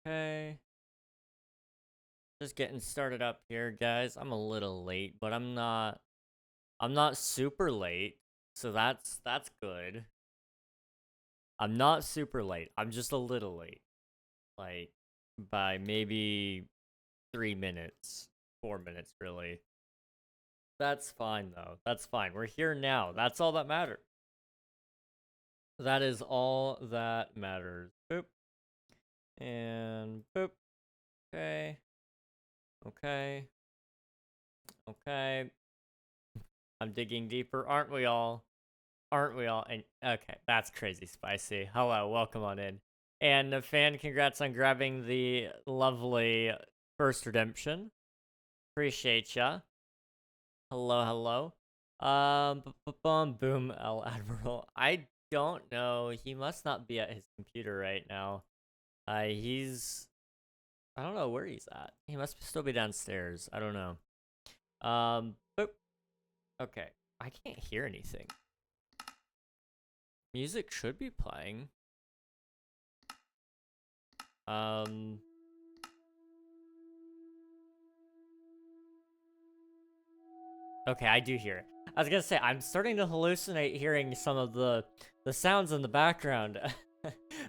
Okay. Just getting started up here, guys. I'm a little late, but I'm not super late. So that's good. I'm not super late. I'm just a little late. Like by maybe 3 minutes, 4 minutes really. That's fine though. That's fine. We're here now. That's all that matters. That is all that matters. Boop. And boop. Okay. Okay. Okay. I'm digging deeper, aren't we all? Aren't we all? And okay, that's crazy spicy. Hello, welcome on in. And fan, congrats on grabbing the lovely first redemption. Appreciate ya. Hello, hello. Boom, El Admiral. I don't know. He must not be at his computer right now. He's. I don't know where he's at. He must still be downstairs. I don't know. Boop. Okay, I can't hear anything. Music should be playing. Okay, I do hear it. I was gonna say, I'm starting to hallucinate hearing some of the sounds in the background.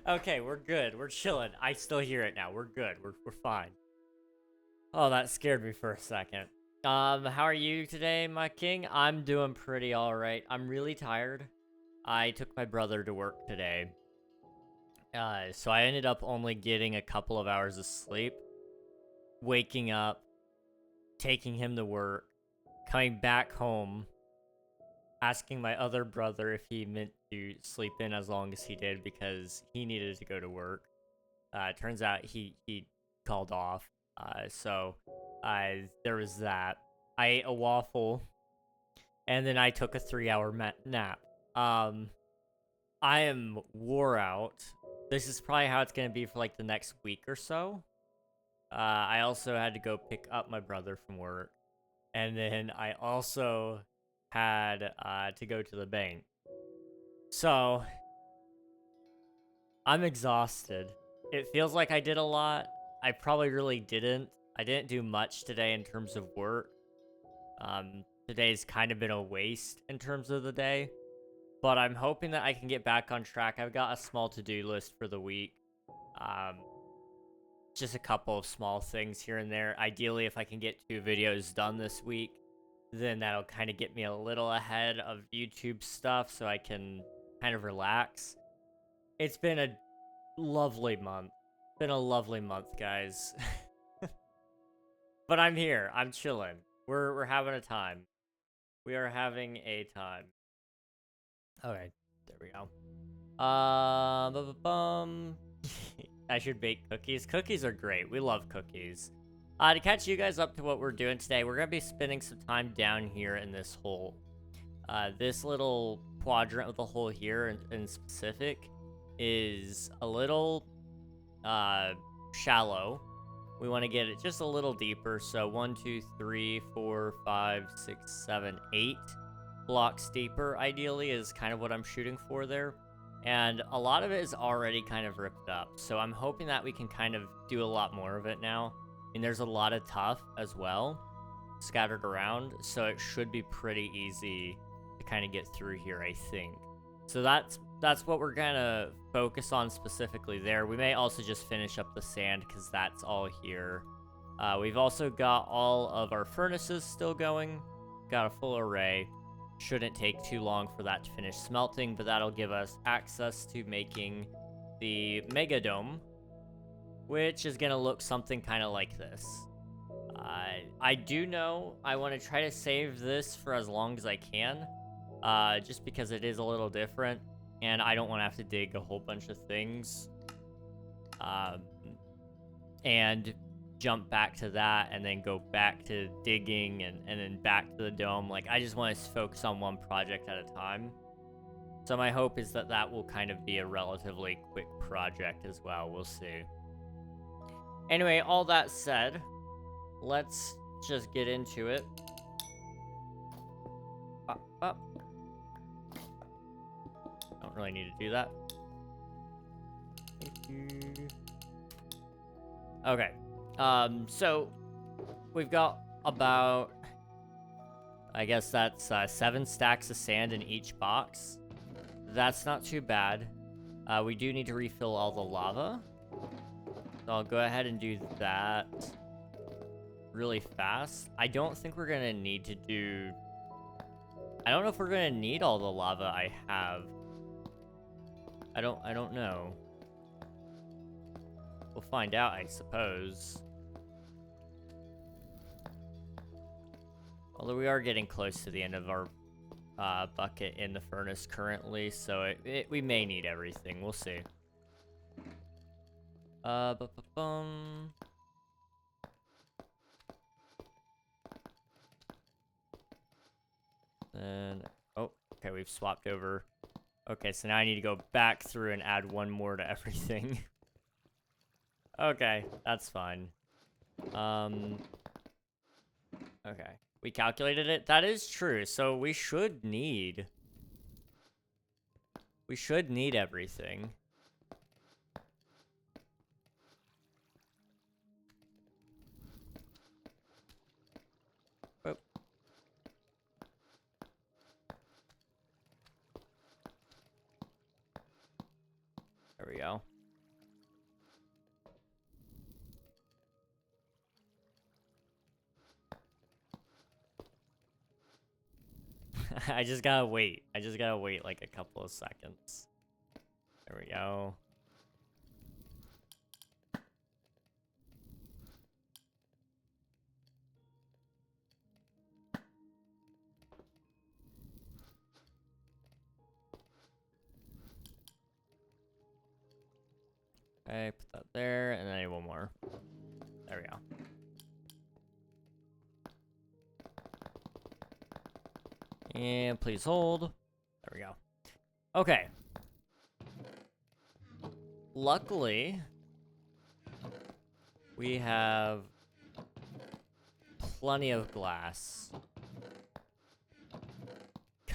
Okay, we're good. We're chilling. I still hear it now. We're good. We're fine. Oh, that scared me for a second. How are you today, my king? I'm doing pretty alright. I'm really tired. I took my brother to work today. So I ended up only getting a couple of hours of sleep. Waking up, taking him to work, coming back home, asking my other brother if he meant to sleep in as long as he did because he needed to go to work. Turns out he called off. So there was that. I ate a waffle, and then I took a 3-hour nap. I am wore out. This is probably how it's gonna be for like the next week or so. I also had to go pick up my brother from work. And then I also had to go to the bank. So, I'm exhausted. It feels like I did a lot. I probably really didn't. I didn't do much today in terms of work. Today's kind of been a waste in terms of the day. But I'm hoping that I can get back on track. I've got a small to-do list for the week. Just a couple of small things here and there. Ideally, if I can get 2 videos done this week, then that'll kind of get me a little ahead of YouTube stuff so I can kind of relax. It's been a lovely month. Been a lovely month, guys. But I'm here. I'm chilling. We're having a time. We are having a time. Okay, there we go. I should bake cookies. Cookies are great. We love cookies. To catch you guys up to what we're doing today, we're going to be spending some time down here in this hole. This little quadrant with the hole here in specific is a little shallow. We want to get it just a little deeper. So 1, 2, 3, 4, 5, 6, 7, 8 blocks deeper, ideally, is kind of what I'm shooting for there. And a lot of it is already kind of ripped up. So I'm hoping that we can kind of do a lot more of it now. And there's a lot of tuff as well scattered around. So it should be pretty easy to kind of get through here, I think. So that's what we're gonna focus on specifically there. We may also just finish up the sand because that's all here. We've also got all of our furnaces still going. Got a full array. Shouldn't take too long for that to finish smelting, but that'll give us access to making the Mega Dome, which is gonna look something kind of like this. I do know I want to try to save this for as long as I can, just because it is a little different, and I don't want to have to dig a whole bunch of things, and jump back to that, and then go back to digging, and then back to the dome. Like, I just want to focus on one project at a time. So my hope is that that will kind of be a relatively quick project as well. We'll see. Anyway, all that said, let's just get into it. Don't really need to do that. Thank you. Okay. So we've got about, I guess that's 7 stacks of sand in each box. That's not too bad. We do need to refill all the lava. So I'll go ahead and do that really fast. I don't think we're gonna need to do... I don't know if we're gonna need all the lava I have. I don't know. We'll find out, I suppose. Although we are getting close to the end of our bucket in the furnace currently, so we may need everything. We'll see. Ba-ba-bum. And, oh, okay, we've swapped over. Okay, so now I need to go back through and add one more to everything. Okay, that's fine. Okay. We calculated it? That is true, so we should need everything. Oh. There we go. I just gotta wait. I just gotta wait like a couple of seconds. There we go. Okay, put that there, and then I need one more. There we go. And please hold. There we go. Okay. Luckily, we have plenty of glass.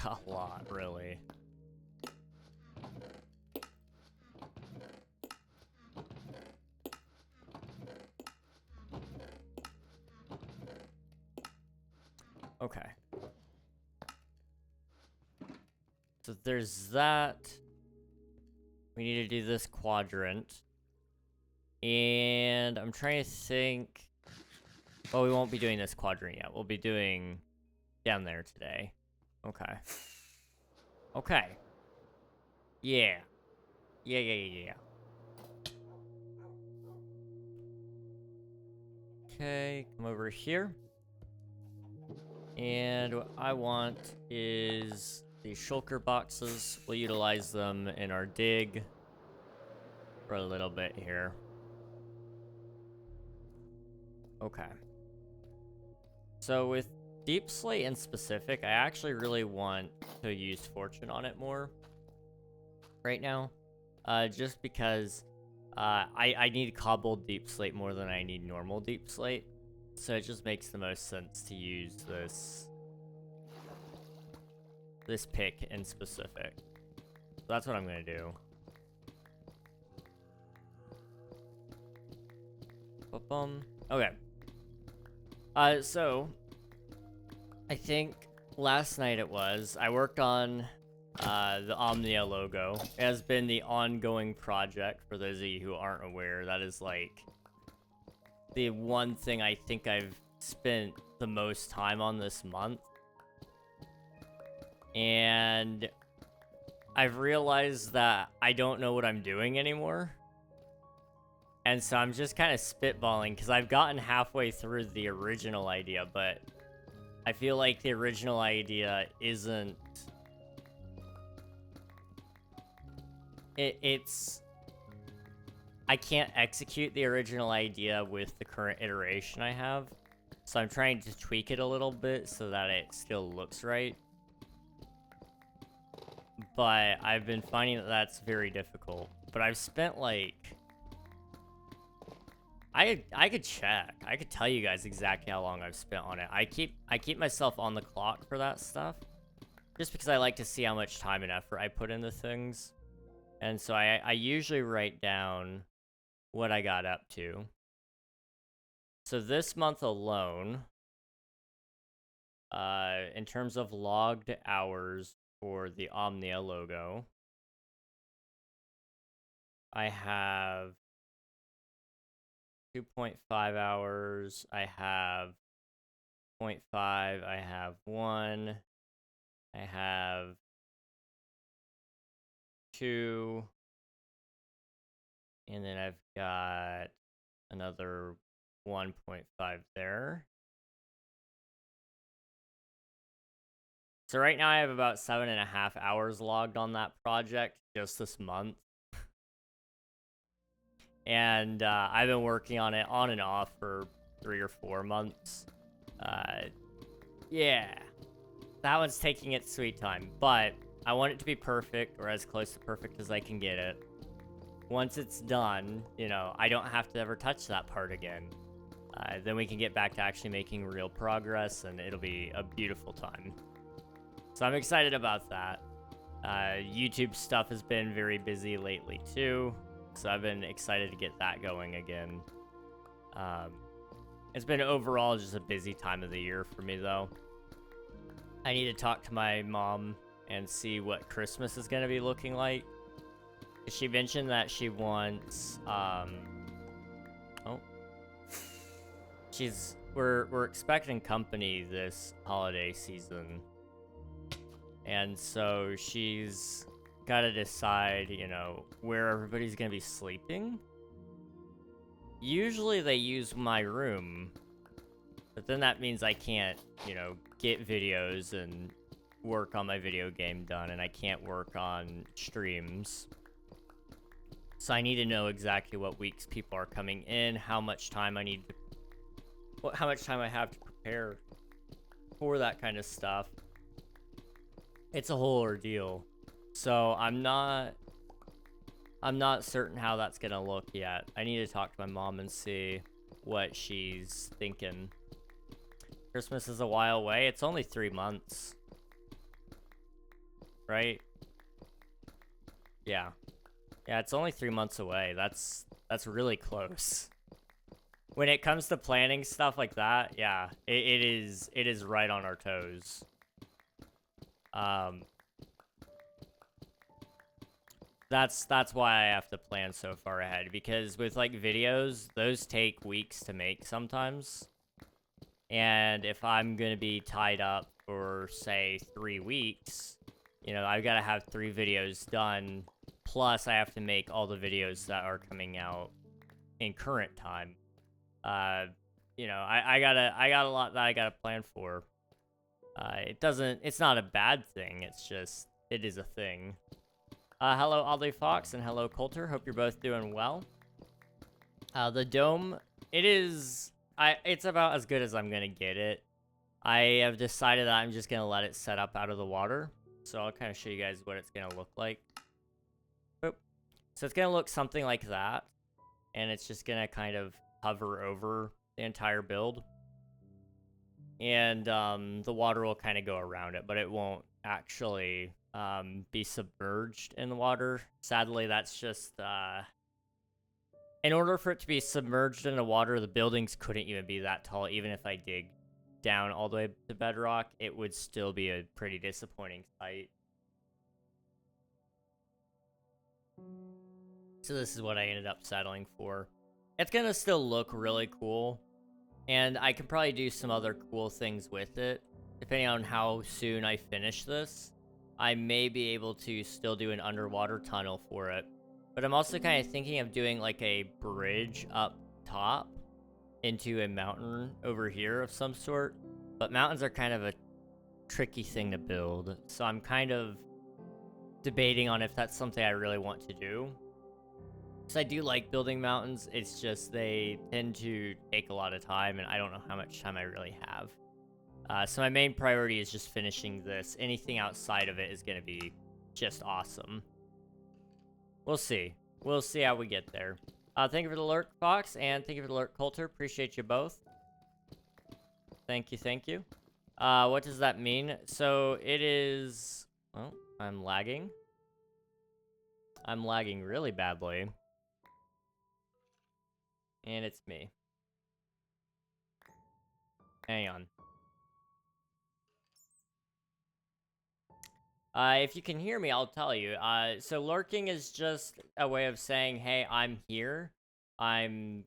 Got a lot, really. Okay. So there's that. We need to do this quadrant. And I'm trying to think... Well, we won't be doing this quadrant yet. We'll be doing down there today. Okay. Okay. Yeah. Yeah. Okay, come over here. And what I want is these shulker boxes. We'll utilize them in our dig for a little bit here. Okay. So with deep slate in specific, I actually really want to use fortune on it more right now. Just because I need cobbled deep slate more than I need normal deep slate. So it just makes the most sense to use this pick in specific. So that's what I'm gonna do. Okay. So I think last night I worked on the Omnia logo. It has been the ongoing project for those of you who aren't aware. That is like the one thing I think I've spent the most time on this month. And I've realized that I don't know what I'm doing anymore. And so I'm just kind of spitballing because I've gotten halfway through the original idea, but I feel like the original idea isn't... It's... I can't execute the original idea with the current iteration I have. So I'm trying to tweak it a little bit so that it still looks right. But I've been finding that that's very difficult. But I've spent like... I could check. I could tell you guys exactly how long I've spent on it. I keep myself on the clock for that stuff. Just because I like to see how much time and effort I put into things. And so I usually write down what I got up to. So this month alone, in terms of logged hours for the Omnia logo, I have 2.5 hours, I have 0.5, I have 1, I have 2, and then I've got another 1.5 there. So right now I have about 7.5 hours logged on that project just this month. And I've been working on it on and off for 3 or 4 months. Yeah, that one's taking its sweet time, but I want it to be perfect, or as close to perfect as I can get it. Once it's done, you know, I don't have to ever touch that part again. Then we can get back to actually making real progress, and it'll be a beautiful time. So I'm excited about that. YouTube stuff has been very busy lately too, so I've been excited to get that going again. It's been overall just a busy time of the year for me though. I need to talk to my mom and see what Christmas is going to be looking like. She mentioned that she wants, we're expecting company this holiday season. And so she's got to decide, you know, where everybody's going to be sleeping. Usually they use my room, but then that means I can't, you know, get videos and work on my video game done, and I can't work on streams. So I need to know exactly what weeks people are coming in, how much time I need to, how much time I have to prepare for that kind of stuff. It's a whole ordeal. So I'm not certain how that's gonna look yet. I need to talk to my mom and see what she's thinking. Christmas is a while away. It's only 3 months. Right? Yeah. Yeah, it's only 3 months away. That's really close. When it comes to planning stuff like that, yeah, it is right on our toes. That's why I have to plan so far ahead, because with like videos, those take weeks to make sometimes. And if I'm gonna be tied up for say 3 weeks, you know, I've got to have 3 videos done, plus I have to make all the videos that are coming out in current time. You know, I got a lot that I gotta plan for. It's not a bad thing, it's just, it is a thing. Hello, Ollie Fox, and hello, Coulter. Hope you're both doing well. The dome, it's about as good as I'm gonna get it. I have decided that I'm just gonna let it set up out of the water. So I'll kind of show you guys what it's gonna look like. Boop. So it's gonna look something like that. And it's just gonna kind of hover over the entire build. And the water will kind of go around it, but it won't actually be submerged in the water. Sadly, that's just in order for it to be submerged in the water, the buildings couldn't even be that tall. Even if I dig down all the way to bedrock, it would still be a pretty disappointing sight. So this is what I ended up settling for. It's gonna still look really cool, and I can probably do some other cool things with it, depending on how soon I finish this. I may be able to still do an underwater tunnel for it, but I'm also kind of thinking of doing like a bridge up top into a mountain over here of some sort. But mountains are kind of a tricky thing to build, so I'm kind of debating on if that's something I really want to do. Because I do like building mountains, it's just they tend to take a lot of time, and I don't know how much time I really have. So my main priority is just finishing this. Anything outside of it is going to be just awesome. We'll see. We'll see how we get there. Thank you for the alert, Fox, and thank you for the alert, Coulter. Appreciate you both. Thank you, thank you. What does that mean? So it is... Well, I'm lagging. I'm lagging really badly. And it's me. Hang on. If you can hear me, I'll tell you. So lurking is just a way of saying, hey, I'm here. I'm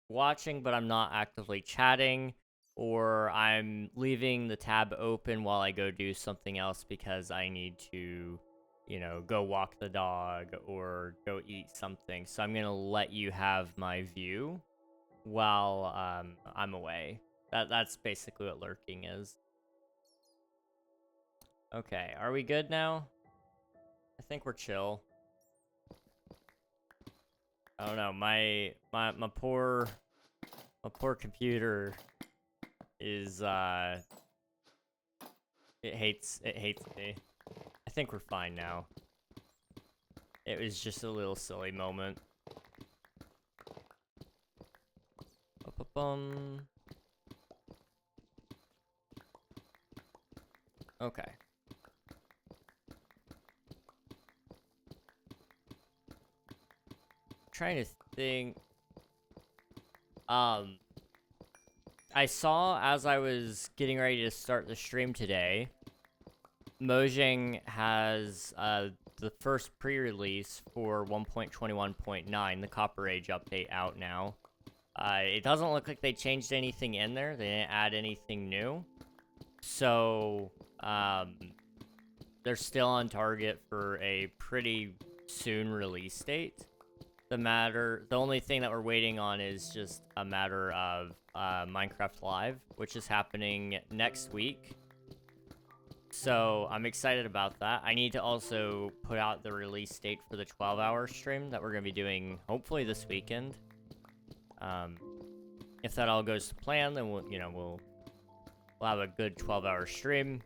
watching, but I'm not actively chatting. Or I'm leaving the tab open while I go do something else because I need to, you know, go walk the dog or go eat something. So I'm going to let you have my view while I'm away. That's basically what lurking is. Okay, are we good now? I think we're chill. I don't know, my poor computer is it hates me. I think we're fine now. It was just a little silly moment. Ba-ba-bum. Okay. Trying to think. I saw as I was getting ready to start the stream today, Mojang has the first pre-release for 1.21.9, the Copper Age update, out now. It doesn't look like they changed anything in there. They didn't add anything new. So, they're still on target for a pretty soon release date. The only thing that we're waiting on is just a matter of Minecraft Live, which is happening next week. So I'm excited about that. I need to also put out the release date for the 12-hour stream that we're going to be doing hopefully this weekend. If that all goes to plan, then we'll have a good 12-hour stream.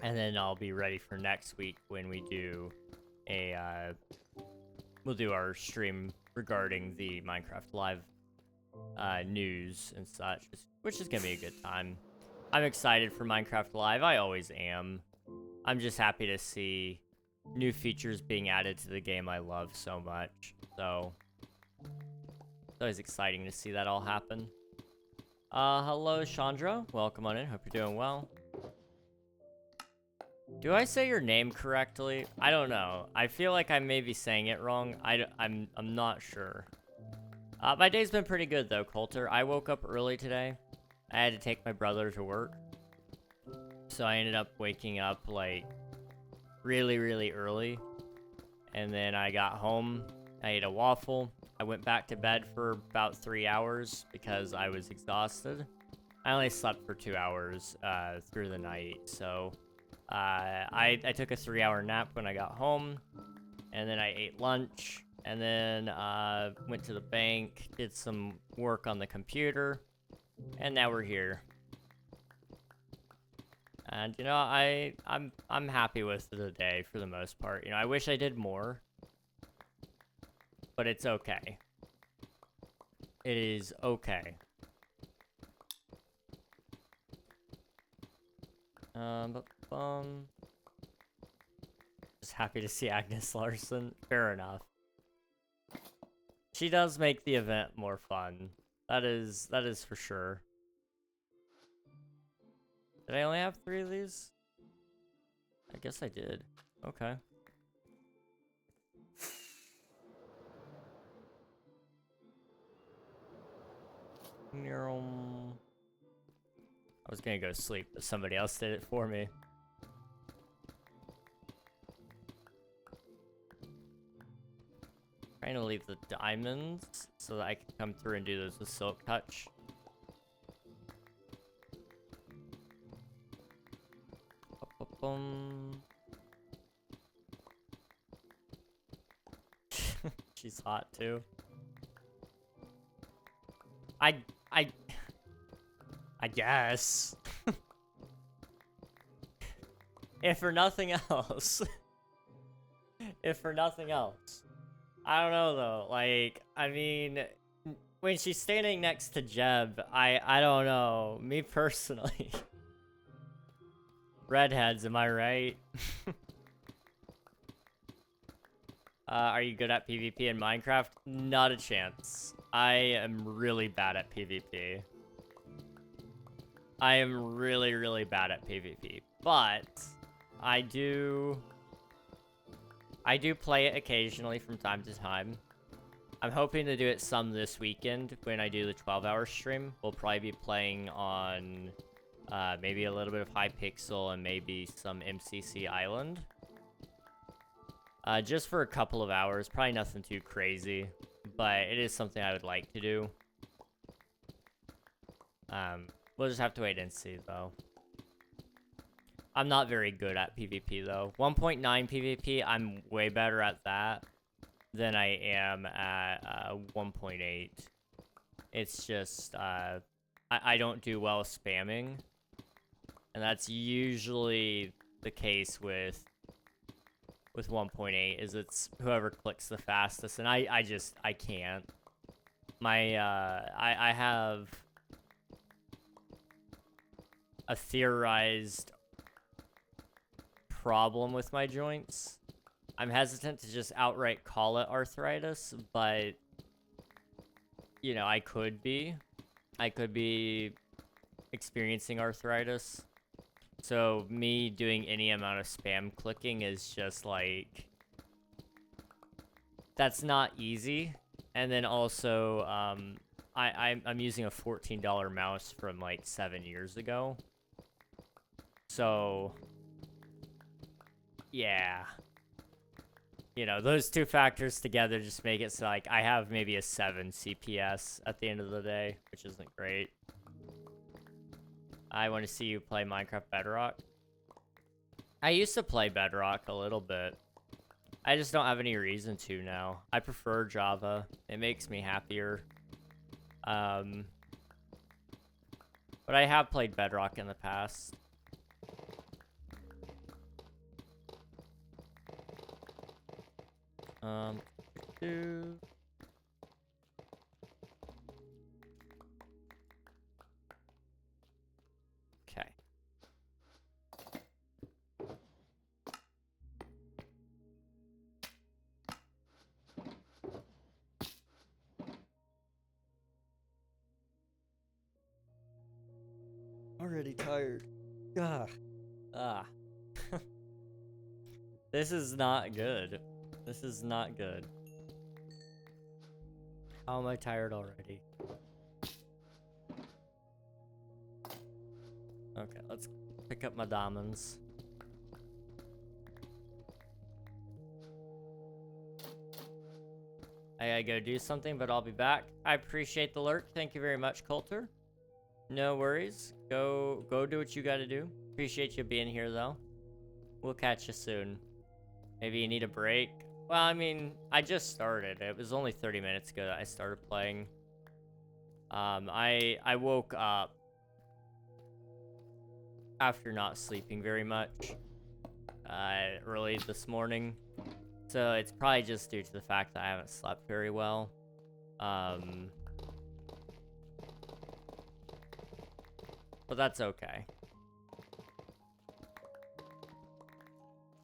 And then I'll be ready for next week when we do we'll do our stream regarding the Minecraft Live news and such, which is going to be a good time. I'm excited for Minecraft Live. I always am. I'm just happy to see new features being added to the game I love so much. So, it's always exciting to see that all happen. Hello, Chandra. Welcome on in. Hope you're doing well. Do I say your name correctly? I don't know. I feel like I may be saying it wrong. I'm not sure. My day's been pretty good though, Coulter. I woke up early today. I had to take my brother to work. So I ended up waking up like really, really early. And then I got home. I ate a waffle. I went back to bed for about 3 hours because I was exhausted. I only slept for 2 hours through the night, so I took a 3-hour nap when I got home, and then I ate lunch, and then went to the bank, did some work on the computer, and now we're here. And you know, I'm happy with the day for the most part. You know, I wish I did more, but it's okay. It is okay. Just happy to see Agnes Larson. Fair enough. She does make the event more fun. That is for sure. Did I only have 3 of these? I guess I did. Okay. I was gonna go sleep, but somebody else did it for me. Trying to leave the diamonds so that I can come through and do those with Silk Touch. She's hot too. I guess. If for nothing else. If for nothing else. I don't know though. Like, I mean, when she's standing next to Jeb, I don't know. Me personally. Redheads, am I right? Are you good at PvP in Minecraft? Not a chance. I am really bad at PvP. I am really, really bad at PvP, but I do play it occasionally from time to time. I'm hoping to do it some this weekend when I do the 12-hour stream. We'll probably be playing on maybe a little bit of Hypixel and maybe some MCC Island. Just for a couple of hours, probably nothing too crazy, but it is something I would like to do. We'll just have to wait and see, though. I'm not very good at PvP, though. 1.9 PvP, I'm way better at that than I am at 1.8. It's just, I don't do well spamming. And that's usually the case with 1.8, is it's whoever clicks the fastest, and I can't. I have a theorized problem with my joints. I'm hesitant to just outright call it arthritis, but you know, I could be experiencing arthritis. So me doing any amount of spam clicking is just like, that's not easy. And then also I'm using a $14 mouse from like 7 years ago. So, yeah. You know, those two factors together just make it so, like, I have maybe a 7 CPS at the end of the day, which isn't great. I want to see you play Minecraft Bedrock. I used to play Bedrock a little bit. I just don't have any reason to now. I prefer Java. It makes me happier. But I have played Bedrock in the past. Okay. Already tired. Ah. This is not good. This is not good. How am I tired already? Okay, let's pick up my diamonds. I gotta go do something, but I'll be back. I appreciate the lurk. Thank you very much, Coulter. No worries. Go do what you gotta do. Appreciate you being here, though. We'll catch you soon. Maybe you need a break. Well, I mean, I just started. It was only 30 minutes ago that I started playing. I woke up after not sleeping very much early this morning. So it's probably just due to the fact that I haven't slept very well. But that's okay.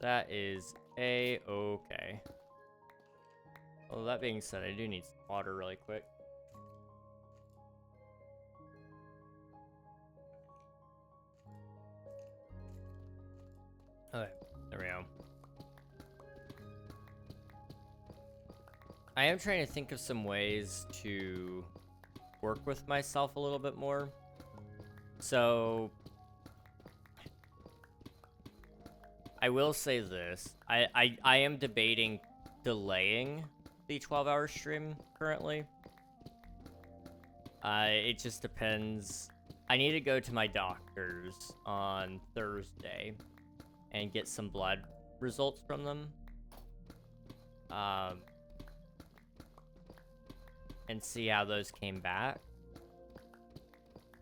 That is a-okay. Well, that being said, I do need some water really quick. Okay, there we go. I am trying to think of some ways to work with myself a little bit more. So, I will say this. I am debating delaying the 12-hour stream currently. It just depends. I need to go to my doctor's on Thursday and get some blood results from them. And see how those came back.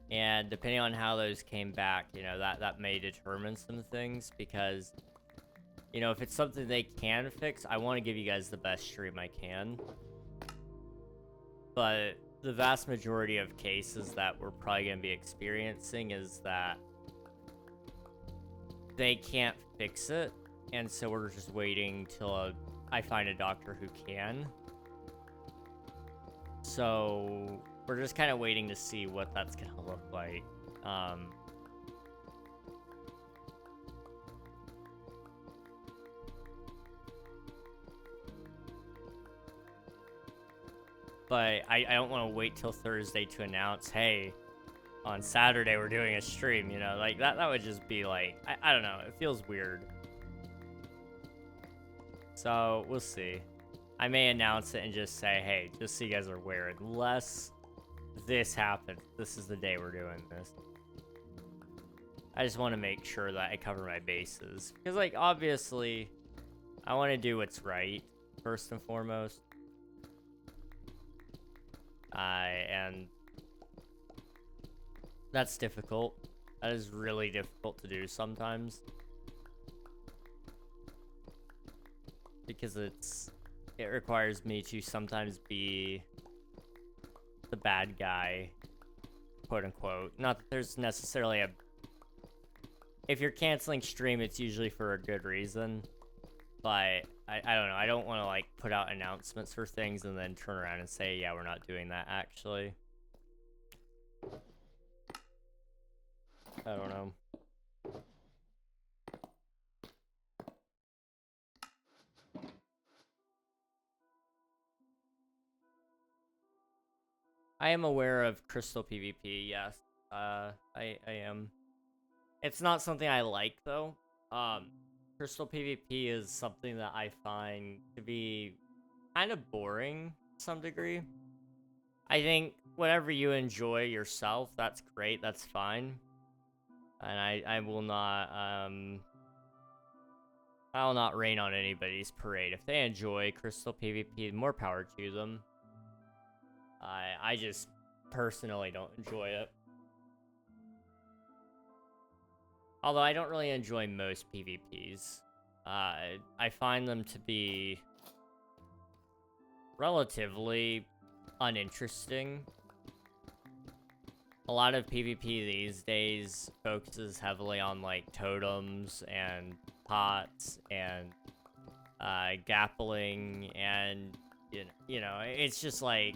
And depending on how those came back, you know, that may determine some things, because, you know, if it's something they can fix, I want to give you guys the best stream I can. But the vast majority of cases that we're probably going to be experiencing is that they can't fix it, and so we're just waiting till I find a doctor who can. So we're just kind of waiting to see what that's gonna look like. but I don't want to wait till Thursday to announce, hey, on Saturday we're doing a stream, you know? Like, that would just be like, I don't know, it feels weird. So, we'll see. I may announce it and just say, hey, just so you guys are aware, unless this happens, this is the day we're doing this. I just want to make sure that I cover my bases. Because, like, obviously, I want to do what's right, first and foremost. And that's difficult. That is really difficult to do sometimes. Because it requires me to sometimes be the bad guy, quote unquote. Not that there's necessarily a... If you're canceling stream, it's usually for a good reason. But I don't know. I don't want to like put out announcements for things and then turn around and say, yeah, we're not doing that actually. I don't know. I am aware of Crystal PvP, yes. I am. It's not something I like, though. Crystal PvP is something that I find to be kind of boring to some degree. I think whatever you enjoy yourself, that's great, that's fine. And I will not rain on anybody's parade. If they enjoy Crystal PvP, more power to them. I just personally don't enjoy it. Although I don't really enjoy most PvPs. I find them to be relatively uninteresting. A lot of PvP these days focuses heavily on like totems and pots and gappling, and you know, it's just like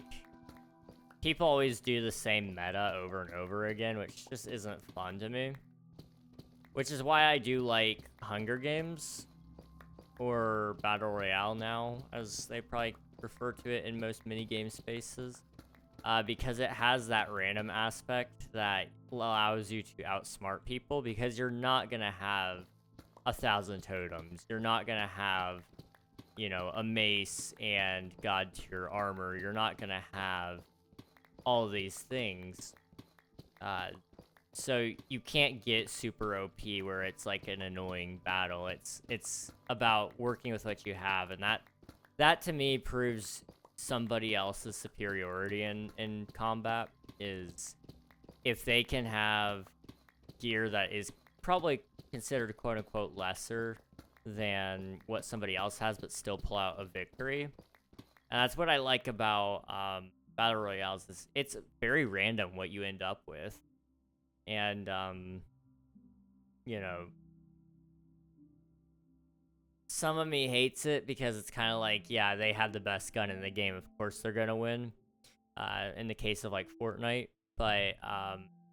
people always do the same meta over and over again, which just isn't fun to me. Which is why I do like Hunger Games, or Battle Royale now, as they probably refer to it in most minigame spaces. Because it has that random aspect that allows you to outsmart people, because you're not gonna have 1,000 totems. You're not gonna have, you know, a mace and god tier armor. You're not gonna have all these things. So you can't get super OP where it's like an annoying battle. It's about working with what you have, and that to me proves somebody else's superiority in combat. Is if they can have gear that is probably considered quote unquote lesser than what somebody else has, but still pull out a victory. And that's what I like about battle royales, is it's very random what you end up with. And you know, some of me hates it because it's kind of like, yeah, they have the best gun in the game, of course they're gonna win, in the case of like Fortnite. But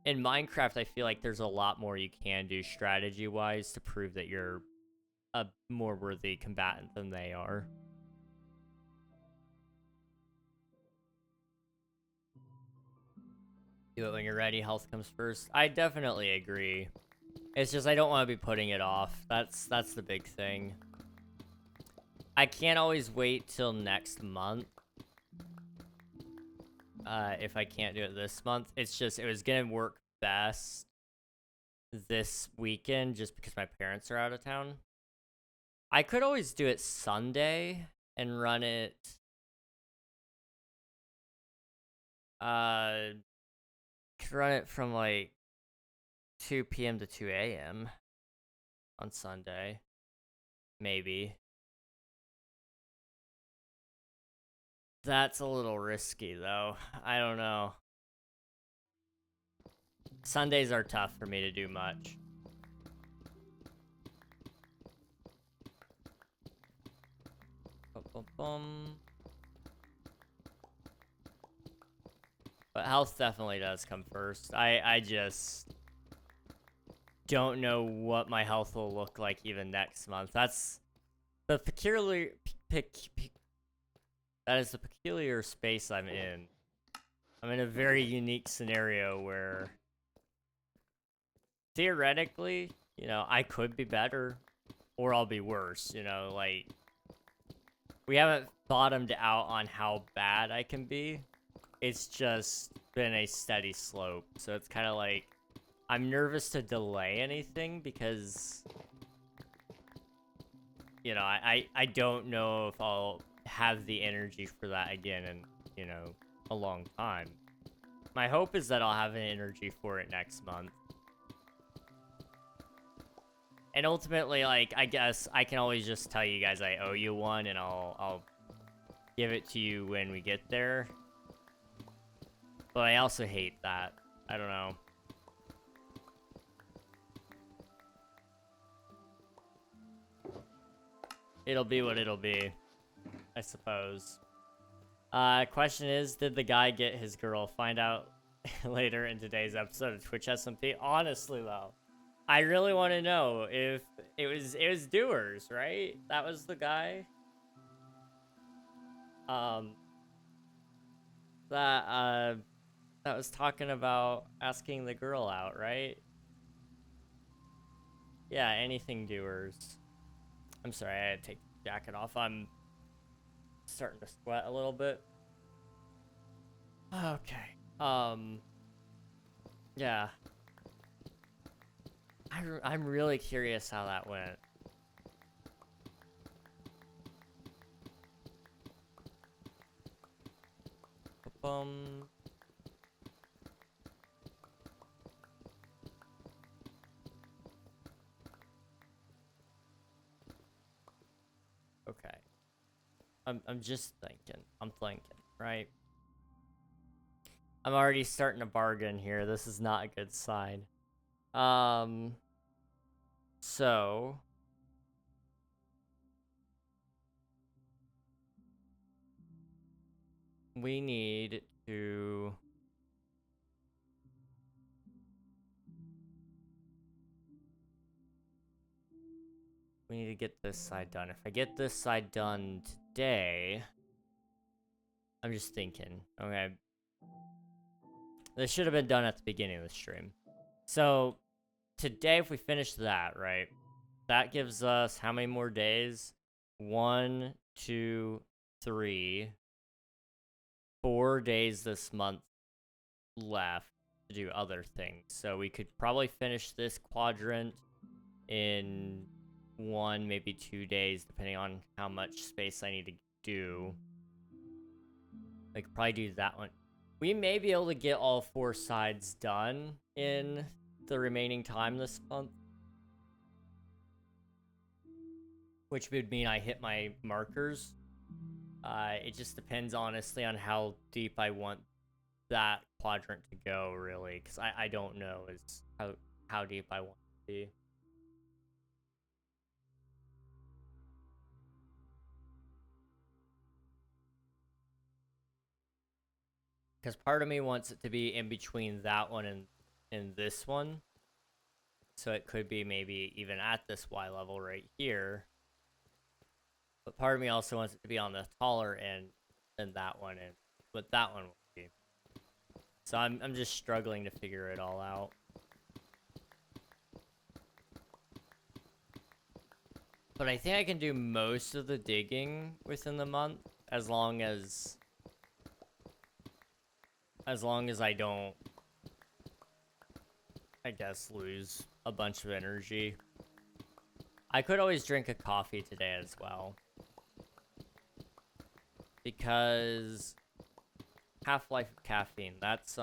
in Minecraft, I feel like there's a lot more you can do strategy wise to prove that you're a more worthy combatant than they are. Do it when you're ready, health comes first. I definitely agree. It's just I don't want to be putting it off. That's the big thing. I can't always wait till next month. If I can't do it this month. It's just, it was gonna work best this weekend just because my parents are out of town. I could always do it Sunday and run it could run it from like 2 p.m. to 2 a.m. on Sunday. Maybe. That's a little risky, though. I don't know. Sundays are tough for me to do much. But health definitely does come first. I just don't know what my health will look like even next month. That's the That is the peculiar space I'm in. I'm in a very unique scenario where theoretically, you know, I could be better or I'll be worse, you know, like we haven't bottomed out on how bad I can be. It's just been a steady slope. So it's kind of like I'm nervous to delay anything because, you know, I don't know if I'll have the energy for that again in, you know, a long time. My hope is that I'll have an energy for it next month. And ultimately, like, I guess I can always just tell you guys I owe you one, and I'll give it to you when we get there. But I also hate that. I don't know. It'll be what it'll be, I suppose. Question is, did the guy get his girl? Find out later in today's episode of Twitch SMP. Honestly, though, I really want to know if it was Doers, right? That was the guy. That was talking about asking the girl out, right? Yeah, anything Doers. I'm sorry, I had to take the jacket off. I'm starting to sweat a little bit. Okay. Yeah. I'm really curious how that went. Okay. I'm just thinking. I'm thinking, right? I'm already starting to bargain here. This is not a good sign. So we need to get this side done. If I get this side done today, I'm just thinking, okay. This should have been done at the beginning of the stream. So today, if we finish that, right, that gives us how many more days? 1, 2, 3, 4 days this month left to do other things. So we could probably finish this quadrant in 1, maybe 2 days, depending on how much space I need to do. I could probably do that one. We may be able to get all 4 sides done in the remaining time this month, which would mean I hit my markers. It just depends, honestly, on how deep I want that quadrant to go, really, because I don't know how deep I want to be. Because part of me wants it to be in between that one and this one. So it could be maybe even at this Y level right here. But part of me also wants it to be on the taller end than that one, and what that one will be. So I'm just struggling to figure it all out. But I think I can do most of the digging within the month, as long as I don't, I guess, lose a bunch of energy. I could always drink a coffee today as well, because half-life of caffeine, that's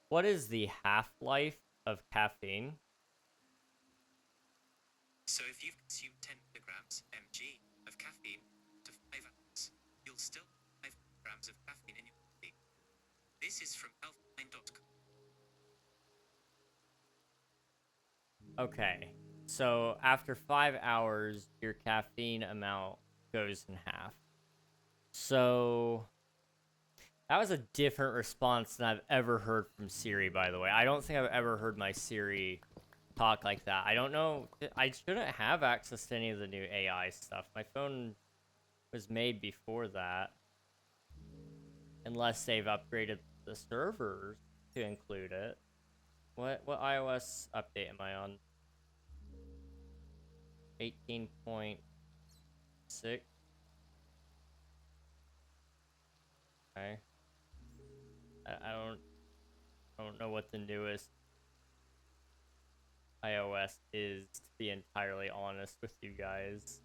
what is the half-life of caffeine? So if you've consumed 10 milligrams mg of caffeine to 5 hours, you'll still have 5 grams of caffeine in your body. This is from healthline.com. Okay, so after 5 hours, your caffeine amount goes in half. So that was a different response than I've ever heard from Siri, by the way. I don't think I've ever heard my Siri talk like that. I don't know. I shouldn't have access to any of the new AI stuff. My phone was made before that. Unless they've upgraded the servers to include it. What iOS update am I on? 18.6. Okay. I don't know what the newest iOS is, to be entirely honest with you guys.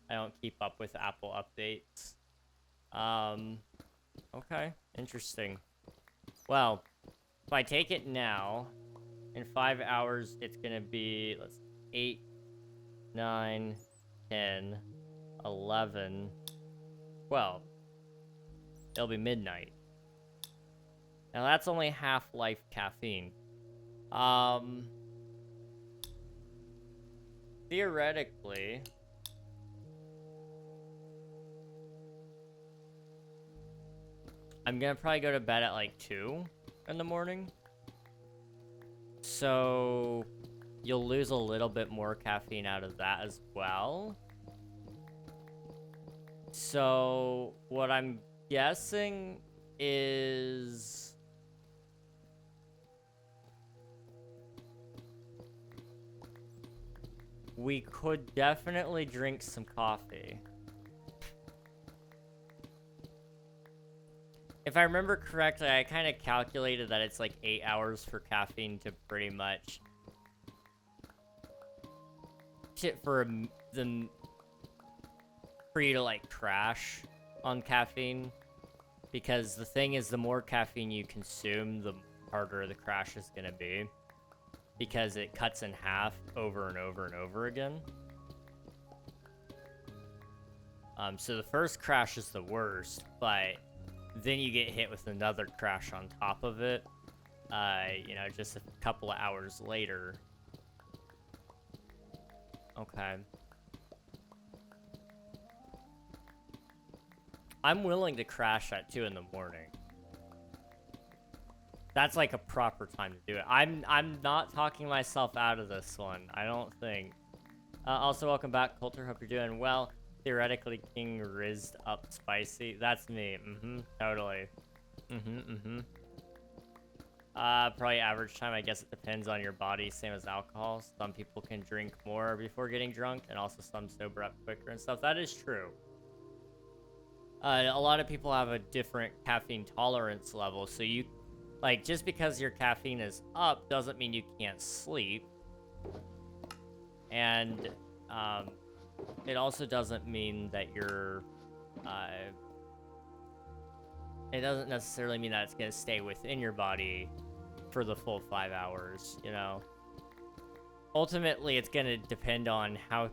I don't keep up with Apple updates. Okay, interesting. Well, if I take it now, in 5 hours, it's gonna be, let's 8, 9, 10, 11, 12. It'll be midnight. Now that's only half-life caffeine. Theoretically, I'm gonna probably go to bed at like 2 in the morning. So you'll lose a little bit more caffeine out of that as well. So what I'm guessing is we could definitely drink some coffee. If I remember correctly, I kind of calculated that it's like 8 hours for caffeine to pretty much for you to like crash on caffeine, because the thing is, the more caffeine you consume, the harder the crash is gonna be, because it cuts in half over and over and over again. So the first crash is the worst, but then you get hit with another crash on top of it, you know, just a couple of hours later. Okay. I'm willing to crash at 2 in the morning. That's like a proper time to do it. I'm not talking myself out of this one, I don't think. Also, welcome back, Coulter. Hope you're doing well. Theoretically, King rizzed up spicy. That's me. Totally. Probably average time. I guess it depends on your body, same as alcohol. Some people can drink more before getting drunk, and also some sober up quicker and stuff. That is true. A lot of people have a different caffeine tolerance level, so you, like, just because your caffeine is up doesn't mean you can't sleep. And, it also doesn't mean that you're, it doesn't necessarily mean that it's gonna stay within your body for the full 5 hours, you know? Ultimately, it's gonna depend on how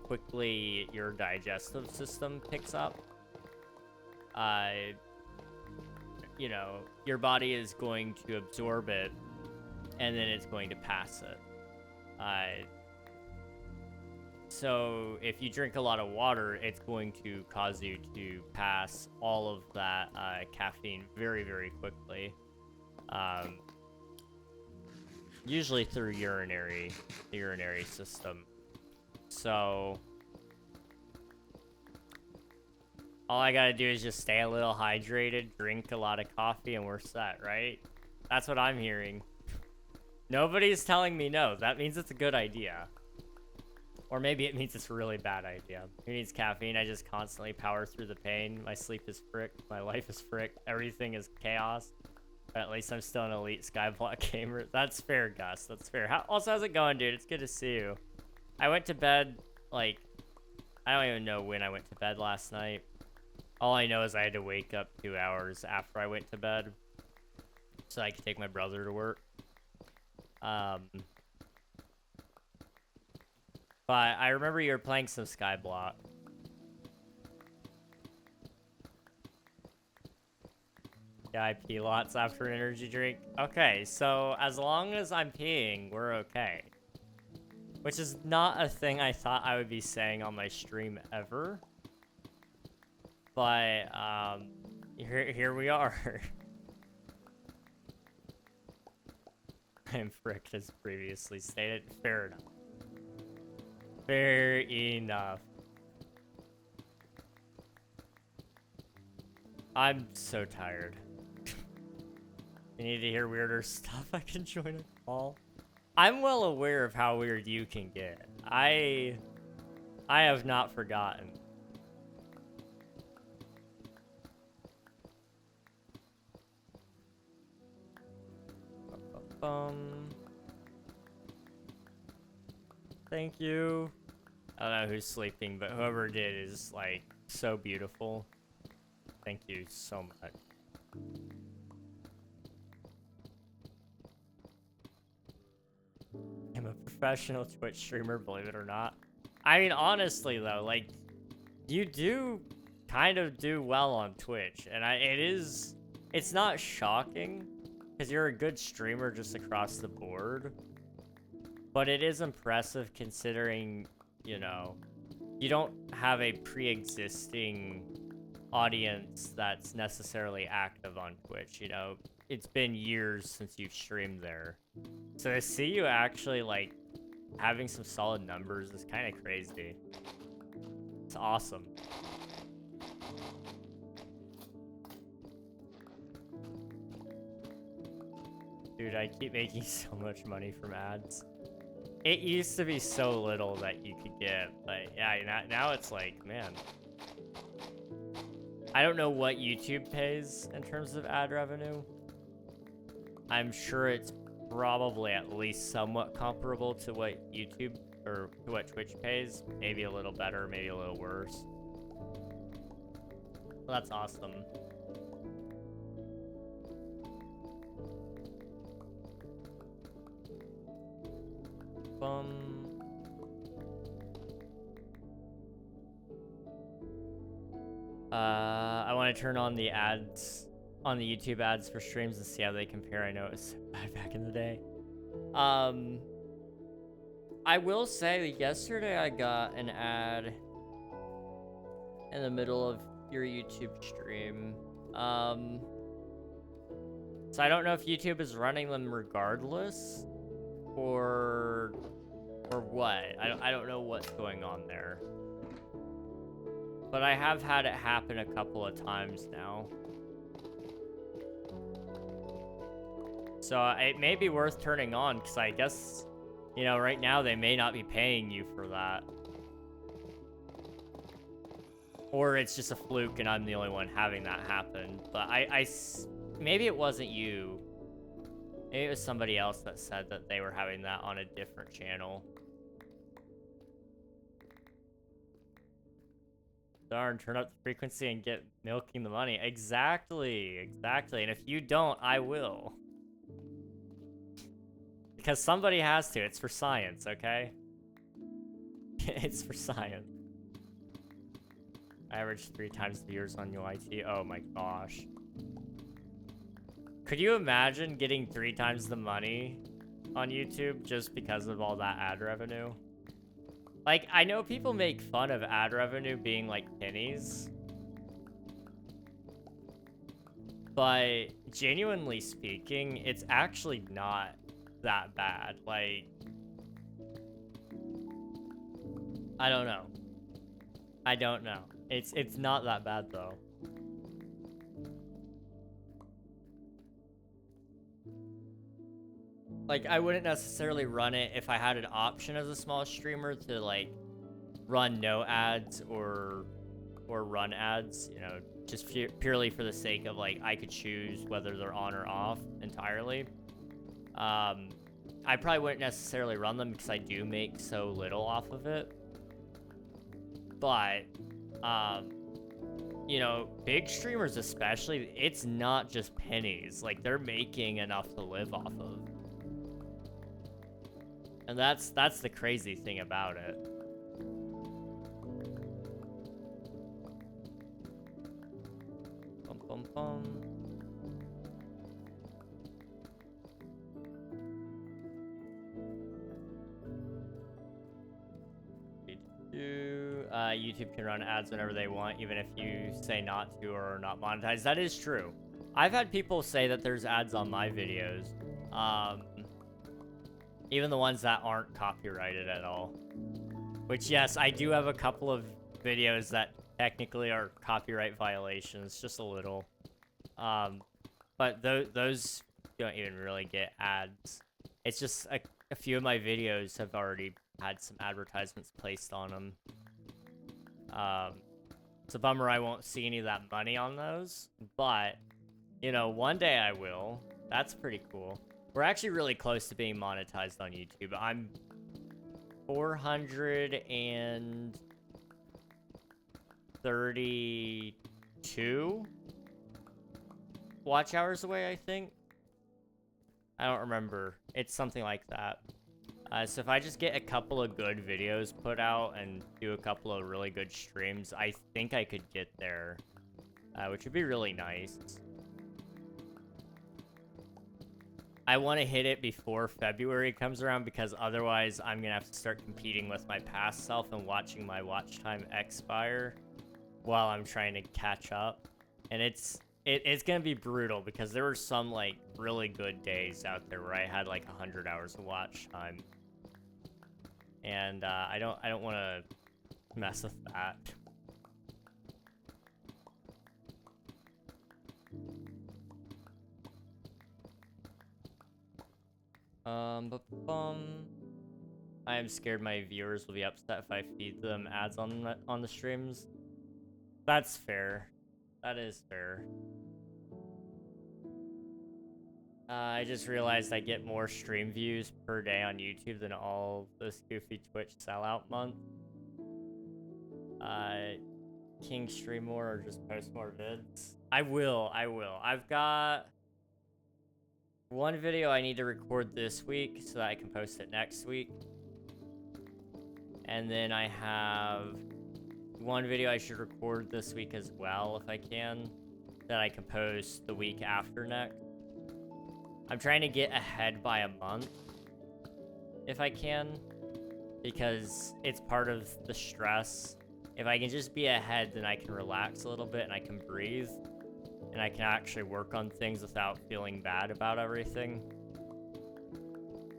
quickly your digestive system picks up. You know, your body is going to absorb it, and then it's going to pass it. So if you drink a lot of water, it's going to cause you to pass all of that caffeine very, very quickly. Usually through the urinary system. So all I gotta do is just stay a little hydrated, drink a lot of coffee, and we're set, right? That's what I'm hearing. Nobody's telling me no. That means it's a good idea. Or maybe it means it's a really bad idea. Who needs caffeine? I just constantly power through the pain. My sleep is fricked. My life is fricked. Everything is chaos. But at least I'm still an elite Skyblock gamer. That's fair, Gus. That's fair. Also, how's it going, dude? It's good to see you. I went to bed, like, I don't even know when I went to bed last night. All I know is I had to wake up 2 hours after I went to bed so I could take my brother to work. But I remember you were playing some Skyblock. Yeah, I pee lots after an energy drink. Okay, so as long as I'm peeing, we're okay. Which is not a thing I thought I would be saying on my stream ever. But, here we are. I'm fricked as previously stated. Fair enough. Fair enough. I'm so tired. You need to hear weirder stuff? I can join a call. I'm well aware of how weird you can get. I have not forgotten. Thank you. I don't know who's sleeping, but whoever did is like so beautiful. Thank you so much. I'm a professional Twitch streamer, believe it or not. I mean, honestly though, like, you do kind of do well on Twitch, and it's not shocking, because you're a good streamer just across the board, but it is impressive considering, you know, you don't have a pre-existing audience that's necessarily active on Twitch, you know? It's been years since you've streamed there. So to see you actually, like, having some solid numbers is kind of crazy. It's awesome. Dude, I keep making so much money from ads. It used to be so little that you could get, but yeah, now it's like, man. I don't know what YouTube pays in terms of ad revenue. I'm sure it's probably at least somewhat comparable to what YouTube or to what Twitch pays. Maybe a little better, maybe a little worse. Well, that's awesome. I want to turn on the ads, on the YouTube ads for streams and see how they compare. I know it was so bad back in the day. I will say that yesterday I got an ad in the middle of your YouTube stream. So I don't know if YouTube is running them regardless, or what. I don't know what's going on there. But I have had it happen a couple of times now. So it may be worth turning on, because I guess, you know, right now they may not be paying you for that. Or it's just a fluke and I'm the only one having that happen. But maybe it wasn't you. Maybe it was somebody else that said that they were having that on a different channel. Darn, turn up the frequency and get milking the money. Exactly. And if you don't, I will. Because somebody has to. It's for science, okay? It's for science. I averaged 3 times the viewers on UIT. Oh my gosh. Could you imagine getting 3 times the money on YouTube just because of all that ad revenue? Like, I know people make fun of ad revenue being like pennies, but genuinely speaking, it's actually not that bad. Like, I don't know. It's not that bad though. Like, I wouldn't necessarily run it if I had an option as a small streamer to, like, run no ads or run ads, you know, just purely for the sake of, like, I could choose whether they're on or off entirely. I probably wouldn't necessarily run them because I do make so little off of it. But, you know, big streamers especially, it's not just pennies. Like, they're making enough to live off of. And that's the crazy thing about it. Bum, bum, bum. YouTube can run ads whenever they want, even if you say not to or are not monetized. That is true. I've had people say that there's ads on my videos. Even the ones that aren't copyrighted at all. Which, yes, I do have a couple of videos that technically are copyright violations, just a little. But those don't even really get ads. It's just a few of my videos have already had some advertisements placed on them. It's a bummer I won't see any of that money on those, but, you know, one day I will. That's pretty cool. We're actually really close to being monetized on YouTube. I'm 432 watch hours away, I think. I don't remember. It's something like that. So if I just get a couple of good videos put out and do a couple of really good streams, I think I could get there, which would be really nice. I want to hit it before February comes around, because otherwise I'm going to have to start competing with my past self and watching my watch time expire while I'm trying to catch up. And it's going to be brutal, because there were some, like, really good days out there where I had, like, 100 hours of watch time. And I don't want to mess with that. I am scared my viewers will be upset if I feed them ads on the streams. That's fair. That is fair. I just realized I get more stream views per day on YouTube than all this goofy Twitch sellout month. King stream more or just post more vids? I will. I've got one video I need to record this week so that I can post it next week. And then I have one video I should record this week as well, if I can, that I can post the week after next. I'm trying to get ahead by a month, if I can, because it's part of the stress. If I can just be ahead, then I can relax a little bit and I can breathe. And I can actually work on things without feeling bad about everything.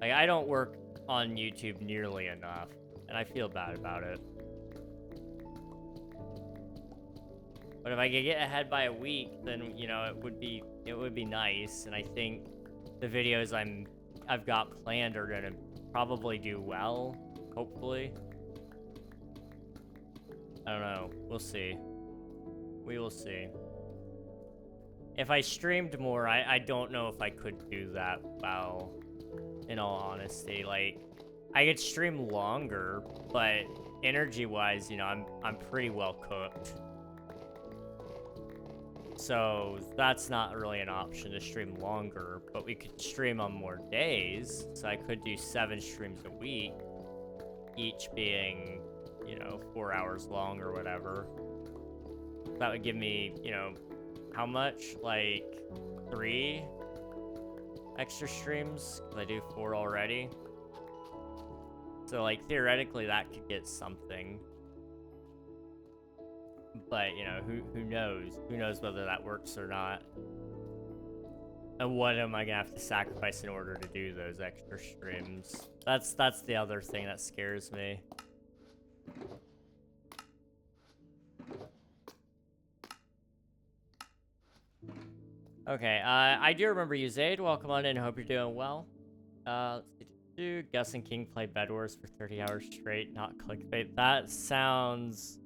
Like, I don't work on YouTube nearly enough, and I feel bad about it. But if I could get ahead by a week, then, you know, it would be nice. And I think the videos I've got planned are gonna probably do well, hopefully. I don't know. We'll see. We will see. If I streamed more, I don't know if I could do that well, in all honesty. Like, I could stream longer, but energy-wise, you know, I'm pretty well cooked. So that's not really an option to stream longer, but we could stream on more days. So I could do 7 streams a week, each being, you know, 4 hours long or whatever. That would give me, you know, how much? Like 3 extra streams, because I do 4 already. So, like, theoretically that could get something. But, you know, who knows? Who knows whether that works or not? And what am I gonna have to sacrifice in order to do those extra streams? That's the other thing that scares me. Okay, I do remember you, Zaid. Welcome on in. Hope you're doing well. Let's see. Gus and King play Bed Wars for 30 hours straight, not clickbait. That sounds...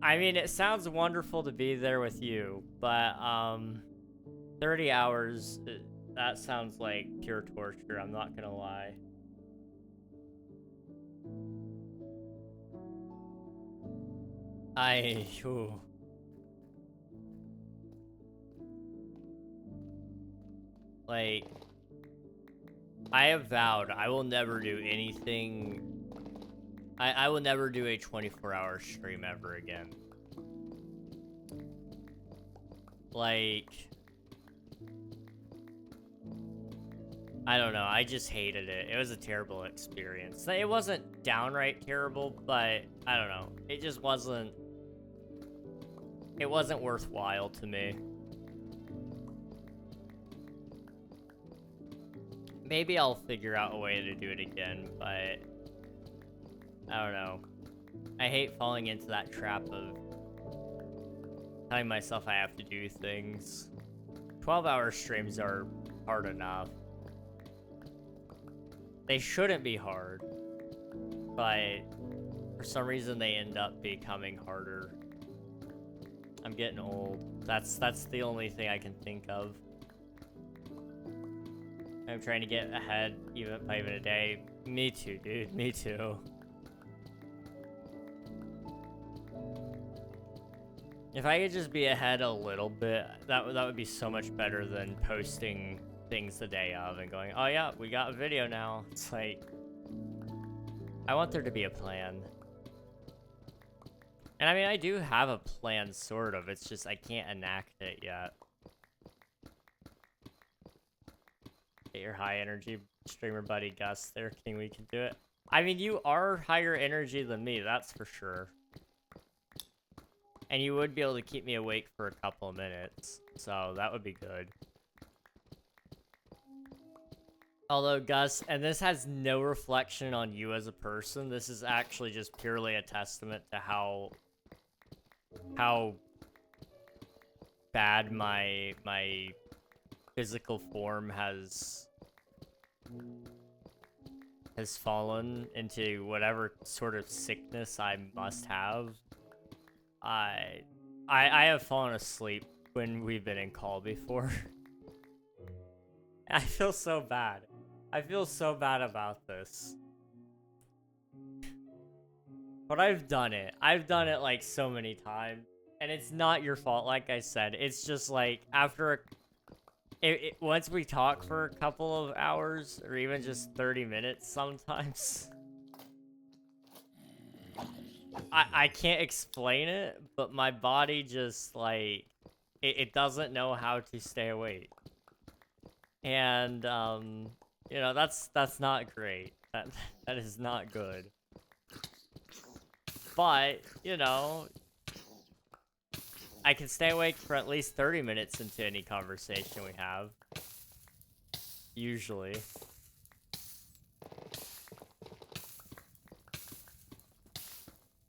I mean, it sounds wonderful to be there with you, but 30 hours, that sounds like pure torture, I'm not gonna lie. Ooh. Like, I have vowed I will never do anything. I will never do a 24-hour stream ever again. Like, I don't know, I just hated it. It was a terrible experience. It wasn't downright terrible, but I don't know. It just wasn't... It wasn't worthwhile to me. Maybe I'll figure out a way to do it again, but I don't know. I hate falling into that trap of telling myself I have to do things. 12-hour streams are hard enough. They shouldn't be hard, but for some reason they end up becoming harder. I'm getting old. That's the only thing I can think of. I'm trying to get ahead even by even a day. Me too, dude. Me too. If I could just be ahead a little bit, that would be so much better than posting things the day of and going, oh yeah, we got a video now. It's like, I want there to be a plan. And I mean, I do have a plan, sort of. It's just I can't enact it yet. Get your high energy streamer buddy Gus there, King. We can do it. I mean, you are higher energy than me, that's for sure. And you would be able to keep me awake for a couple of minutes, so that would be good. Although, Gus, and this has no reflection on you as a person, this is actually just purely a testament to how bad my physical form has fallen into whatever sort of sickness I must have. I have fallen asleep when we've been in call before. I feel so bad. I feel so bad about this. But I've done it. I've done it like so many times. And it's not your fault, like I said. It's just like after once we talk for a couple of hours or even just 30 minutes sometimes. I can't explain it, but my body just like it doesn't know how to stay awake. And you know, that's not great. That is not good. But, you know, I can stay awake for at least 30 minutes into any conversation we have. Usually.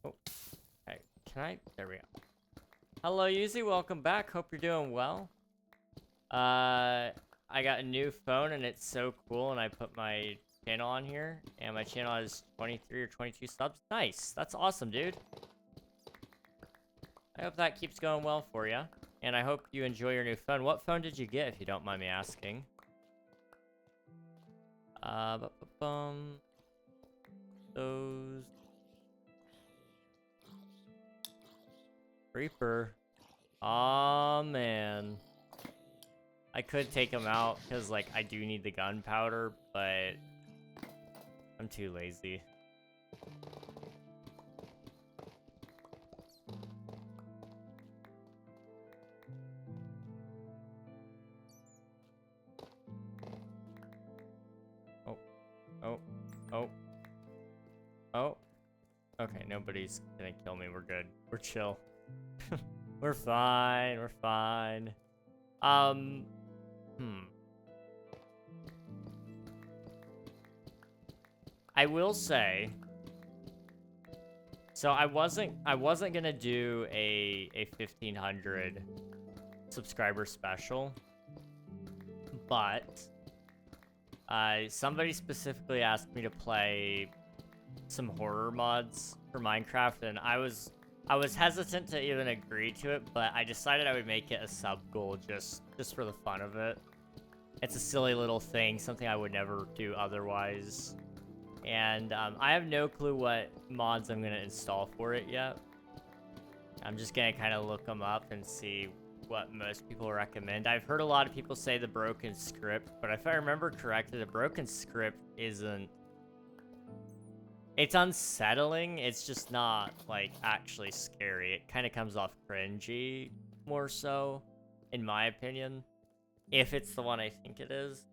Oh, okay. Can I? There we go. Hello, Yuzi. Welcome back. Hope you're doing well. I got a new phone and it's so cool, and I put my channel on here, and my channel has 23 or 22 subs. Nice. That's awesome, dude. I hope that keeps going well for you, and I hope you enjoy your new phone. What phone did you get, if you don't mind me asking? Those... Reaper. Aw, man. I could take them out, because, like, I do need the gunpowder, but I'm too lazy. Oh. Okay, nobody's gonna kill me. We're good. We're chill. We're fine. We're fine. I will say, so I wasn't gonna do a 1500 subscriber special, but somebody specifically asked me to play some horror mods for Minecraft, and I was hesitant to even agree to it, but I decided I would make it a sub goal just for the fun of it. It's a silly little thing, something I would never do otherwise. And I have no clue what mods I'm gonna install for it yet. I'm just gonna kind of look them up and see what most people recommend. I've heard a lot of people say the broken script, but if I remember correctly, the broken script isn't... It's unsettling, it's just not, like, actually scary. It kind of comes off cringy, more so, in my opinion. If it's the one I think it is.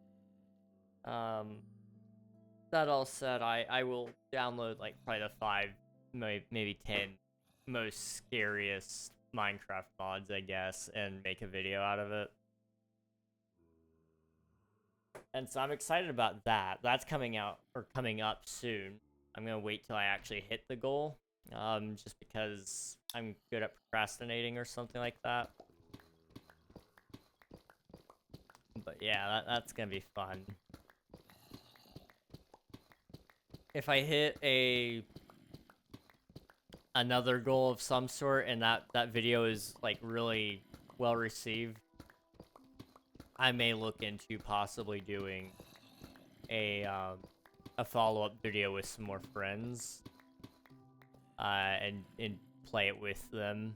That all said, I will download, like, probably the 5, maybe 10 most scariest Minecraft mods, I guess, and make a video out of it. And so I'm excited about that. That's coming out, or coming up soon. I'm gonna wait till I actually hit the goal, just because I'm good at procrastinating or something like that. But yeah, that's gonna be fun. If I hit another goal of some sort and that video is like really well received, I may look into possibly doing a follow-up video with some more friends, and play it with them.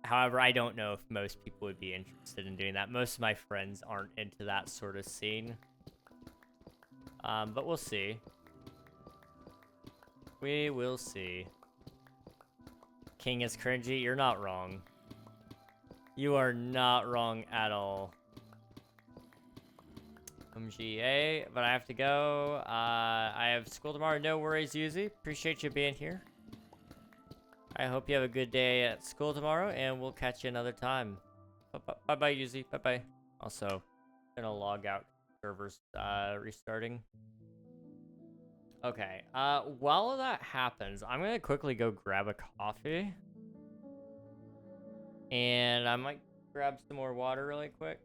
However, I don't know if most people would be interested in doing that. Most of my friends aren't into that sort of scene. But we'll see. We will see. King is cringy. You're not wrong. You are not wrong at all. MGA, but I have to go. I have school tomorrow. No worries, Yuzi. Appreciate you being here. I hope you have a good day at school tomorrow, and we'll catch you another time. Bye-bye, Yuzi. Bye-bye. Also, gonna log out. Servers restarting. Okay. While that happens, I'm gonna quickly go grab a coffee. And I might grab some more water really quick.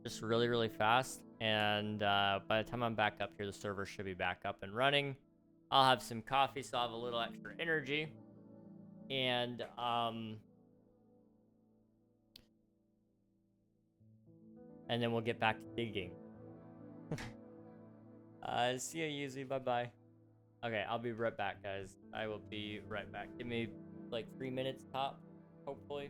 Just really, really fast. And by the time I'm back up here, the server should be back up and running. I'll have some coffee, so I'll have a little extra energy. And then we'll get back to digging. See ya, Yuzi. Bye-bye. Okay, I'll be right back, guys. I will be right back. Give me like 3 minutes top, hopefully.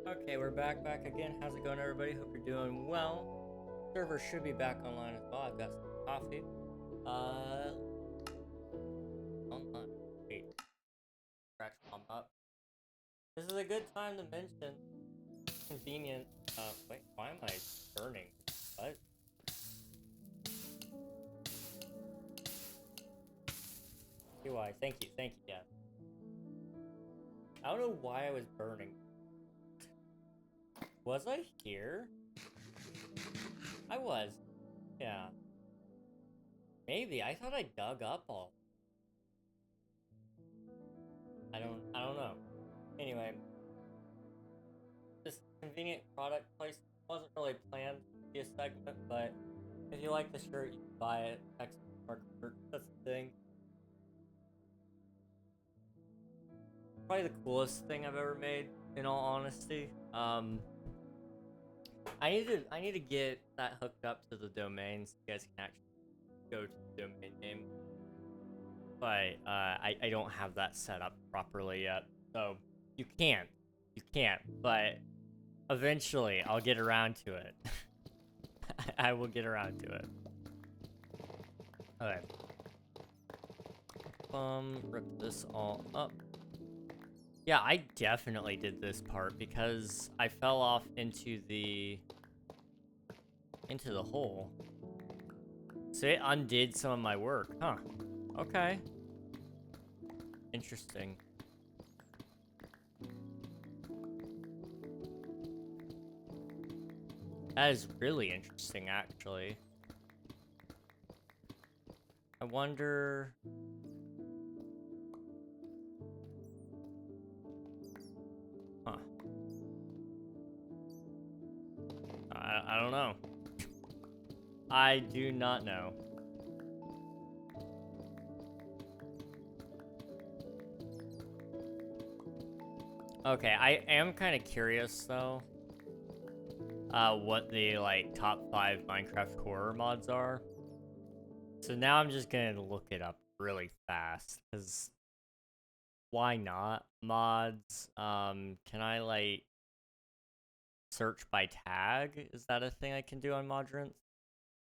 Okay, we're back again. How's it going, everybody? Hope you're doing well. Server should be back online as well. I've got some coffee. Online. Wait. Scratch bomb up. This is a good time to mention. Convenient. Wait, why am I burning? What? UI, thank you, yeah. I don't know why I was burning. Was I here? I was. Yeah. Maybe. I thought I dug up all. I don't know. Anyway. This convenient product place wasn't really planned to be a segment, but if you like the shirt, you can buy it. Mark shirt. That's the thing. Probably the coolest thing I've ever made. in all honesty. I need to get that hooked up to the domain so you guys can actually go to the domain name. But I don't have that set up properly yet. So you can't. But eventually I'll get around to it. I will get around to it. Okay. Rip this all up. Yeah, I definitely did this part because I fell off into the hole. So it undid some of my work, huh? Okay. Interesting. That is really interesting, actually. I wonder... Huh. I don't know. I do not know. Okay, I am kind of curious, though. What the, like, top 5 Minecraft horror mods are. So now I'm just gonna look it up really fast, because why not? Mods, can I, like, search by tag? Is that a thing I can do on Modrant?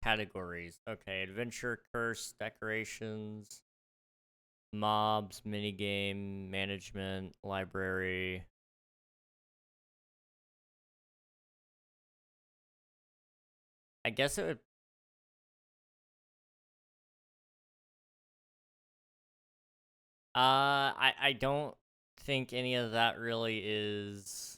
Categories. Okay, adventure, curse, decorations, mobs, minigame, management, library. I guess it would... I don't think any of that really is...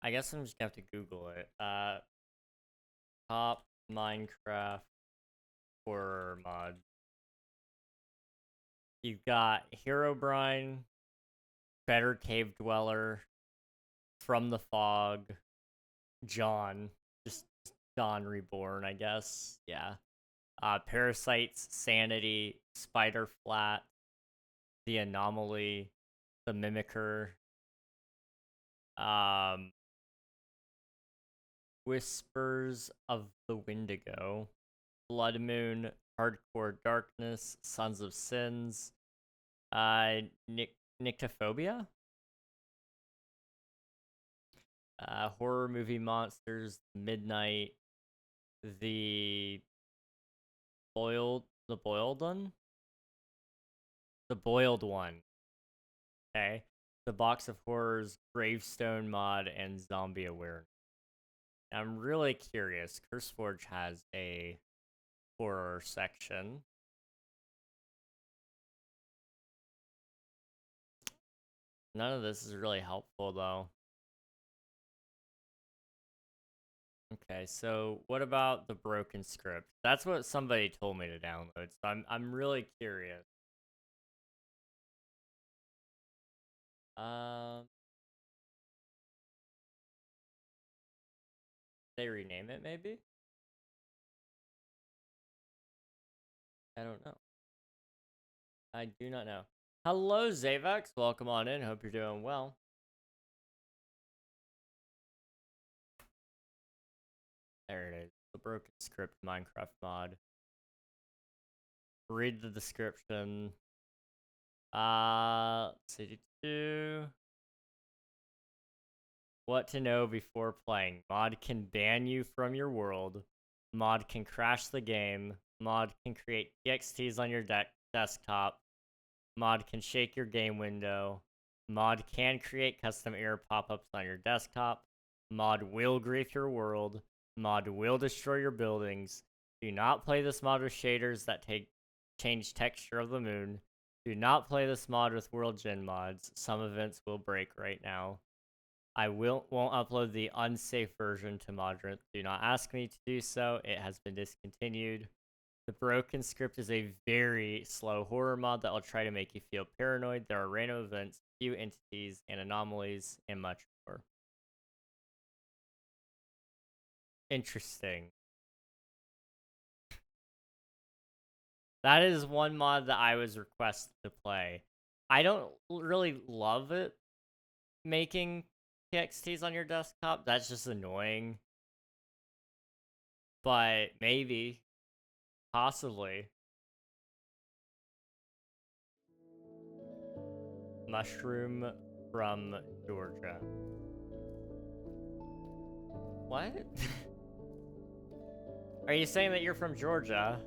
I guess I'm just gonna have to Google it. Top Minecraft horror mod. You've got Herobrine, Better Cave Dweller, From the Fog, John. Just John Reborn, I guess. Yeah. Parasites, Sanity, Spider Flat, The Anomaly, The Mimicker, Whispers of the Wendigo, Blood Moon, Hardcore Darkness, Sons of Sins, Nyctophobia, Horror Movie Monsters, Midnight, the Boiled One. Okay. The Box of Horrors, Gravestone mod, and Zombie Awareness. I'm really curious. CurseForge has a horror section. None of this is really helpful, though. Okay, so what about the broken script? That's what somebody told me to download, so I'm really curious. They rename it, maybe? I don't know. I do not know. Hello, Zavax. Welcome on in. Hope you're doing well. There it is. The broken script Minecraft mod. Read the description. Let's see. What to know before playing. Mod can ban you from your world. Mod can crash the game. Mod can create TXTs on your desktop. Mod can shake your game window. Mod can create custom error pop-ups on your desktop. Mod will grief your world. Mod will destroy your buildings. Do not play this mod with shaders that change texture of the moon. Do not play this mod with world gen mods. Some events will break right now. I won't upload the unsafe version to Modrant. Do not ask me to do so. It has been discontinued. The broken script is a very slow horror mod that will try to make you feel paranoid. There are random events, few entities, and anomalies, and much more. Interesting. That is one mod that I was requested to play. I don't really love it making TXTs on your desktop. That's just annoying. But maybe, possibly. Mushroom from Georgia. What? Are you saying that you're from Georgia?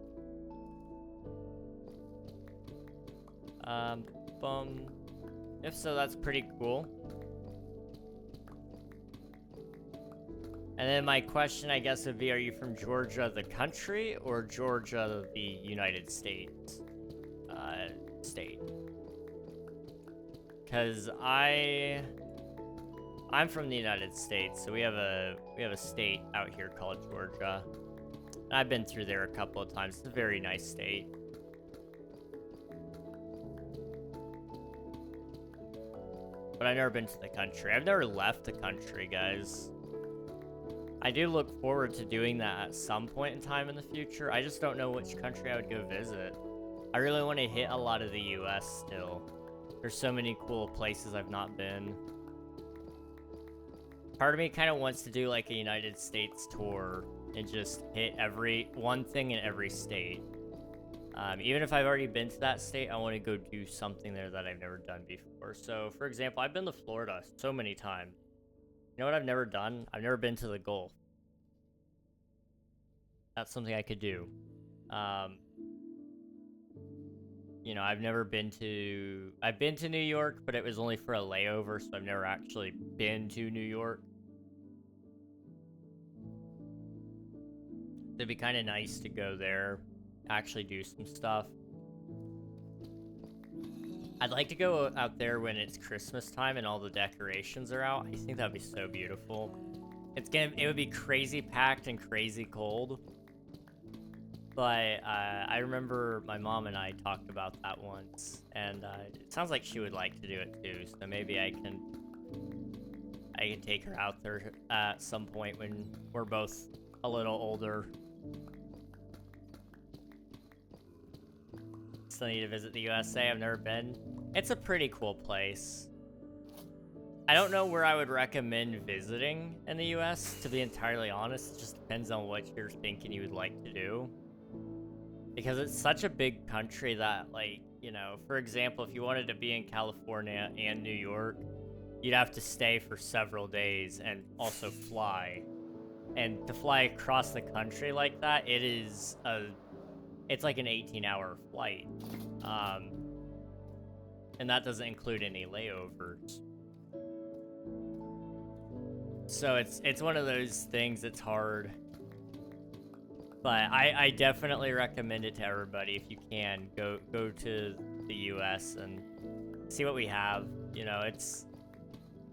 Bum. If so, that's pretty cool. And then my question, I guess, would be, are you from Georgia, the country, or Georgia, the United States? State. Because I'm from the United States, so we have a state out here called Georgia. And I've been through there a couple of times. It's a very nice state. But I've never been to the country. I've never left the country, guys. I do look forward to doing that at some point in time in the future. I just don't know which country I would go visit. I really want to hit a lot of the US still. There's so many cool places I've not been. Part of me kind of wants to do like a United States tour and just hit one thing in every state. Even if I've already been to that state, I want to go do something there that I've never done before. So, for example, I've been to Florida so many times. You know what I've never done? I've never been to the Gulf. That's something I could do. You know, I've been to New York, but it was only for a layover, so I've never actually been to New York. It'd be kind of nice to go there, actually do some stuff. I'd like to go out there when it's Christmas time and all the decorations are out. I think that'd be so beautiful. It would be crazy packed and crazy cold. But I remember my mom and I talked about that once, and it sounds like she would like to do it too. So maybe I can take her out there at some point when we're both a little older. Still need to visit the USA. I've never been. It's a pretty cool place. I don't know where I would recommend visiting in the US, to be entirely honest. It just depends on what you're thinking you would like to do. Because it's such a big country that, like, you know, for example, if you wanted to be in California and New York, you'd have to stay for several days and also fly. And to fly across the country like that, it's like an 18-hour flight. And that doesn't include any layovers. So it's one of those things that's hard. But I definitely recommend it to everybody if you can. Go to the US and see what we have. You know,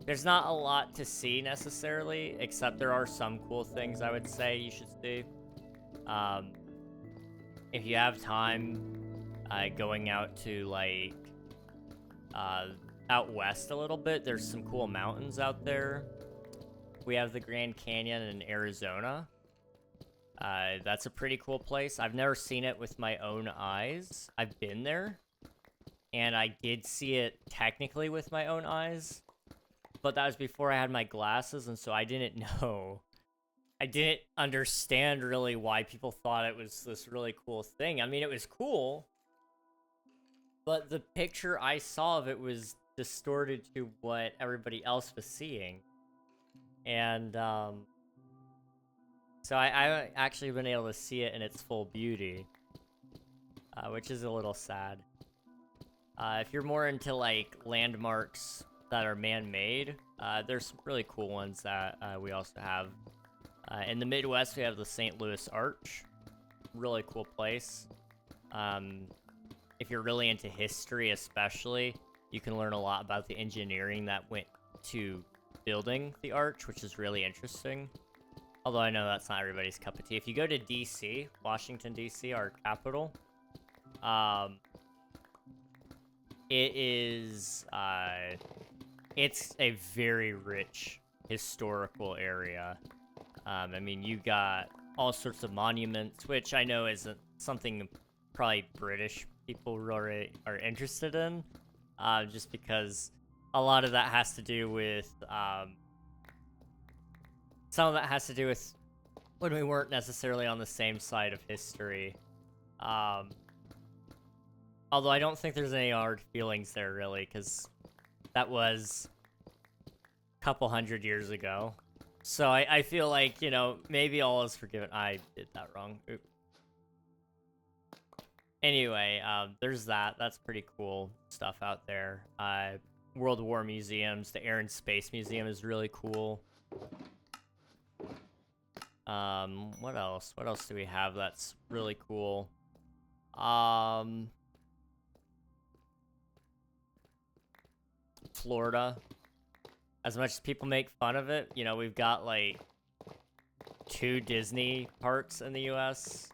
there's not a lot to see necessarily, except there are some cool things I would say you should see. If you have time, going out to like out west a little bit, there's some cool mountains out there. We have the Grand Canyon in Arizona. That's a pretty cool place. I've never seen it with my own eyes. I've been there, and I did see it technically with my own eyes, but that was before I had my glasses, and so I didn't know. I didn't understand really why people thought it was this really cool thing. I mean, it was cool, but the picture I saw of it was distorted to what everybody else was seeing. And, so I actually been able to see it in its full beauty, which is a little sad. If you're more into, like, landmarks that are man-made, there's some really cool ones that we also have. In the Midwest, we have the St. Louis Arch. Really cool place. If you're really into history especially, you can learn a lot about the engineering that went to building the arch, which is really interesting. Although I know that's not everybody's cup of tea. If you go to DC, Washington, D.C., our capital, it's a very rich historical area. I mean, you got all sorts of monuments, which I know isn't something probably British people really are interested in. just because a lot of that has to do with, some of that has to do with when we weren't necessarily on the same side of history. Although I don't think there's any hard feelings there, really, because that was a couple hundred years ago. So I feel like, you know, maybe all is forgiven. I did that wrong. Oop. Anyway, there's that. That's pretty cool stuff out there. World War museums. The Air and Space Museum is really cool. What else? What else do we have that's really cool? Florida. As much as people make fun of it, you know, we've got, like, 2 Disney parks in the US.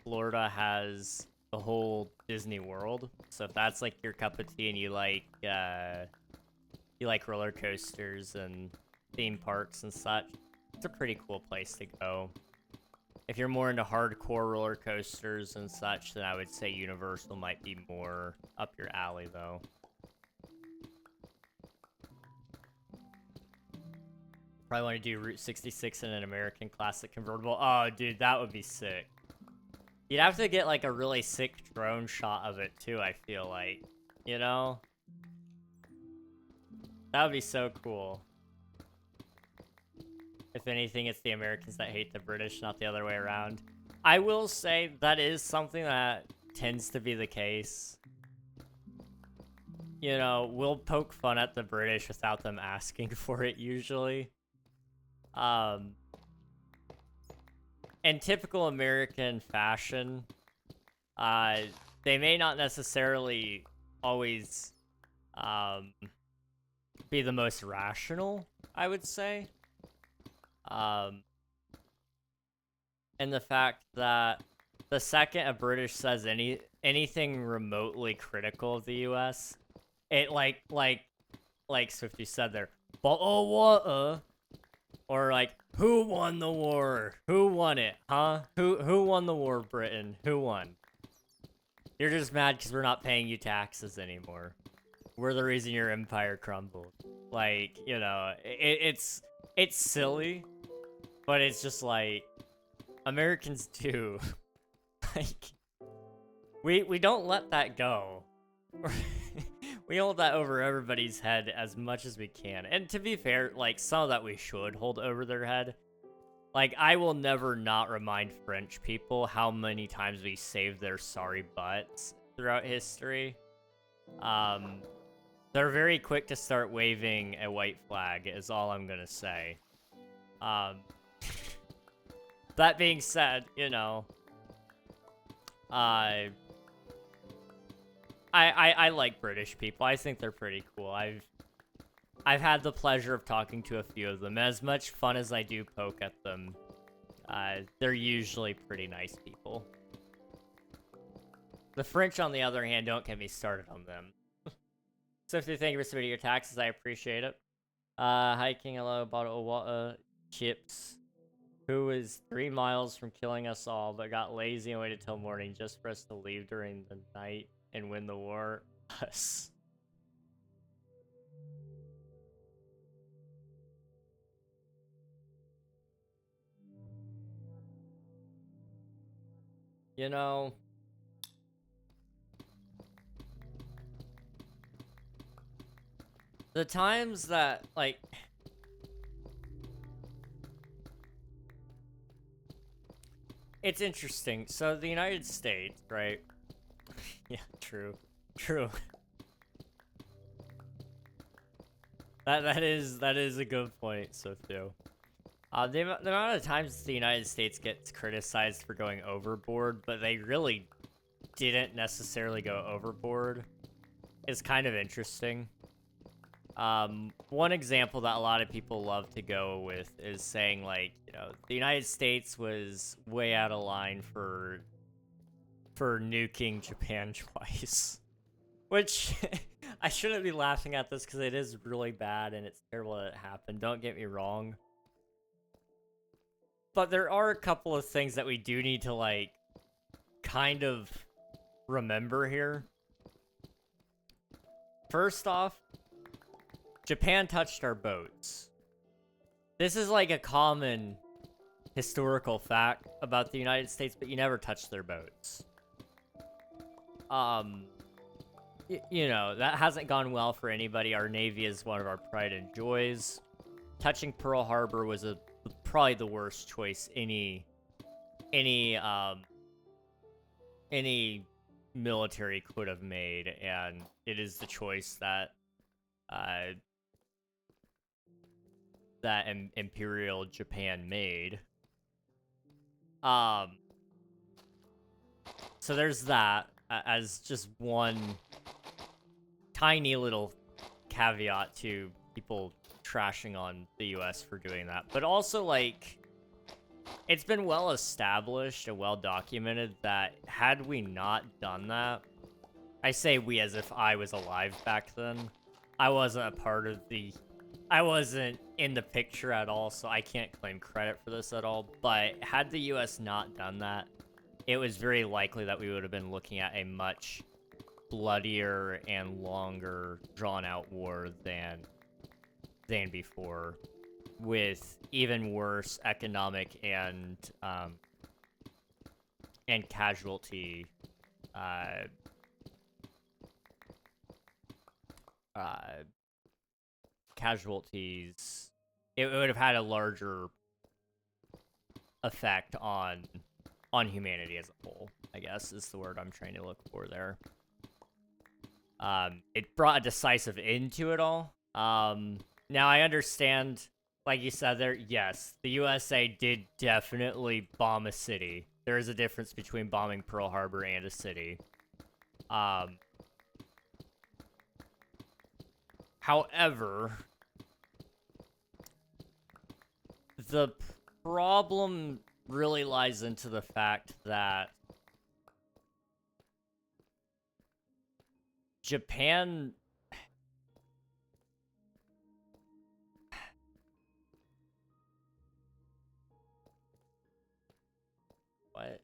Florida has the whole Disney World. So if that's, like, your cup of tea and you like roller coasters and theme parks and such, it's a pretty cool place to go. If you're more into hardcore roller coasters and such, then I would say Universal might be more up your alley, though. Probably want to do Route 66 in an American Classic convertible. Oh, dude, that would be sick. You'd have to get, like, a really sick drone shot of it, too, I feel like. You know? That would be so cool. If anything, it's the Americans that hate the British, not the other way around. I will say that is something that tends to be the case. You know, we'll poke fun at the British without them asking for it, usually. In typical American fashion, they may not necessarily always be the most rational, I would say. And the fact that the second a British says anything remotely critical of the U.S., it like Swifty said there, but oh what or like, who won the war? Who won it? Huh? Who won the war, Britain? Who won? You're just mad because we're not paying you taxes anymore. We're the reason your empire crumbled. Like, you know, it's silly, but it's just like, Americans too. Like, we don't let that go. We hold that over everybody's head as much as we can. And to be fair, like, some of that we should hold over their head. Like, I will never not remind French people how many times we saved their sorry butts throughout history. They're very quick to start waving a white flag, is all I'm gonna say. That being said, you know, I like British people. I think they're pretty cool. I've had the pleasure of talking to a few of them. As much fun as I do poke at them, they're usually pretty nice people. The French, on the other hand, don't get me started on them. So if you thank you for submitting your taxes, I appreciate it. Hiking, hello, bottle of water, chips. Who was 3 miles from killing us all, but got lazy and waited till morning just for us to leave during the night and win the war? Us. You know, the times that, like, it's interesting. So the United States, right? Yeah, true. True. That is a good point, so too. The amount of times the United States gets criticized for going overboard, but they really didn't necessarily go overboard, is kind of interesting. One example that a lot of people love to go with is saying, like, you know, the United States was way out of line for nuking Japan twice. Which, I shouldn't be laughing at this because it is really bad and it's terrible that it happened, don't get me wrong. But there are a couple of things that we do need to, like, kind of remember here. First off, Japan touched our boats. This is like a common historical fact about the United States, but you never touch their boats. You know, that hasn't gone well for anybody. Our Navy is one of our pride and joys. Touching Pearl Harbor was probably the worst choice any military could have made, and it is the choice that Imperial Japan made. So there's that as just one tiny little caveat to people trashing on the US for doing that. But also, like, it's been well established and well documented that had we not done that, I say we as if I was alive back then. I wasn't I wasn't in the picture at all, so I can't claim credit for this at all. But had the US not done that, it was very likely that we would have been looking at a much bloodier and longer drawn-out war than before, with even worse economic and casualty casualties. It would have had a larger effect on humanity as a whole, I guess is the word I'm trying to look for there. It brought a decisive end to it all. Now I understand, like you said there, yes, the USA did definitely bomb a city. There is a difference between bombing Pearl Harbor and a city. However, the problem really lies into the fact that Japan... What?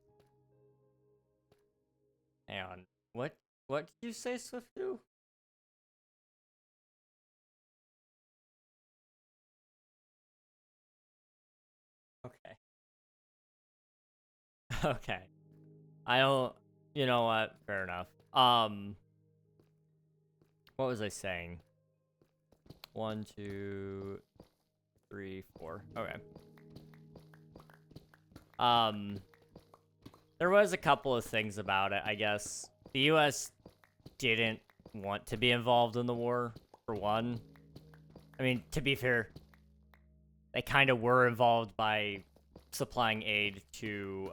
Hang on. What did you say, Swiftu? Okay. Okay. I don't... You know what? Fair enough. What was I saying? 1, 2, 3, 4. Okay. There was a couple of things about it, I guess. The US didn't want to be involved in the war, for one. I mean, to be fair, they kind of were involved by supplying aid to,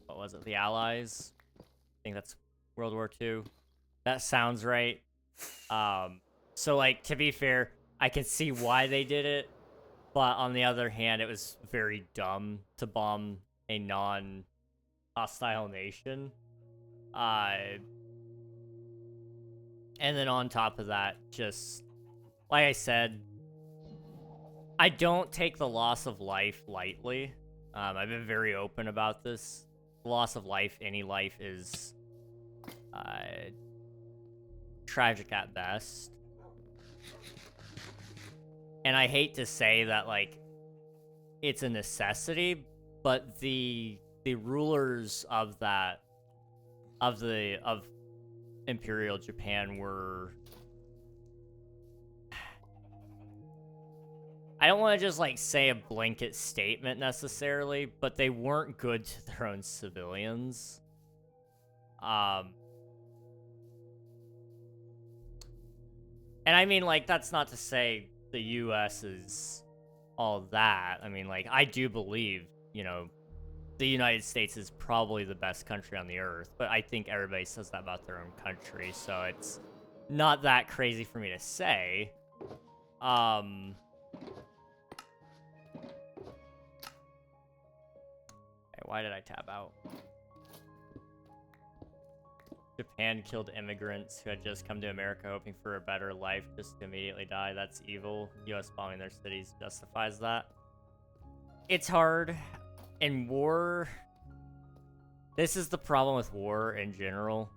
what was it, the Allies? I think that's World War II. That sounds right. So, like, to be fair, I can see why they did it, but on the other hand, it was very dumb to bomb a non-hostile nation. And then on top of that, just, like I said, I don't take the loss of life lightly. I've been very open about this. The loss of life, any life, is tragic at best. And I hate to say that, like, it's a necessity, but the rulers of Imperial Japan were... I don't want to just, like, say a blanket statement necessarily, but they weren't good to their own civilians. And I mean, like, that's not to say the US is all that. I mean, like, I do believe, you know, the United States is probably the best country on the earth, but I think everybody says that about their own country, so it's not that crazy for me to say. Okay, why did I tab out? Japan killed immigrants who had just come to America hoping for a better life just to immediately die. That's evil. US bombing their cities justifies that. It's hard. In war, this is the problem with war in general.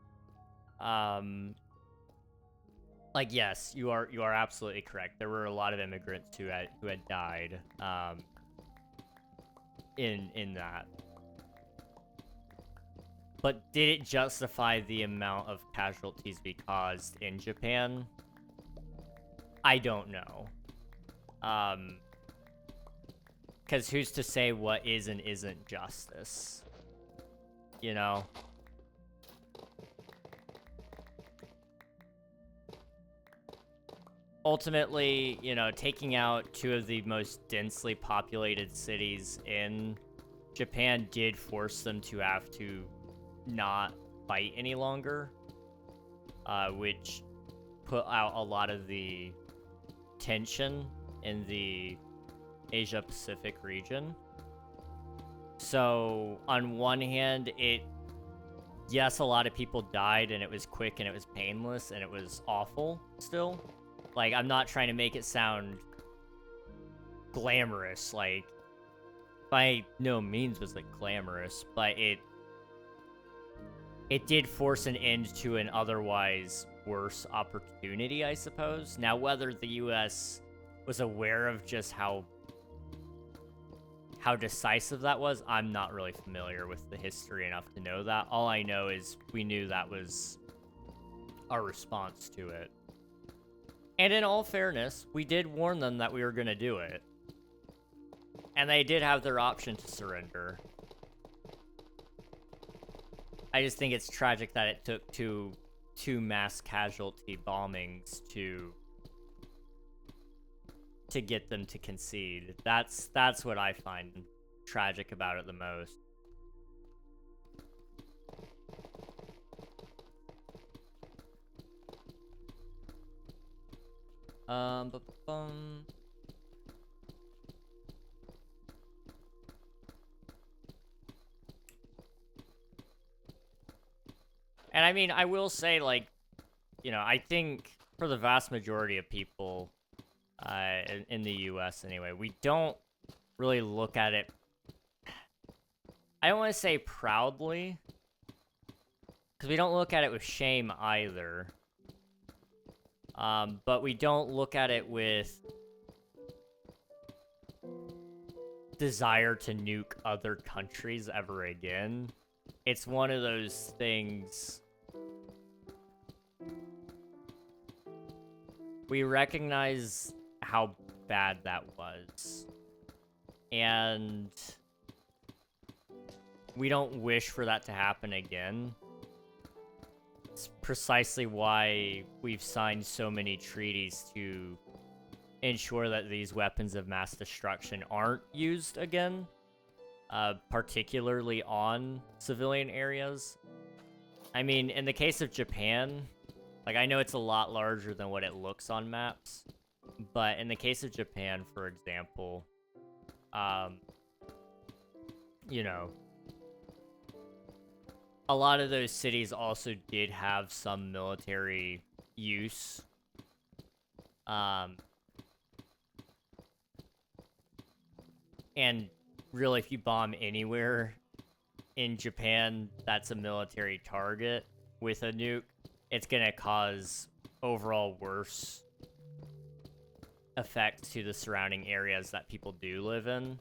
Like, yes, you are absolutely correct. There were a lot of immigrants who had died in that. But did it justify the amount of casualties we caused in Japan? I don't know. Because who's to say what is and isn't justice? You know? Ultimately, you know, taking out two of the most densely populated cities in Japan did force them to have to not fight any longer, which put out a lot of the tension in the Asia Pacific region. So on one hand, yes, a lot of people died and it was quick and it was painless and it was awful still. Like, I'm not trying to make it sound glamorous, like, by no means was it glamorous, but it did force an end to an otherwise worse opportunity, I suppose. Now, whether the US was aware of just how decisive that was, I'm not really familiar with the history enough to know that. All I know is we knew that was our response to it. And in all fairness, we did warn them that we were going to do it. And they did have their option to surrender. I just think it's tragic that it took two mass casualty bombings to get them to concede. That's what I find tragic about it the most. And I mean, I will say, like, you know, I think for the vast majority of people, in the US anyway, we don't really look at it, I don't want to say proudly, because we don't look at it with shame either. But we don't look at it with desire to nuke other countries ever again. It's one of those things. We recognize how bad that was. And we don't wish for that to happen again. It's precisely why we've signed so many treaties to ensure that these weapons of mass destruction aren't used again, particularly on civilian areas. I mean, in the case of Japan, like, I know it's a lot larger than what it looks on maps, but in the case of Japan, for example, you know, a lot of those cities also did have some military use. And really, if you bomb anywhere in Japan that's a military target with a nuke, it's gonna cause overall worse effects to the surrounding areas that people do live in.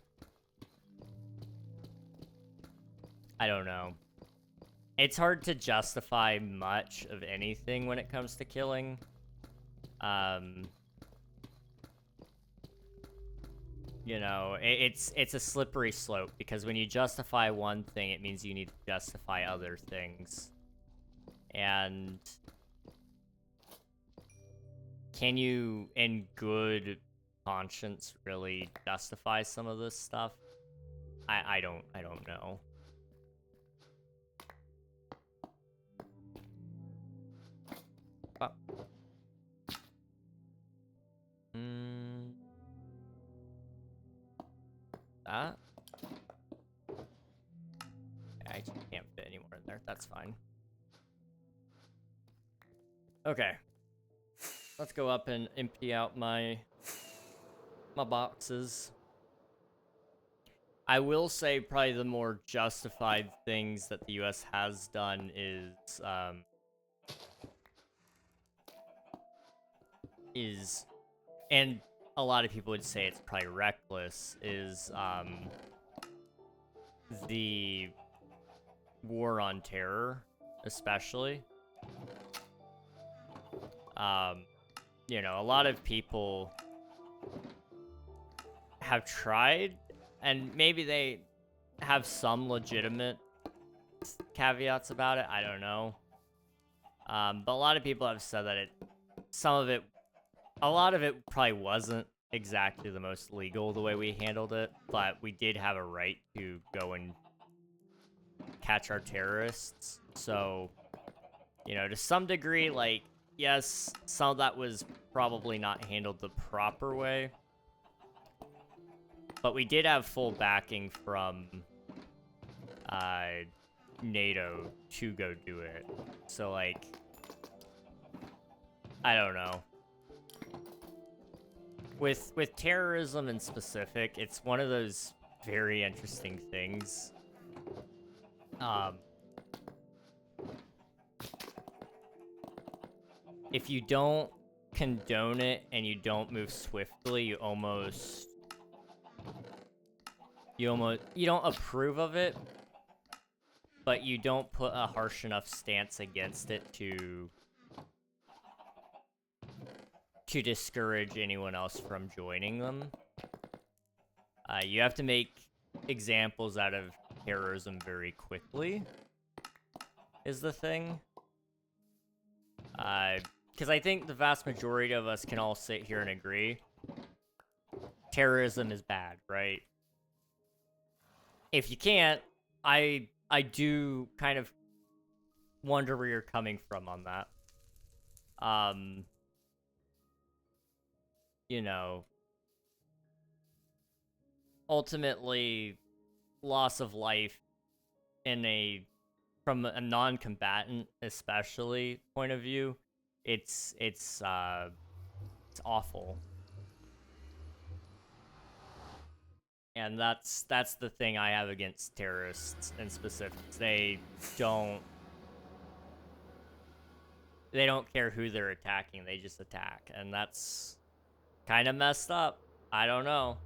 I don't know. It's hard to justify much of anything when it comes to killing. You know, it's a slippery slope, because when you justify one thing, it means you need to justify other things. And can you, in good conscience, really justify some of this stuff? I don't know. That? I just can't fit any more in there. That's fine. Okay. Let's go up and empty out my boxes. I will say probably the more justified things that the US has done is, and a lot of people would say it's probably reckless, is the war on terror, especially. You know, a lot of people have tried, and maybe they have some legitimate caveats about it, I don't know. But a lot of people have said that a lot of it probably wasn't exactly the most legal the way we handled it, but we did have a right to go and catch our terrorists. So, you know, to some degree, like, yes, some of that was probably not handled the proper way, but we did have full backing from NATO to go do it. So, like, I don't know. With terrorism in specific, it's one of those very interesting things. If you don't condone it and you don't move swiftly, you don't approve of it, but you don't put a harsh enough stance against it to discourage anyone else from joining them. You have to make examples out of terrorism very quickly, is the thing. Because I think the vast majority of us can all sit here and agree terrorism is bad, right? If you can't, I do kind of wonder where you're coming from on that. You know, ultimately, loss of life from a non-combatant, especially, point of view, it's awful. And that's the thing I have against terrorists in specific. They don't care who they're attacking, they just attack. And that's kind of messed up. I don't know.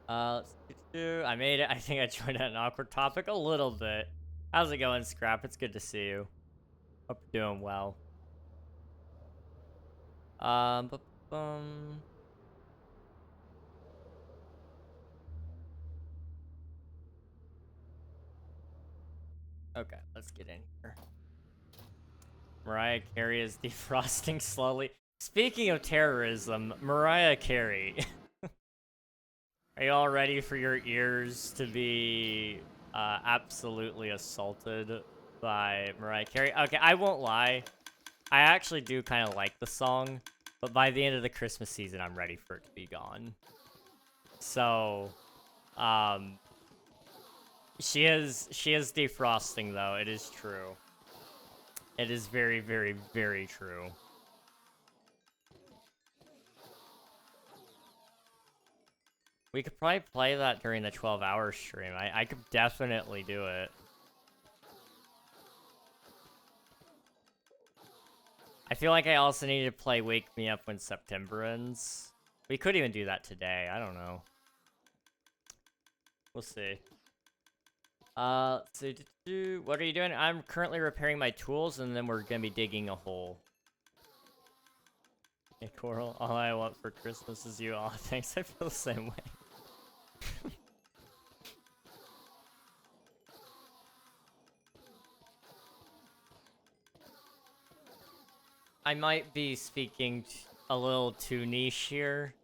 I made it. I think I joined at an awkward topic a little bit. How's it going, Scrap? It's good to see you. Hope you're doing well. Okay, let's get in here. Mariah Carey is defrosting slowly. Speaking of terrorism, Mariah Carey. Are you all ready for your ears to be absolutely assaulted by Mariah Carey? Okay, I won't lie. I actually do kind of like the song, but by the end of the Christmas season, I'm ready for it to be gone. So, she is defrosting, though. It is true. It is very, very, very true. We could probably play that during the 12-hour stream. I could definitely do it. I feel like I also need to play Wake Me Up When September Ends. We could even do that today. I don't know. We'll see. What are you doing? I'm currently repairing my tools, and then we're gonna be digging a hole. Hey, Coral, all I want for Christmas is you. Oh, thanks. I feel the same way. I might be speaking a little too niche here,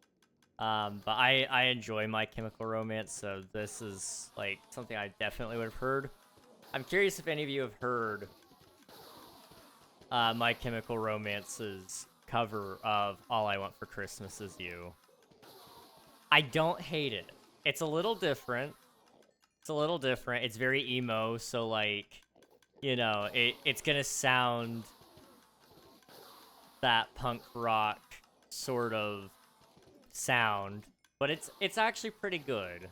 but I enjoy My Chemical Romance, so this is like something I definitely would have heard. I'm curious if any of you have heard My Chemical Romance's cover of All I Want for Christmas Is You. I don't hate it. It's a little different. It's very emo, so like, you know, it's gonna sound that punk rock sort of sound, but it's actually pretty good.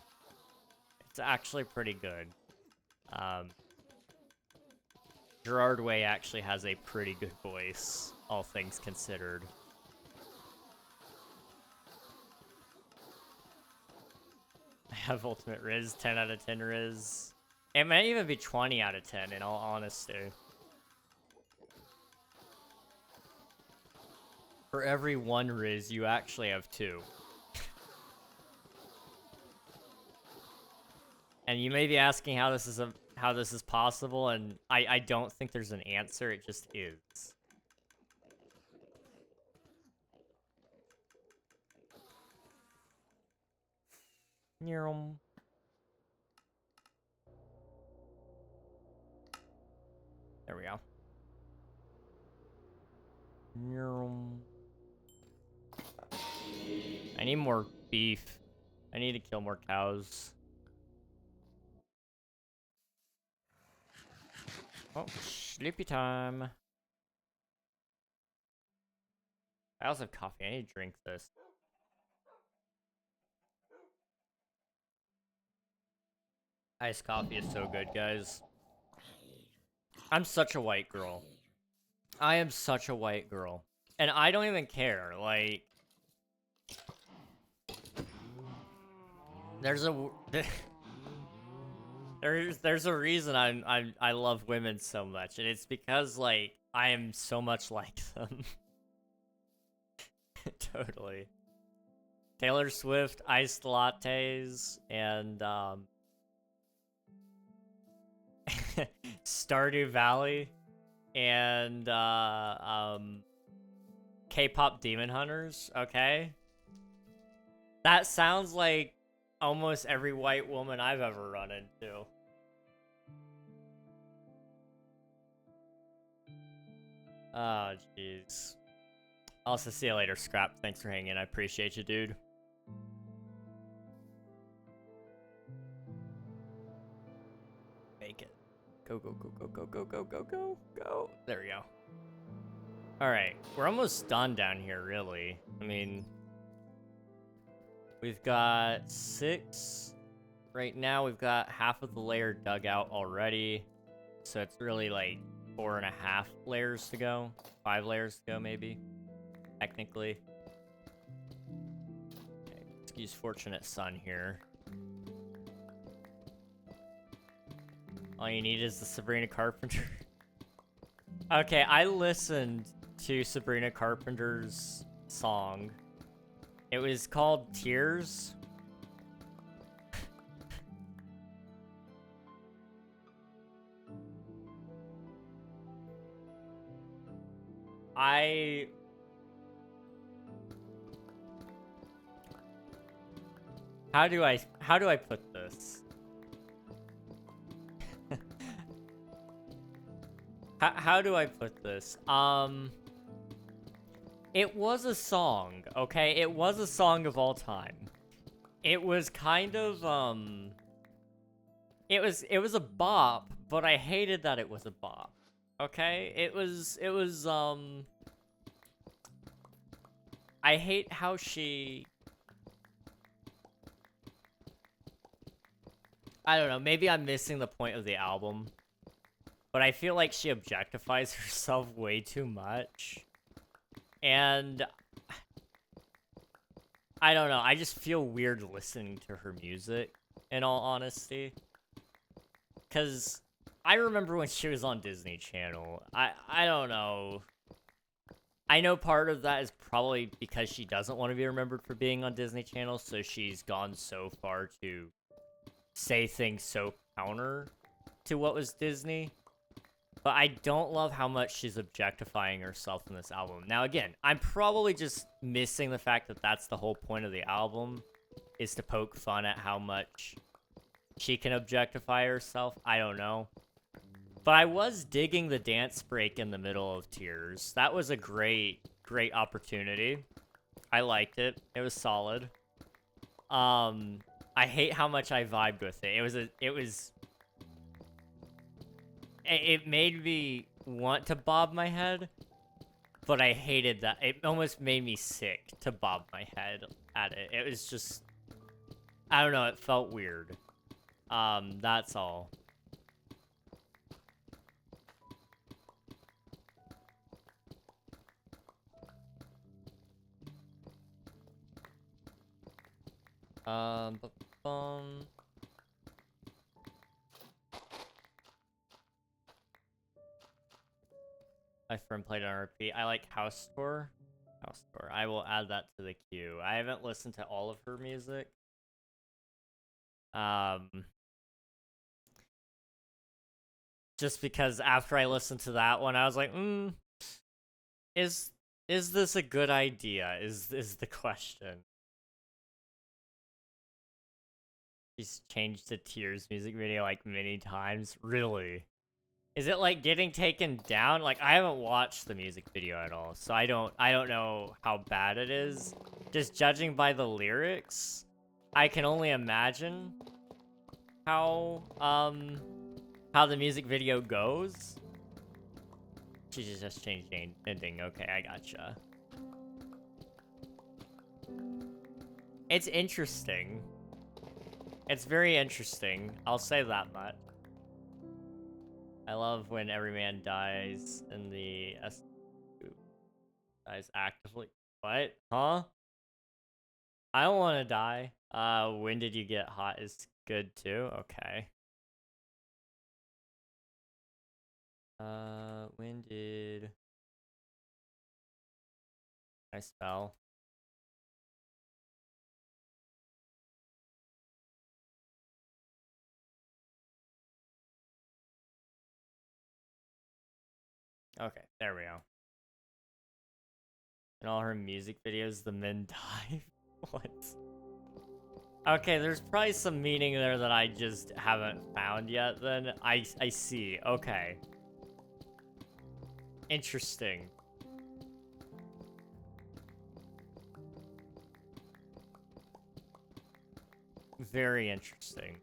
It's actually pretty good. Gerard Way actually has a pretty good voice, all things considered. I have Ultimate Riz, 10 out of 10 Riz. It might even be 20 out of 10, in all honesty. For every one Riz, you actually have 2. And you may be asking how this is possible, and I don't think there's an answer, it just is. There we go. I need more beef. I need to kill more cows. Oh, sleepy time. I also have coffee. I need to drink this. Iced coffee is so good, guys. I'm such a white girl. I am such a white girl. And I don't even care. Like, there's a there's a reason I love women so much, and it's because like I am so much like them. Totally. Taylor Swift, iced lattes, and Stardew Valley, and K-pop Demon Hunters. Okay, that sounds like almost every white woman I've ever run into. Oh, jeez. Also, see you later, Scrap. Thanks for hanging. I appreciate you, dude. Make it. Go, go, go, go, go, go, go, go, go, go. There we go. Alright, we're almost done down here, really. I mean, we've got 6. Right now, we've got half of the layer dug out already. So it's really like 4.5 layers to go. 5 layers to go, maybe. Technically. Okay, excuse Fortunate Son here. All you need is the Sabrina Carpenter. Okay, I listened to Sabrina Carpenter's song. It was called Tears. How do I put this? How do I put this? It was a song, okay? It was a song of all time. It was kind of, it was a bop, but I hated that it was a bop. Okay? It was, I hate how she... I don't know, maybe I'm missing the point of the album. But I feel like she objectifies herself way too much. And... I don't know, I just feel weird listening to her music, in all honesty. Because I remember when she was on Disney Channel. I don't know. I know part of that is probably because she doesn't want to be remembered for being on Disney Channel, so she's gone so far to say things so counter to what was Disney. But I don't love how much she's objectifying herself in this album. Now, again, I'm probably just missing the fact that that's the whole point of the album, is to poke fun at how much she can objectify herself. I don't know. But I was digging the dance break in the middle of Tears. That was a great opportunity. I liked it. It was solid. I hate how much I vibed with it. It made me want to bob my head, but I hated that. It almost made me sick to bob my head at it. It was just, I don't know, it felt weird. That's all. Bum. My friend played on repeat. I like House Tour. House Tour. I will add that to the queue. I haven't listened to all of her music. Just because after I listened to that one, I was like, is this a good idea? Is the question. She's changed the Tears music video like many times. Really? Is it like getting taken down? Like I haven't watched the music video at all, so I don't know how bad it is. Just judging by the lyrics, I can only imagine how the music video goes. She just changed the ending. Okay, I gotcha. It's interesting. It's very interesting. I'll say that much. I love when every man dies in the dies actively. What? Huh? I don't want to die. When did you get hot is good too. Okay. When did I spell? Okay, there we go. In all her music videos, the men die. What? Okay, there's probably some meaning there that I just haven't found yet, then. I see. Okay. Interesting. Very interesting.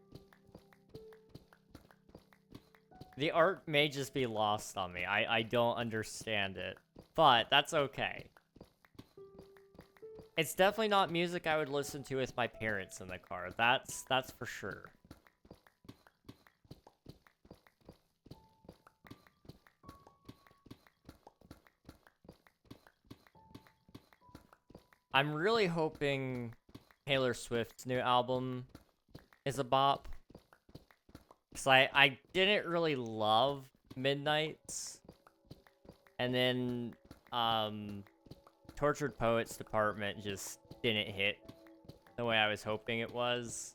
The art may just be lost on me. I don't understand it. But that's okay. It's definitely not music I would listen to with my parents in the car. That's for sure. I'm really hoping Taylor Swift's new album is a bop. Because I didn't really love Midnight's. And then, Tortured Poets Department just didn't hit the way I was hoping it was.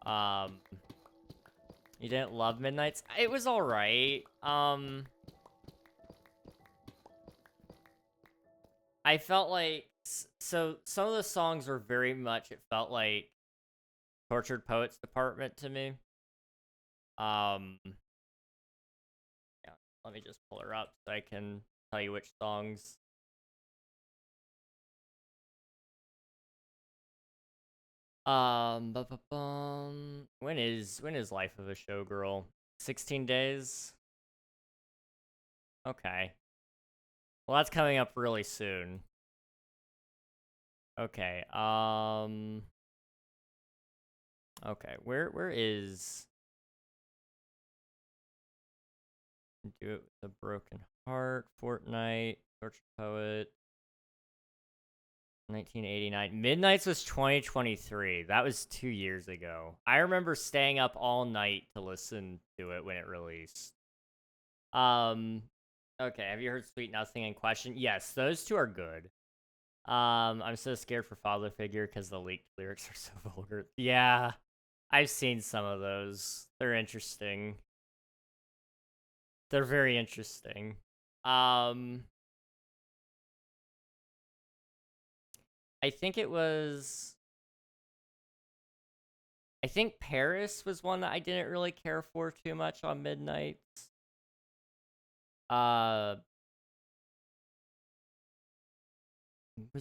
You didn't love Midnight's? It was alright. I felt like, so some of the songs were very much, it felt like Tortured Poets Department to me. Yeah, let me just pull her up so I can tell you which songs. When is Life of a Showgirl? 16 days? Okay. Well, that's coming up really soon. Okay, okay, where is... Do it with a Broken Heart, Fortnite, Tortured Poet, 1989. Midnight's was 2023. That was 2 years ago. I remember staying up all night to listen to it when it released. Okay, have you heard Sweet Nothing in Question? Yes, those two are good. I'm so scared for Father Figure because the leaked lyrics are so vulgar. Yeah, I've seen some of those. They're interesting. They're very interesting. I think it was... I think Paris was one that I didn't really care for too much on Midnight. Was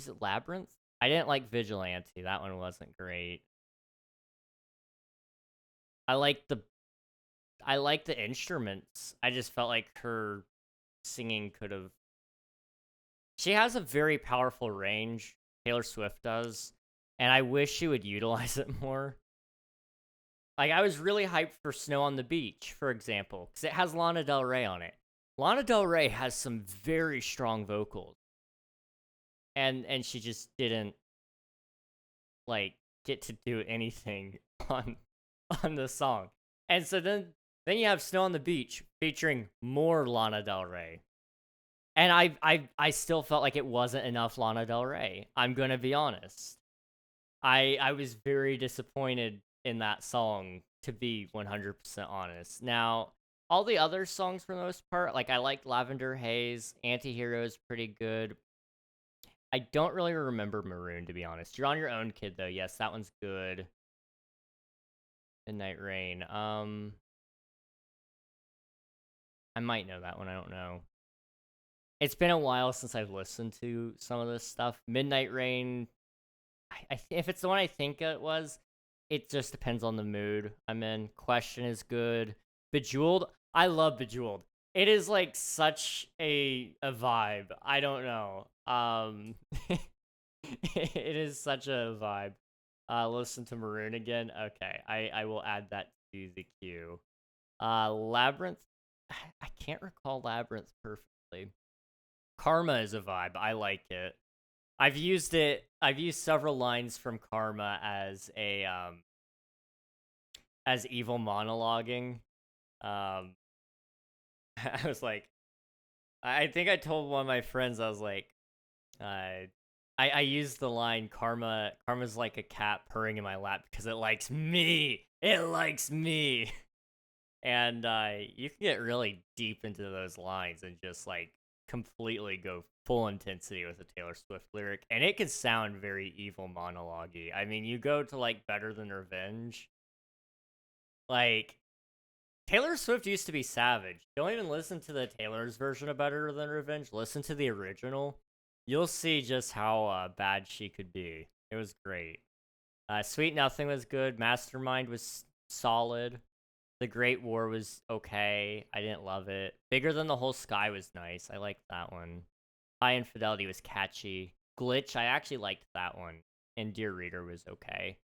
it Labyrinth? I didn't like Vigilante. That one wasn't great. I I like the instruments. I just felt like her singing could have. She has a very powerful range. Taylor Swift does, and I wish she would utilize it more. Like, I was really hyped for Snow on the Beach, for example, because it has Lana Del Rey on it. Lana Del Rey has some very strong vocals. And she just didn't, like, get to do anything on the song. And so then you have Snow on the Beach featuring more Lana Del Rey. And I still felt like it wasn't enough Lana Del Rey. I'm gonna be honest. I was very disappointed in that song, to be 100% honest. Now, all the other songs for the most part, like I like Lavender Haze, Antihero is pretty good. I don't really remember Maroon, to be honest. You're on Your Own, Kid, though. Yes, that one's good. Midnight Rain. I might know that one. I don't know. It's been a while since I've listened to some of this stuff. Midnight Rain, if it's the one I think it was, it just depends on the mood I'm in. Question is good. Bejeweled, I love Bejeweled. It is like such a vibe. I don't know. It is such a vibe. Listen to Maroon again. Okay, I will add that to the queue. Labyrinth, I can't recall Labyrinth perfectly. Karma is a vibe. I like it. I've used several lines from Karma as a as evil monologuing. I was like, I think I told one of my friends, I was like, I used the line Karma's like a cat purring in my lap because it likes me. It likes me. And you can get really deep into those lines and just like completely go full intensity with a Taylor Swift lyric, and it can sound very evil monologue-y. I mean, you go to like Better Than Revenge. Like, Taylor Swift used to be savage. Don't even listen to the Taylor's version of Better Than Revenge. Listen to the original. You'll see just how bad she could be. It was great. Sweet Nothing was good. Mastermind was solid. The Great War was okay. I didn't love it. Bigger Than the Whole Sky was nice. I liked that one. High Infidelity was catchy. Glitch, I actually liked that one. And Dear Reader was okay.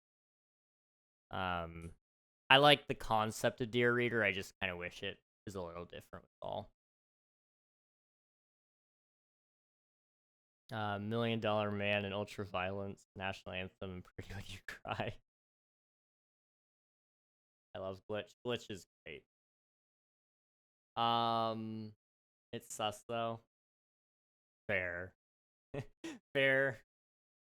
I like the concept of Dear Reader. I just kind of wish it was a little different with all. $1 Million Man and Ultraviolence, National Anthem, and Pretty When You Cry. I love Glitch. Glitch is great. It's sus though. Fair. Fair.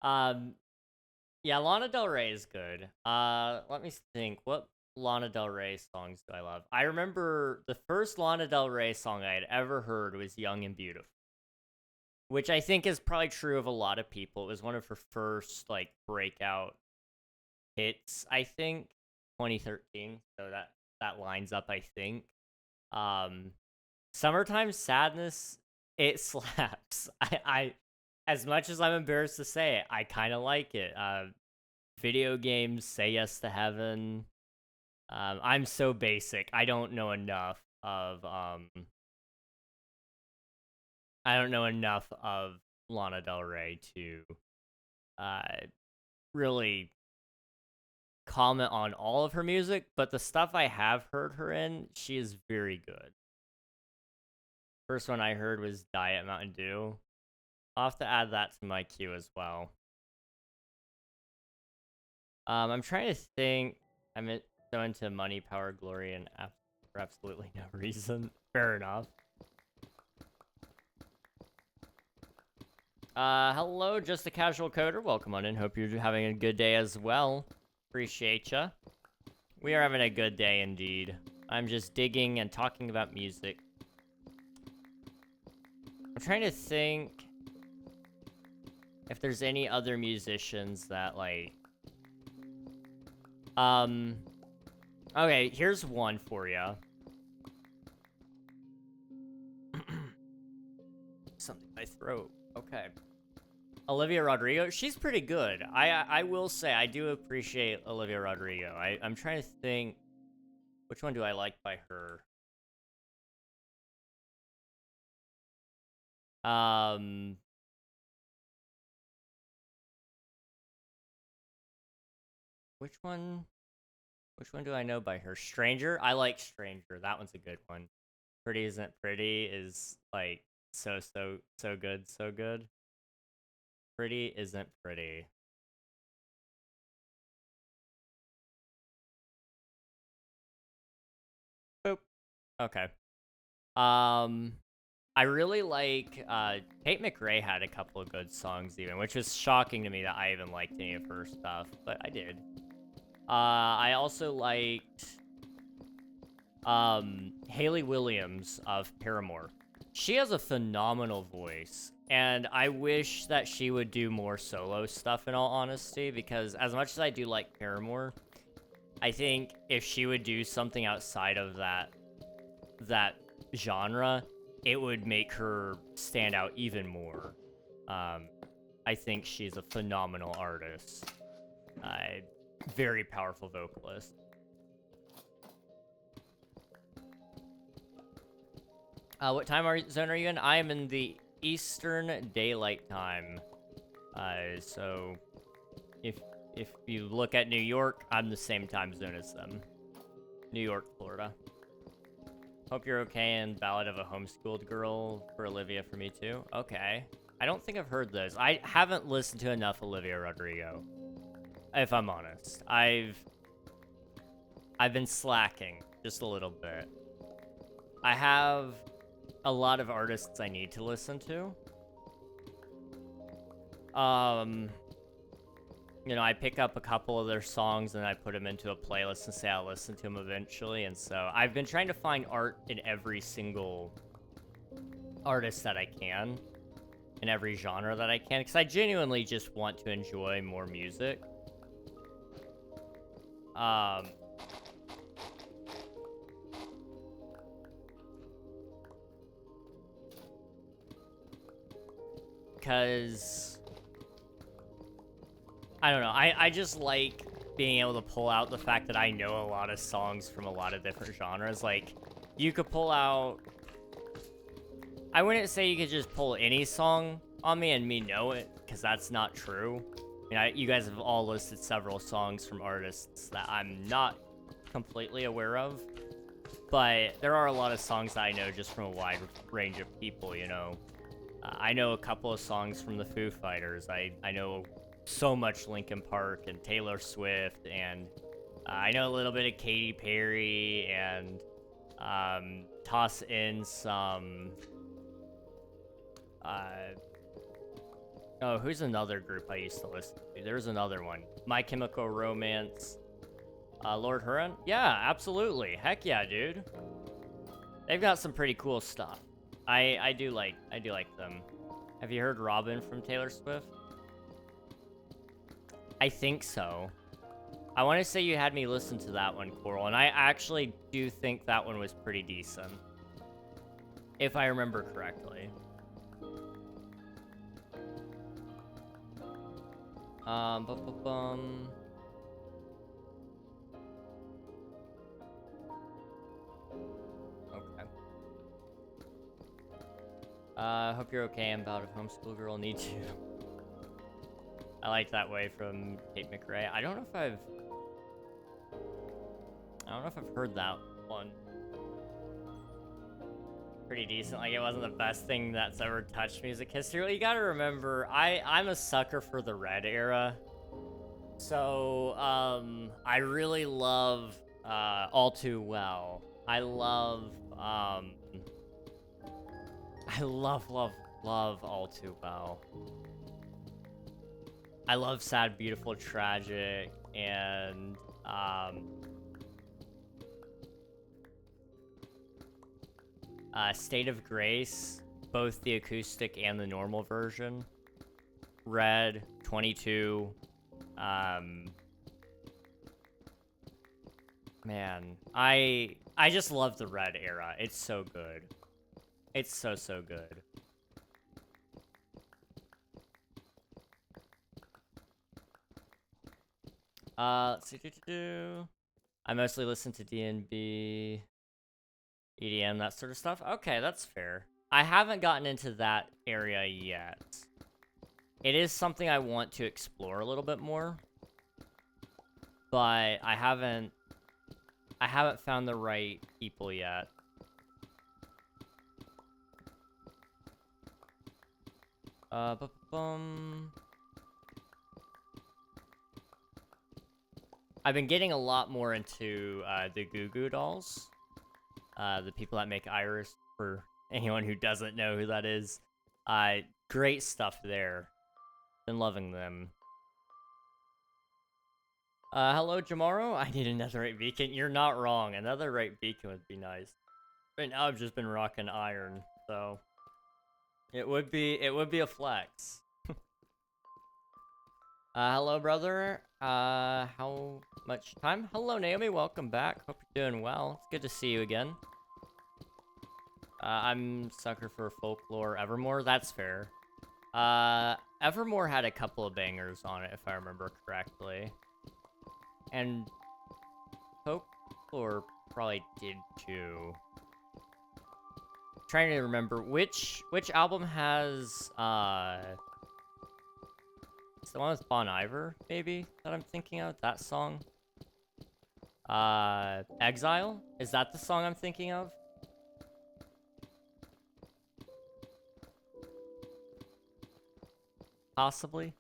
Yeah, Lana Del Rey is good. Let me think. What Lana Del Rey songs do I love? I remember the first Lana Del Rey song I had ever heard was Young and Beautiful, which I think is probably true of a lot of people. It was one of her first like breakout hits, I think, 2013. So that lines up, I think. Summertime Sadness, it slaps. I as much as I'm embarrassed to say it, I kind of like it. Video games, Say Yes to Heaven. I'm so basic. I don't know enough of Lana Del Rey to really comment on all of her music, but the stuff I have heard her in, she is very good. First one I heard was Diet Mountain Dew. I'll have to add that to my queue as well. I'm trying to think. I'm so into Money, Power, Glory, and for absolutely no reason. Fair enough. Hello, Just a Casual Coder. Welcome on in. Hope you're having a good day as well. Appreciate ya. We are having a good day indeed. I'm just digging and talking about music. I'm trying to think if there's any other musicians that, like... Okay, here's one for you. Something in my throat. Okay. Olivia Rodrigo, she's pretty good. I will say, I do appreciate Olivia Rodrigo. I'm trying to think Which one do I like by her? Which one? Which one do I know by her? Stranger? I like Stranger. That one's a good one. Pretty Isn't Pretty is like so good, so good. Pretty Isn't Pretty. Boop. Okay. I really like Kate McRae had a couple of good songs even, which was shocking to me that I even liked any of her stuff, but I did. I also liked Hayley Williams of Paramore. She has a phenomenal voice, and I wish that she would do more solo stuff in all honesty, because as much as I do like Paramore, I think if she would do something outside of that genre, it would make her stand out even more. I think she's a phenomenal artist. Very powerful vocalist. What zone are you in? I am in the Eastern Daylight Time. So if you look at New York, I'm the same time zone as them. New York, Florida. Hope you're okay, and Ballad of a Homeschooled Girl for Olivia for me too. Okay. I don't think I've heard those. I haven't listened to enough Olivia Rodrigo, if I'm honest. I've been slacking just a little bit. I have a lot of artists I need to listen to. You know, I pick up a couple of their songs and I put them into a playlist and say I'll listen to them eventually. And so I've been trying to find art in every single artist that I can, in every genre that I can, because I genuinely just want to enjoy more music. Because I don't know, I just like being able to pull out the fact that I know a lot of songs from a lot of different genres. Like, you could pull out, I wouldn't say you could just pull any song on me and me know it, because that's not true. I mean, you guys have all listed several songs from artists that I'm not completely aware of, but there are a lot of songs that I know just from a wide range of people, you know. I know a couple of songs from the Foo Fighters. I know so much Linkin Park and Taylor Swift, and I know a little bit of Katy Perry, and toss in some oh, who's another group I used to listen to? There's another one. My Chemical Romance. Lord Huron? Yeah, absolutely. Heck yeah, dude. They've got some pretty cool stuff. I do like them. Have you heard Robin from Taylor Swift? I think so. I want to say you had me listen to that one, Coral, and I actually do think that one was pretty decent, if I remember correctly. Okay. Hope you're okay. I'm about a homeschool girl. Need to. I like that way from Kate McRae. I don't know if I've heard that one. Pretty decent. Like, it wasn't the best thing that's ever touched music history. Well, you gotta remember, I'm a sucker for the Red era. So, I really love, All Too Well. I love All Too Well. I love Sad, Beautiful, Tragic, and, State of Grace, both the acoustic and the normal version. Red, 22, man, I just love the Red era. It's so good. It's so good. Let's see. I mostly listen to D&B, EDM, that sort of stuff. Okay, that's fair. I haven't gotten into that area yet. It is something I want to explore a little bit more, but I haven't found the right people yet. I've been getting a lot more into the Goo Goo Dolls. The people that make Iris, for anyone who doesn't know who that is. Great stuff there. Been loving them. Hello, Jamaro. I need another right beacon. You're not wrong. Another right beacon would be nice. Right now, I've just been rocking iron, so it would be a flex. Hello, brother. How much time? Hello, Naomi. Welcome back. Hope you're doing well. It's good to see you again. I'm sucker for folklore Evermore. That's fair. Evermore had a couple of bangers on it, if I remember correctly. And folklore probably did too. Trying to remember which album has it's the one with Bon Iver, maybe, that I'm thinking of, that song. Exile? Is that the song I'm thinking of? Possibly.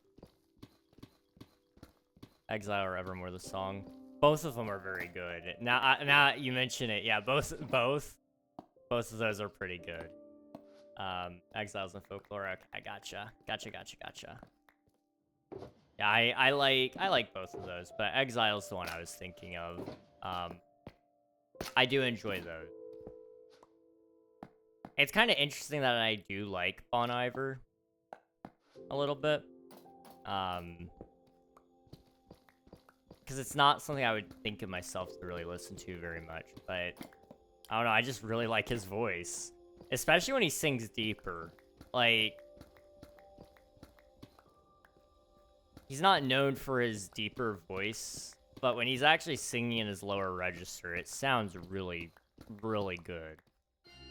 Exile or Evermore, the song. Both of them are very good. Now you mention it, yeah, both of those are pretty good. Exiles and Folklore. Okay, I gotcha. Yeah, I like both of those, but Exile's the one I was thinking of. I do enjoy those. It's kind of interesting that I do like Bon Iver a little bit. Because it's not something I would think of myself to really listen to very much, but I don't know, I just really like his voice. Especially when he sings deeper. Like, he's not known for his deeper voice, but when he's actually singing in his lower register, it sounds really, really good.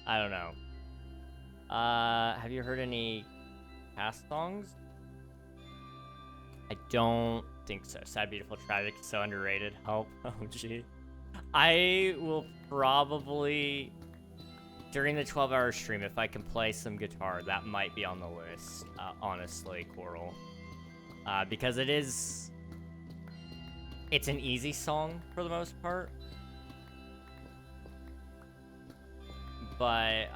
I don't know. Have you heard any past songs? I don't think so. Sad, Beautiful, Tragic, so underrated. Help. Oh, gee. I will probably, during the 12-hour stream, if I can play some guitar, that might be on the list, honestly, Coral. Because it's an easy song for the most part. But,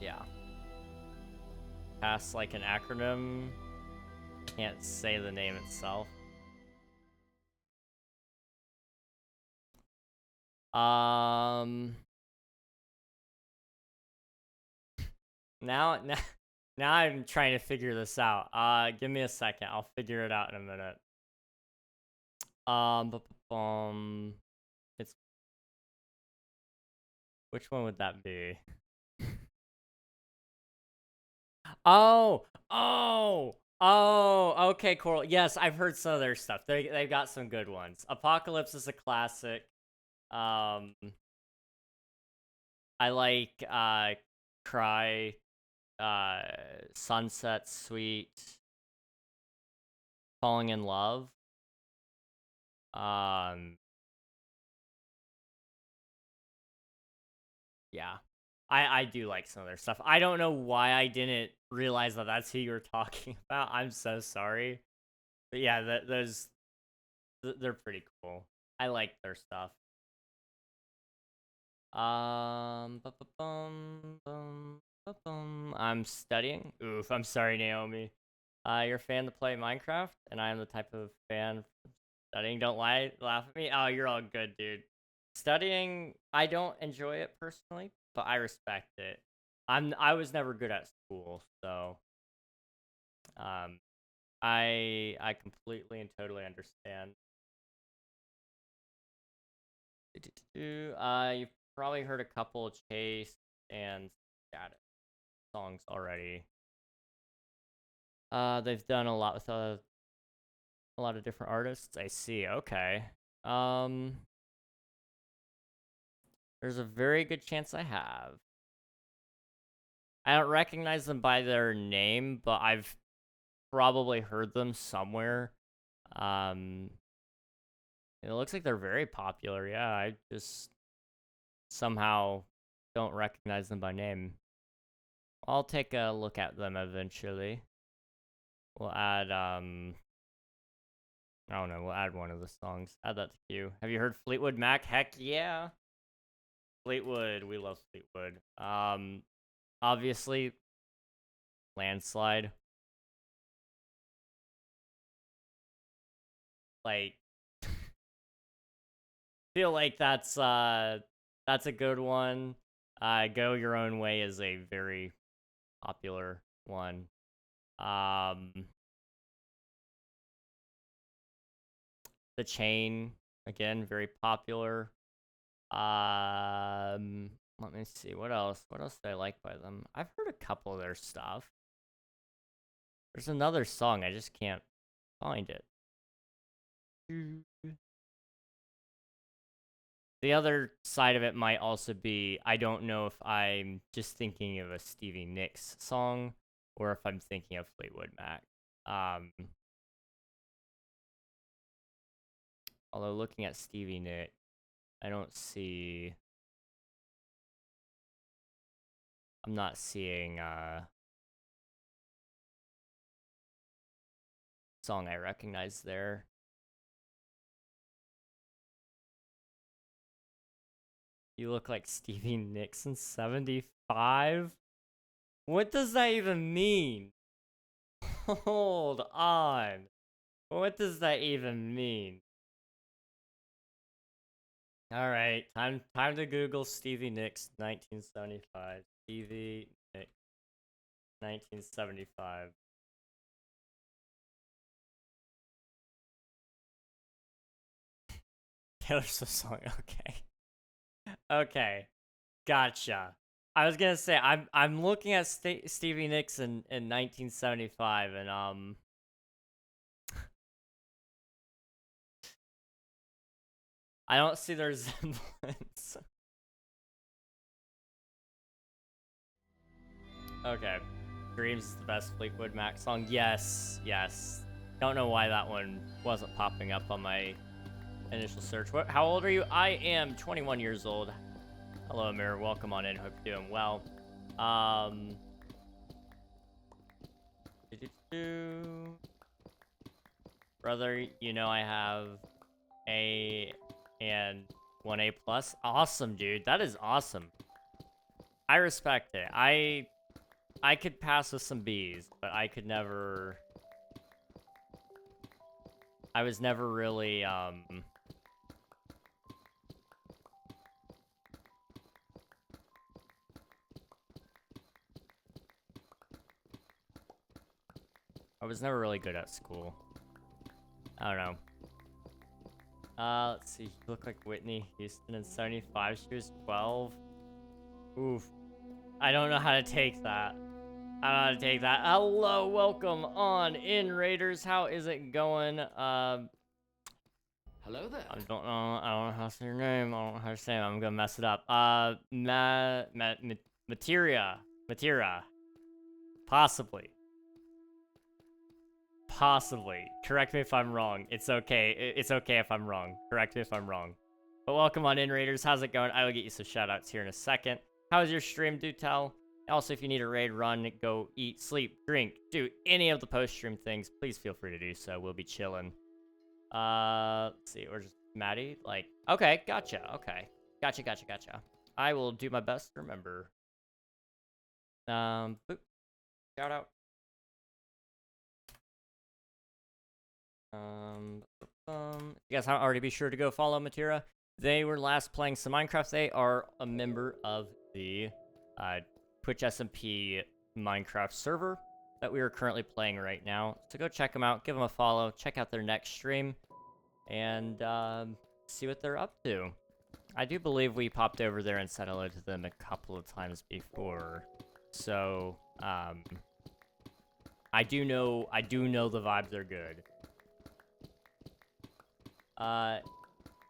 yeah. Pass like an acronym. Can't say the name itself. Now I'm trying to figure this out. Give me a second. I'll figure it out in a minute. It's, which one would that be? Oh, okay, Coral. Yes, I've heard some of their stuff. They've got some good ones. Apocalypse is a classic. I like Cry, Sunset Sweet, Falling in Love. Yeah. I do like some of their stuff. I don't know why I didn't realize that that's who you were talking about. I'm so sorry. But yeah, they're pretty cool. I like their stuff. I'm studying. Oof, I'm sorry, Naomi. You're a fan to play Minecraft, and I am the type of fan studying. Don't lie, laugh at me. Oh, you're all good, dude. Studying, I don't enjoy it personally, but I respect it. I was never good at school, so I completely and totally understand. You've probably heard a couple of Chase and Status songs already. They've done a lot with a lot of different artists. I see. Okay. There's a very good chance I have. I don't recognize them by their name, but I've probably heard them somewhere. It looks like they're very popular. Yeah, I just somehow don't recognize them by name. I'll take a look at them eventually. We'll add, I don't know, we'll add one of the songs. Add that to queue. Have you heard Fleetwood Mac? Heck yeah. Fleetwood, we love Fleetwood. Obviously, Landslide. Like, feel like that's a good one. Go Your Own Way is a very popular one. The Chain, again, very popular. Let me see, what else? What else do I like by them? I've heard a couple of their stuff. There's another song, I just can't find it. The other side of it might also be, I don't know if I'm just thinking of a Stevie Nicks song or if I'm thinking of Fleetwood Mac. Although looking at Stevie Nicks, I don't see... I'm not seeing song I recognize there. You look like Stevie Nicks in 75? What does that even mean? Hold on. What does that even mean? Alright, time to Google Stevie Nicks 1975. Stevie Nicks 1975. Taylor Swift song, okay. Okay. Gotcha. I was gonna say I'm looking at Stevie Nicks in 1975 and I don't see their resemblance. Okay. Dreams is the best Fleetwood Mac song. Yes, yes. Don't know why that one wasn't popping up on my initial search. How old are you? I am 21 years old. Hello, Amir. Welcome on in. Hope you're doing well. Brother, you know I have A and 1A plus. Awesome, dude. That is awesome. I respect it. I could pass with some B's, but I could never... I was never really, I was never really good at school. I don't know. Let's see. You look like Whitney Houston in 75. She was 12. Oof. I don't know how to take that. I don't know how to take that. Hello, welcome on in, Raiders. How is it going? Hello there. I don't know how to say your name. I don't know how to say it. I'm gonna mess it up. Materia. Possibly. Correct me if I'm wrong. It's okay. It's okay if I'm wrong. Correct me if I'm wrong. But welcome on in, Raiders. How's it going? I will get you some shoutouts here in a second. How's your stream? Do tell. Also, if you need a raid, run, go eat, sleep, drink, do any of the post-stream things, please feel free to do so. We'll be chilling. Let's see. We're just Maddie. Like, okay, gotcha. Okay, gotcha. I will do my best to remember. Boop. Shout out. If you guys haven't already, be sure to go follow Matira. They were last playing some Minecraft. They are a member of the Twitch SMP Minecraft server that we are currently playing right now. So go check them out, give them a follow, check out their next stream, and see what they're up to. I do believe we popped over there and said hello to them a couple of times before. So, I do know the vibes are good.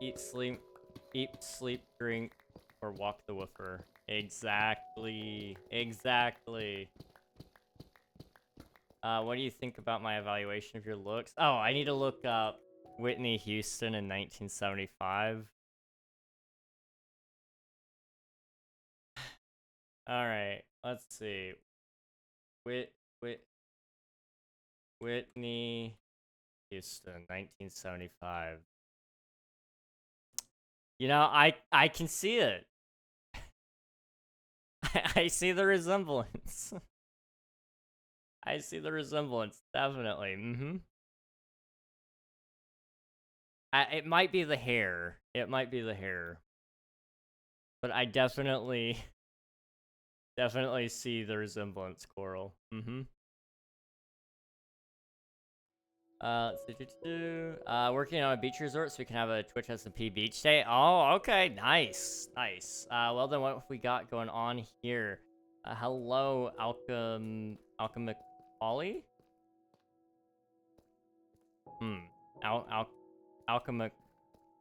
Eat, sleep, drink, or walk the woofer. Exactly. Exactly. What do you think about my evaluation of your looks? Oh, I need to look up Whitney Houston in 1975. Alright, let's see. Whitney Houston, 1975. You know, I can see it. I see the resemblance. I see the resemblance, definitely. It might be the hair. It might be the hair. But I definitely see the resemblance, Coral. Working on a beach resort so we can have a Twitch SMP beach day. Oh, okay, nice, nice. Well then, what have we got going on here? Hello, Alchemically?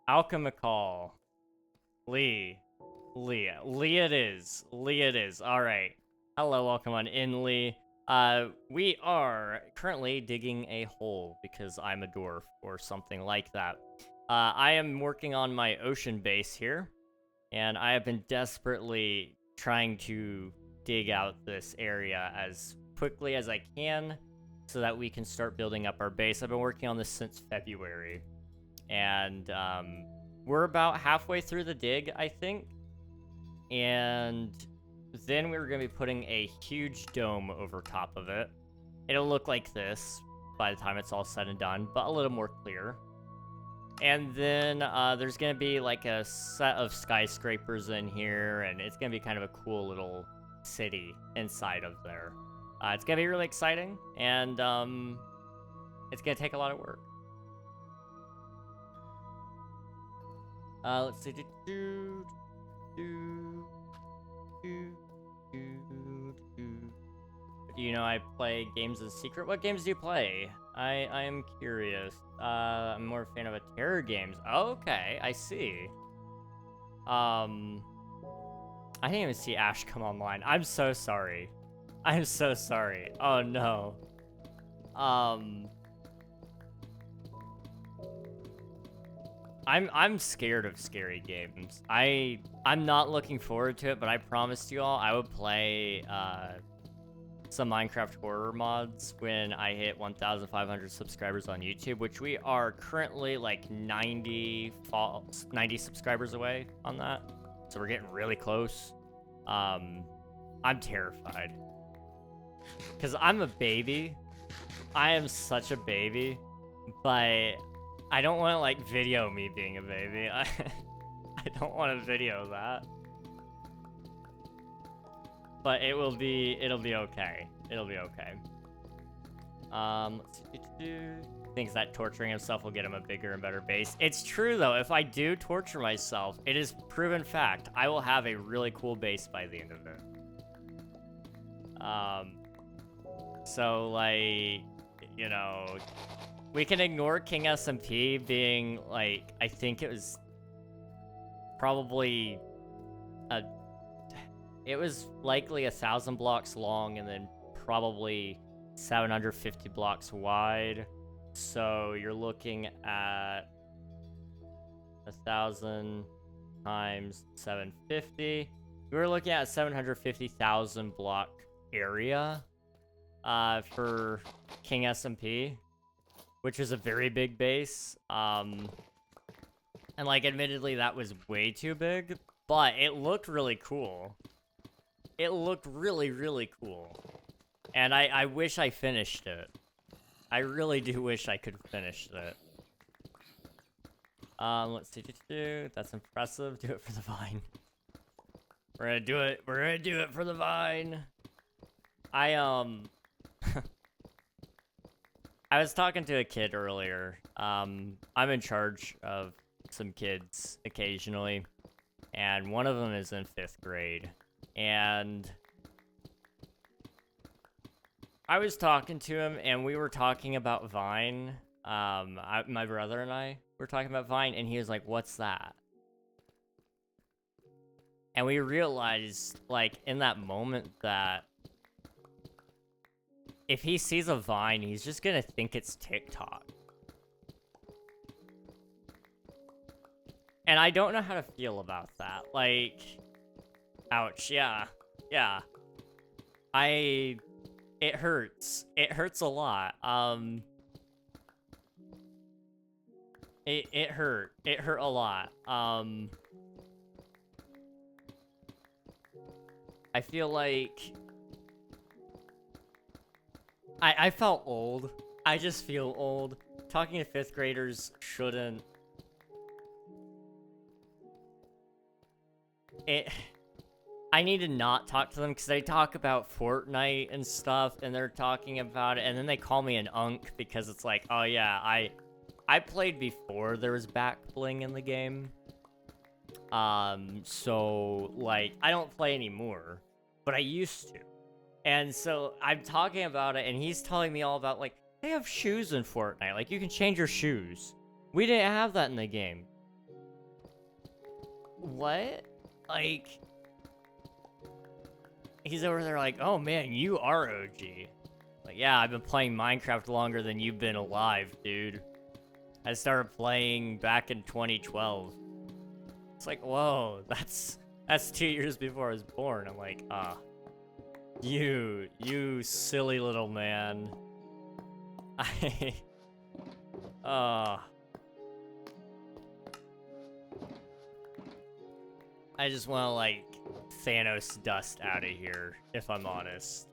Alchemical. Lee it is. Lee it is. All right. Hello, welcome on in, Lee. We are currently digging a hole because I'm a dwarf or something like that. I am working on my ocean base here, and I have been desperately trying to dig out this area as quickly as I can so that we can start building up our base. I've been working on this since February, and we're about halfway through the dig, I think. And then we're going to be putting a huge dome over top of it. It'll look like this by the time it's all said and done, but a little more clear. And then there's going to be like a set of skyscrapers in here, and it's going to be kind of a cool little city inside of there. It's going to be really exciting, and it's going to take a lot of work. Let's see. You know, I play games in secret. What games do you play? I am curious. I'm more a fan of terror games. Okay, I see. I didn't even see Ash come online. I'm so sorry. I'm so sorry. Oh no. I'm scared of scary games. I'm not looking forward to it, but I promised you all I would play some Minecraft horror mods when I hit 1,500 subscribers on YouTube, which we are currently like 90 subscribers away on that. So we're getting really close. I'm terrified because I'm a baby. I am such a baby, but I don't want to like video me being a baby. I don't want to video that. But it'll be okay. It'll be okay. Let's see. Thinks that torturing himself will get him a bigger and better base. It's true though. If I do torture myself, it is proven fact. I will have a really cool base by the end of it. So like, you know, we can ignore King SMP being like, I think it was probably it was likely 1,000 blocks long and then probably 750 blocks wide. So you're looking at 1,000 times 750. We're looking at a 750,000 block area for King SMP, which is a very big base. And like, admittedly, that was way too big, but it looked really cool. It looked really, really cool. And I wish I finished it. I really do wish I could finish it. Let's see. That's impressive. Do it for the vine. We're gonna do it. We're gonna do it for the vine. I was talking to a kid earlier. I'm in charge of some kids occasionally, and one of them is in 5th grade. And I was talking to him, and we were talking about Vine. My brother and I were talking about Vine, and he was like, "What's that?" And we realized, like, in that moment that if he sees a Vine, he's just gonna think it's TikTok. And I don't know how to feel about that. Like, ouch, yeah. Yeah. It hurts. It hurts a lot. It hurt. It hurt a lot. I feel like I felt old. I just feel old. Talking to 5th graders shouldn't. I need to not talk to them because they talk about Fortnite and stuff, and they're talking about it, and then they call me an unk because it's like, oh yeah, I played before there was back bling in the game. So, like, I don't play anymore, but I used to. And so I'm talking about it, and he's telling me all about, like, they have shoes in Fortnite. Like, you can change your shoes. We didn't have that in the game. What? Like, he's over there like, oh man, you are OG. Like, yeah, I've been playing Minecraft longer than you've been alive, dude. I started playing back in 2012. It's like, whoa, that's 2 years before I was born. I'm like, you silly little man. I just want to, like, Thanos dust out of here, if I'm honest.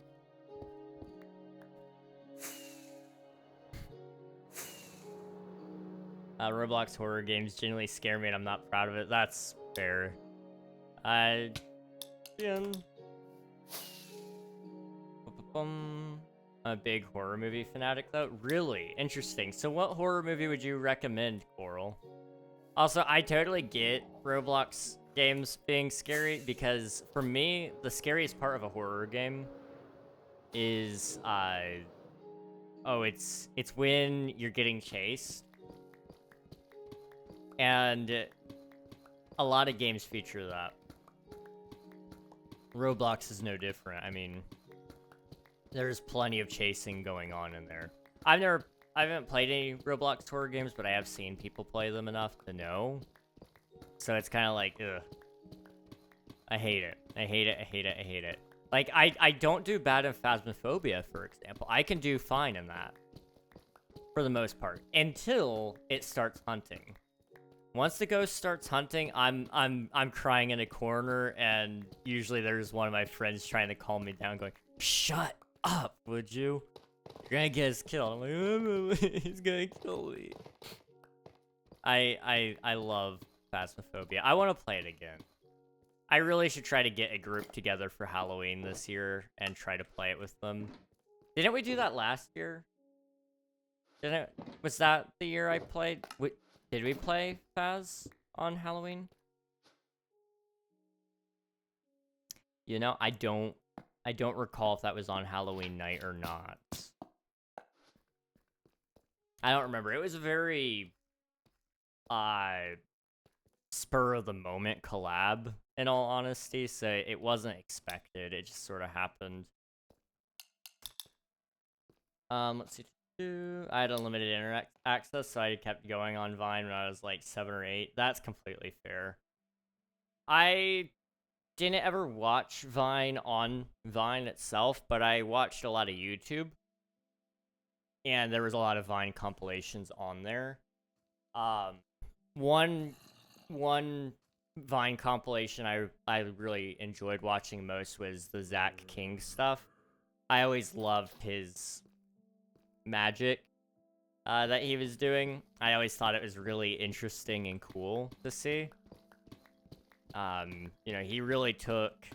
Roblox horror games genuinely scare me and I'm not proud of it. That's fair. I'm a big horror movie fanatic, though. Really? Interesting. So what horror movie would you recommend, Coral? Also, I totally get Roblox games being scary because, for me, the scariest part of a horror game is, it's when you're getting chased. And a lot of games feature that. Roblox is no different. I mean, there's plenty of chasing going on in there. I haven't played any Roblox horror games, but I have seen people play them enough to know. So it's kind of like, ugh. I hate it. I hate it. I hate it. I hate it. Like, I don't do bad in Phasmophobia, for example. I can do fine in that. For the most part. Until it starts hunting. Once the ghost starts hunting, I'm crying in a corner, and usually there's one of my friends trying to calm me down, going, "Shut up, would you? You're gonna get us killed." I'm like, he's gonna kill me. I love Phasmophobia. I want to play it again. I really should try to get a group together for Halloween this year and try to play it with them. Didn't we do that last year? Was that the year I played? Did we play Phas on Halloween? You know, I don't recall if that was on Halloween night or not. I don't remember. It was a very spur of the moment collab, in all honesty, so it wasn't expected. It just sort of happened. Let's see. I had unlimited internet access, so I kept going on Vine when I was like 7 or 8. That's completely fair. I didn't ever watch Vine on Vine itself, but I watched a lot of YouTube. And there was a lot of Vine compilations on there. One Vine compilation I really enjoyed watching most was the Zach King stuff. I always loved his magic that he was doing. I always thought it was really interesting and cool to see. You know, he really took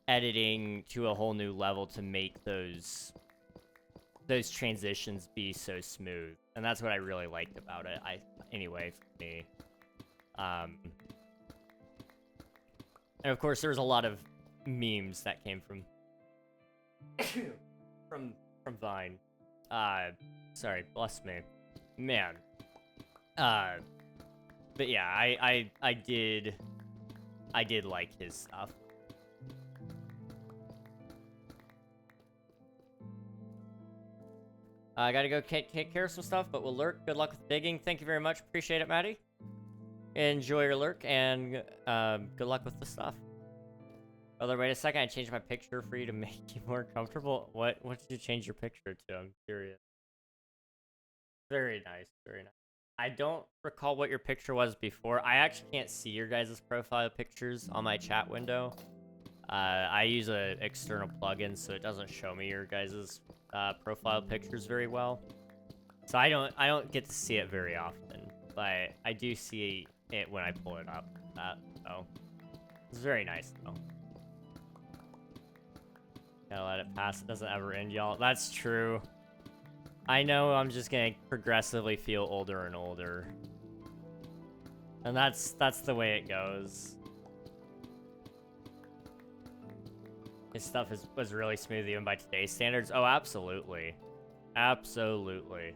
editing to a whole new level to make those transitions be so smooth, and that's what I really liked about it. Anyway, for me. And of course, there was a lot of memes that came from from Vine. Sorry, bless me. Man. But yeah, I did like his stuff. I gotta go take care of some stuff, but we'll lurk. Good luck with digging. Thank you very much. Appreciate it, Maddie. Enjoy your lurk, and good luck with the stuff. Although, wait a second, I changed my picture for you to make you more comfortable. What did you change your picture to? I'm curious. Very nice, very nice. I don't recall what your picture was before. I actually can't see your guys' profile pictures on my chat window. I use an external plugin, so it doesn't show me your guys' profile pictures very well. So I don't get to see it very often, but I do see it when I pull it up. So it's very nice though. Gotta let it pass. It doesn't ever end, y'all. That's true. I know I'm just gonna progressively feel older and older. And that's the way it goes. His stuff was really smooth even by today's standards. Oh, absolutely. Absolutely.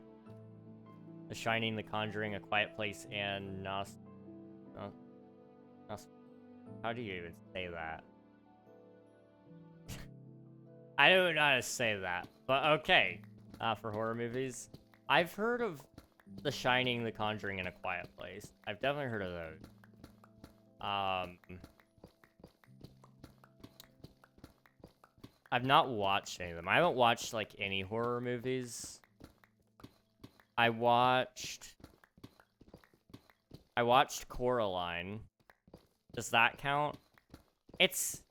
The Shining, The Conjuring, A Quiet Place, and how do you even say that? I don't know how to say that, but okay. For horror movies, I've heard of The Shining, The Conjuring, and A Quiet Place. I've definitely heard of those. I've not watched any of them. I haven't watched like any horror movies. I watched Coraline. Does that count? It's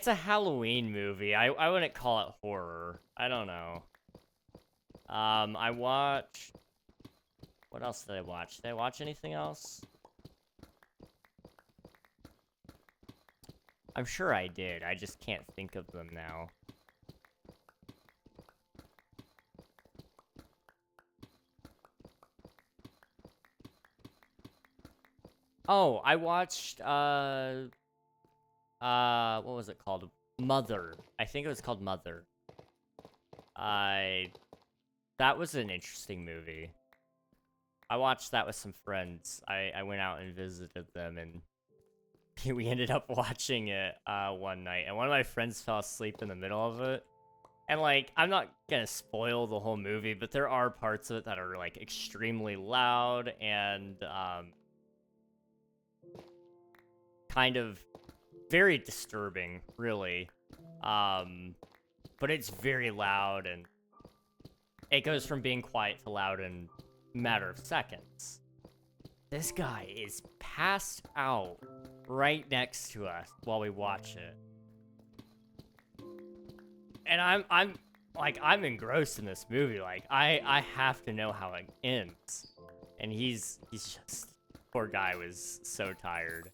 a Halloween movie. I wouldn't call it horror. I don't know. I watched... What else did I watch? Did I watch anything else? I'm sure I did. I just can't think of them now. Oh, I watched, what was it called? Mother. I think it was called Mother. That was an interesting movie. I watched that with some friends. I went out and visited them, and we ended up watching it one night. And one of my friends fell asleep in the middle of it. And, like, I'm not gonna spoil the whole movie, but there are parts of it that are, like, extremely loud and, kind of very disturbing, really. But it's very loud, and it goes from being quiet to loud in a matter of seconds. This guy is passed out right next to us while we watch it. And I'm engrossed in this movie. Like, I have to know how it ends. And he's just, poor guy was so tired.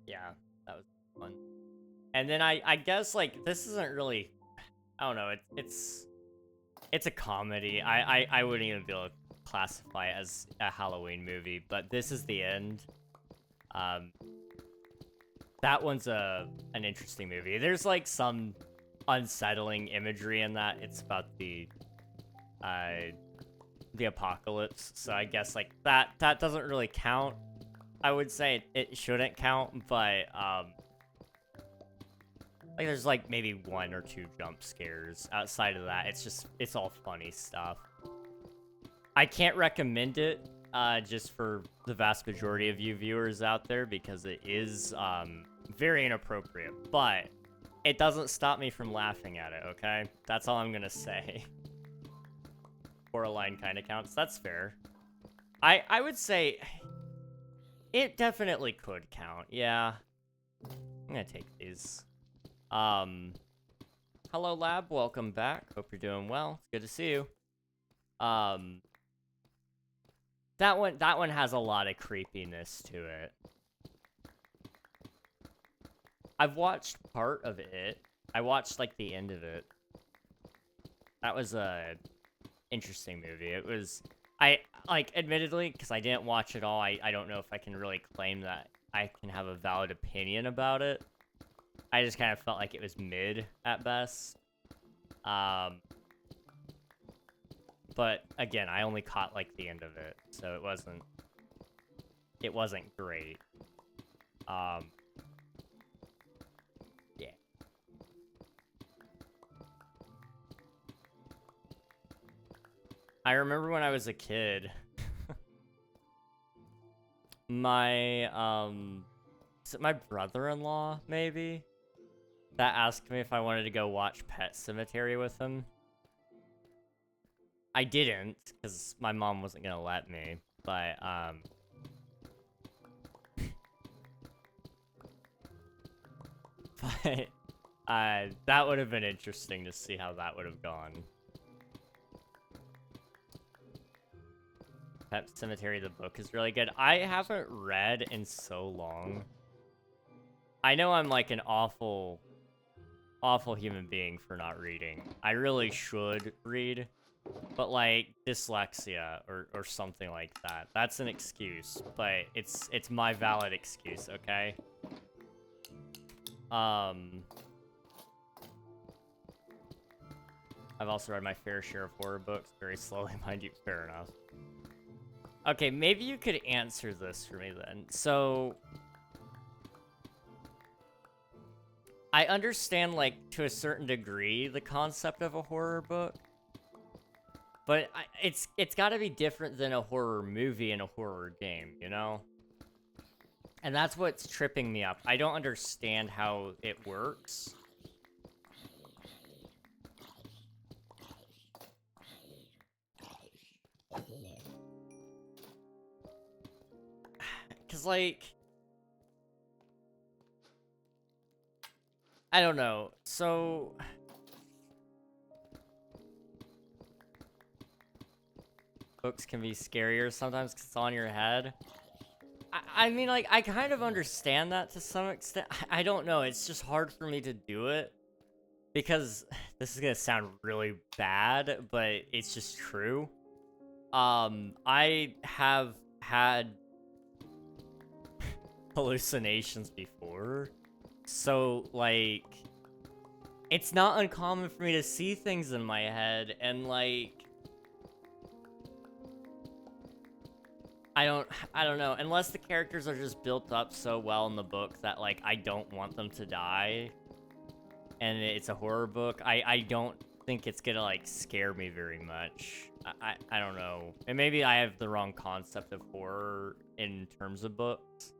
Yeah, that was fun. And then I guess, like, this isn't really, I don't know, it's a comedy. I wouldn't even be able to classify it as a Halloween movie, but This Is the End. That one's an interesting movie. There's, like, some unsettling imagery in that. It's about the apocalypse, so I guess, like, that doesn't really count. I would say it shouldn't count, but like, there's like maybe 1 or 2 jump scares. Outside of that, it's all funny stuff. I can't recommend it just for the vast majority of you viewers out there, because it is very inappropriate, but it doesn't stop me from laughing at it, okay? That's all I'm gonna say. Coraline kind of counts. That's fair. I would say it definitely could count. Yeah. I'm gonna take these. Hello, Lab. Welcome back. Hope you're doing well. It's good to see you. That one has a lot of creepiness to it. I've watched part of it. I watched, like, the end of it. That was a interesting movie. It was... admittedly, because I didn't watch it all, I don't know if I can really claim that I can have a valid opinion about it. I just kind of felt like it was mid at best. But again, I only caught like the end of it, so it wasn't great. Yeah. I remember when I was a kid, my is it my brother-in-law maybe that asked me if I wanted to go watch Pet Cemetery with him. I didn't, because my mom wasn't gonna let me, but but that would have been interesting to see how that would have gone. Pet Cemetery, the book, is really good. I haven't read in so long. I know I'm like an awful human being for not reading. I really should read, but like dyslexia or something like that. That's an excuse, but it's my valid excuse, okay? I've also read my fair share of horror books, very slowly, mind you. Fair enough. Okay, maybe you could answer this for me then. So, I understand, like, to a certain degree, the concept of a horror book. But it's got to be different than a horror movie and a horror game, you know? And that's what's tripping me up. I don't understand how it works. Because, like, I don't know. So, books can be scarier sometimes because it's on your head. I mean, like, I kind of understand that to some extent. I don't know. It's just hard for me to do it. Because this is going to sound really bad, but it's just true. I have had hallucinations before. So, like, it's not uncommon for me to see things in my head, and, like, I don't know, unless the characters are just built up so well in the book that, like, I don't want them to die, and it's a horror book, I don't think it's gonna, like, scare me very much. I don't know. And maybe I have the wrong concept of horror in terms of books.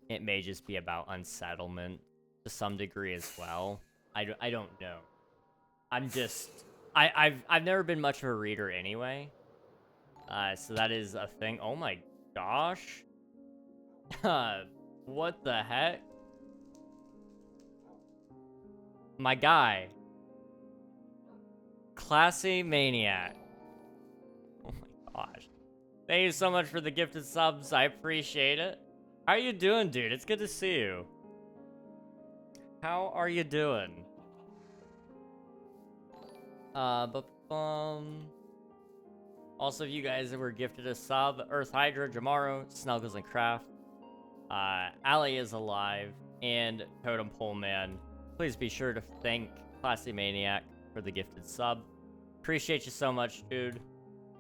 It may just be about unsettlement to some degree as well. I don't know. I've never been much of a reader anyway. So that is a thing. Oh my gosh. What the heck? My guy. Classy Maniac. Oh my gosh. Thank you so much for the gifted subs. I appreciate it. How are you doing, dude? It's good to see you. How are you doing? Also, if you guys were gifted a sub, Earth Hydra, Jamaro, Snuggles and Craft, Ali is alive, and Totem Pole Man. Please be sure to thank Classy Maniac for the gifted sub. Appreciate you so much, dude.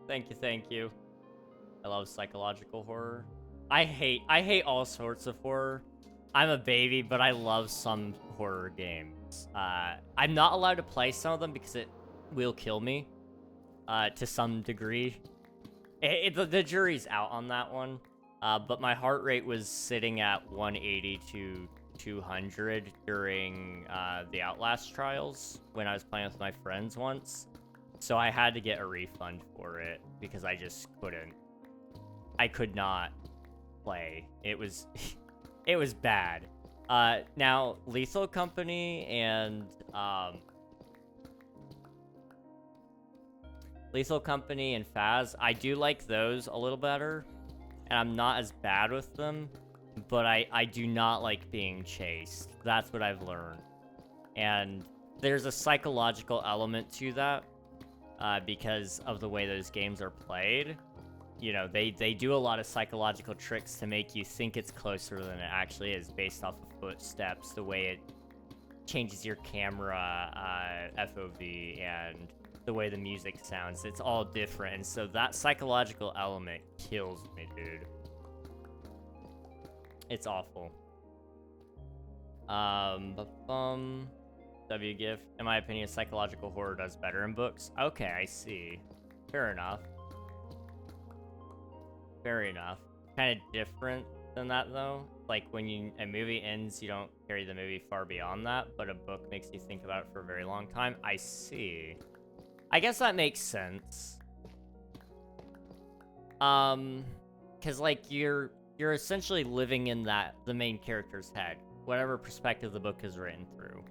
Thank you, thank you. I love psychological horror. I hate all sorts of horror. I'm a baby, but I love some horror games. I'm not allowed to play some of them because it will kill me. To some degree. The jury's out on that one. But my heart rate was sitting at 180 to 200 during the Outlast trials when I was playing with my friends once. So I had to get a refund for it because I just couldn't. I could not play. It was it was bad. Now Lethal Company and Faz, I do like those a little better, and I'm not as bad with them, but I do not like being chased. That's what I've learned. And there's a psychological element to that, because of the way those games are played. you know, they do a lot of psychological tricks to make you think it's closer than it actually is based off of footsteps, the way it changes your camera FOV, and the way the music sounds. It's all different, and so that psychological element kills me, dude. It's awful. WGIF, in my opinion, psychological horror does better in books. Okay, I see. Fair enough. Fair enough. Kind of different than that, though. Like, when a movie ends, you don't carry the movie far beyond that, but a book makes you think about it for a very long time. I see. I guess that makes sense. Because, like, you're essentially living in the main character's head, whatever perspective the book is written through,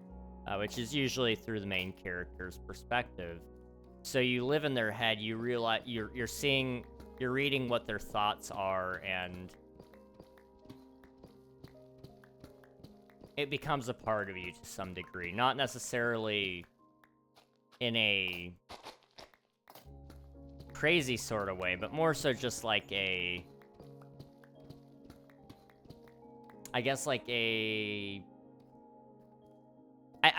which is usually through the main character's perspective. So you live in their head, you realize you're reading what their thoughts are, and it becomes a part of you to some degree. Not necessarily in a crazy sort of way, but more so just like I guess like I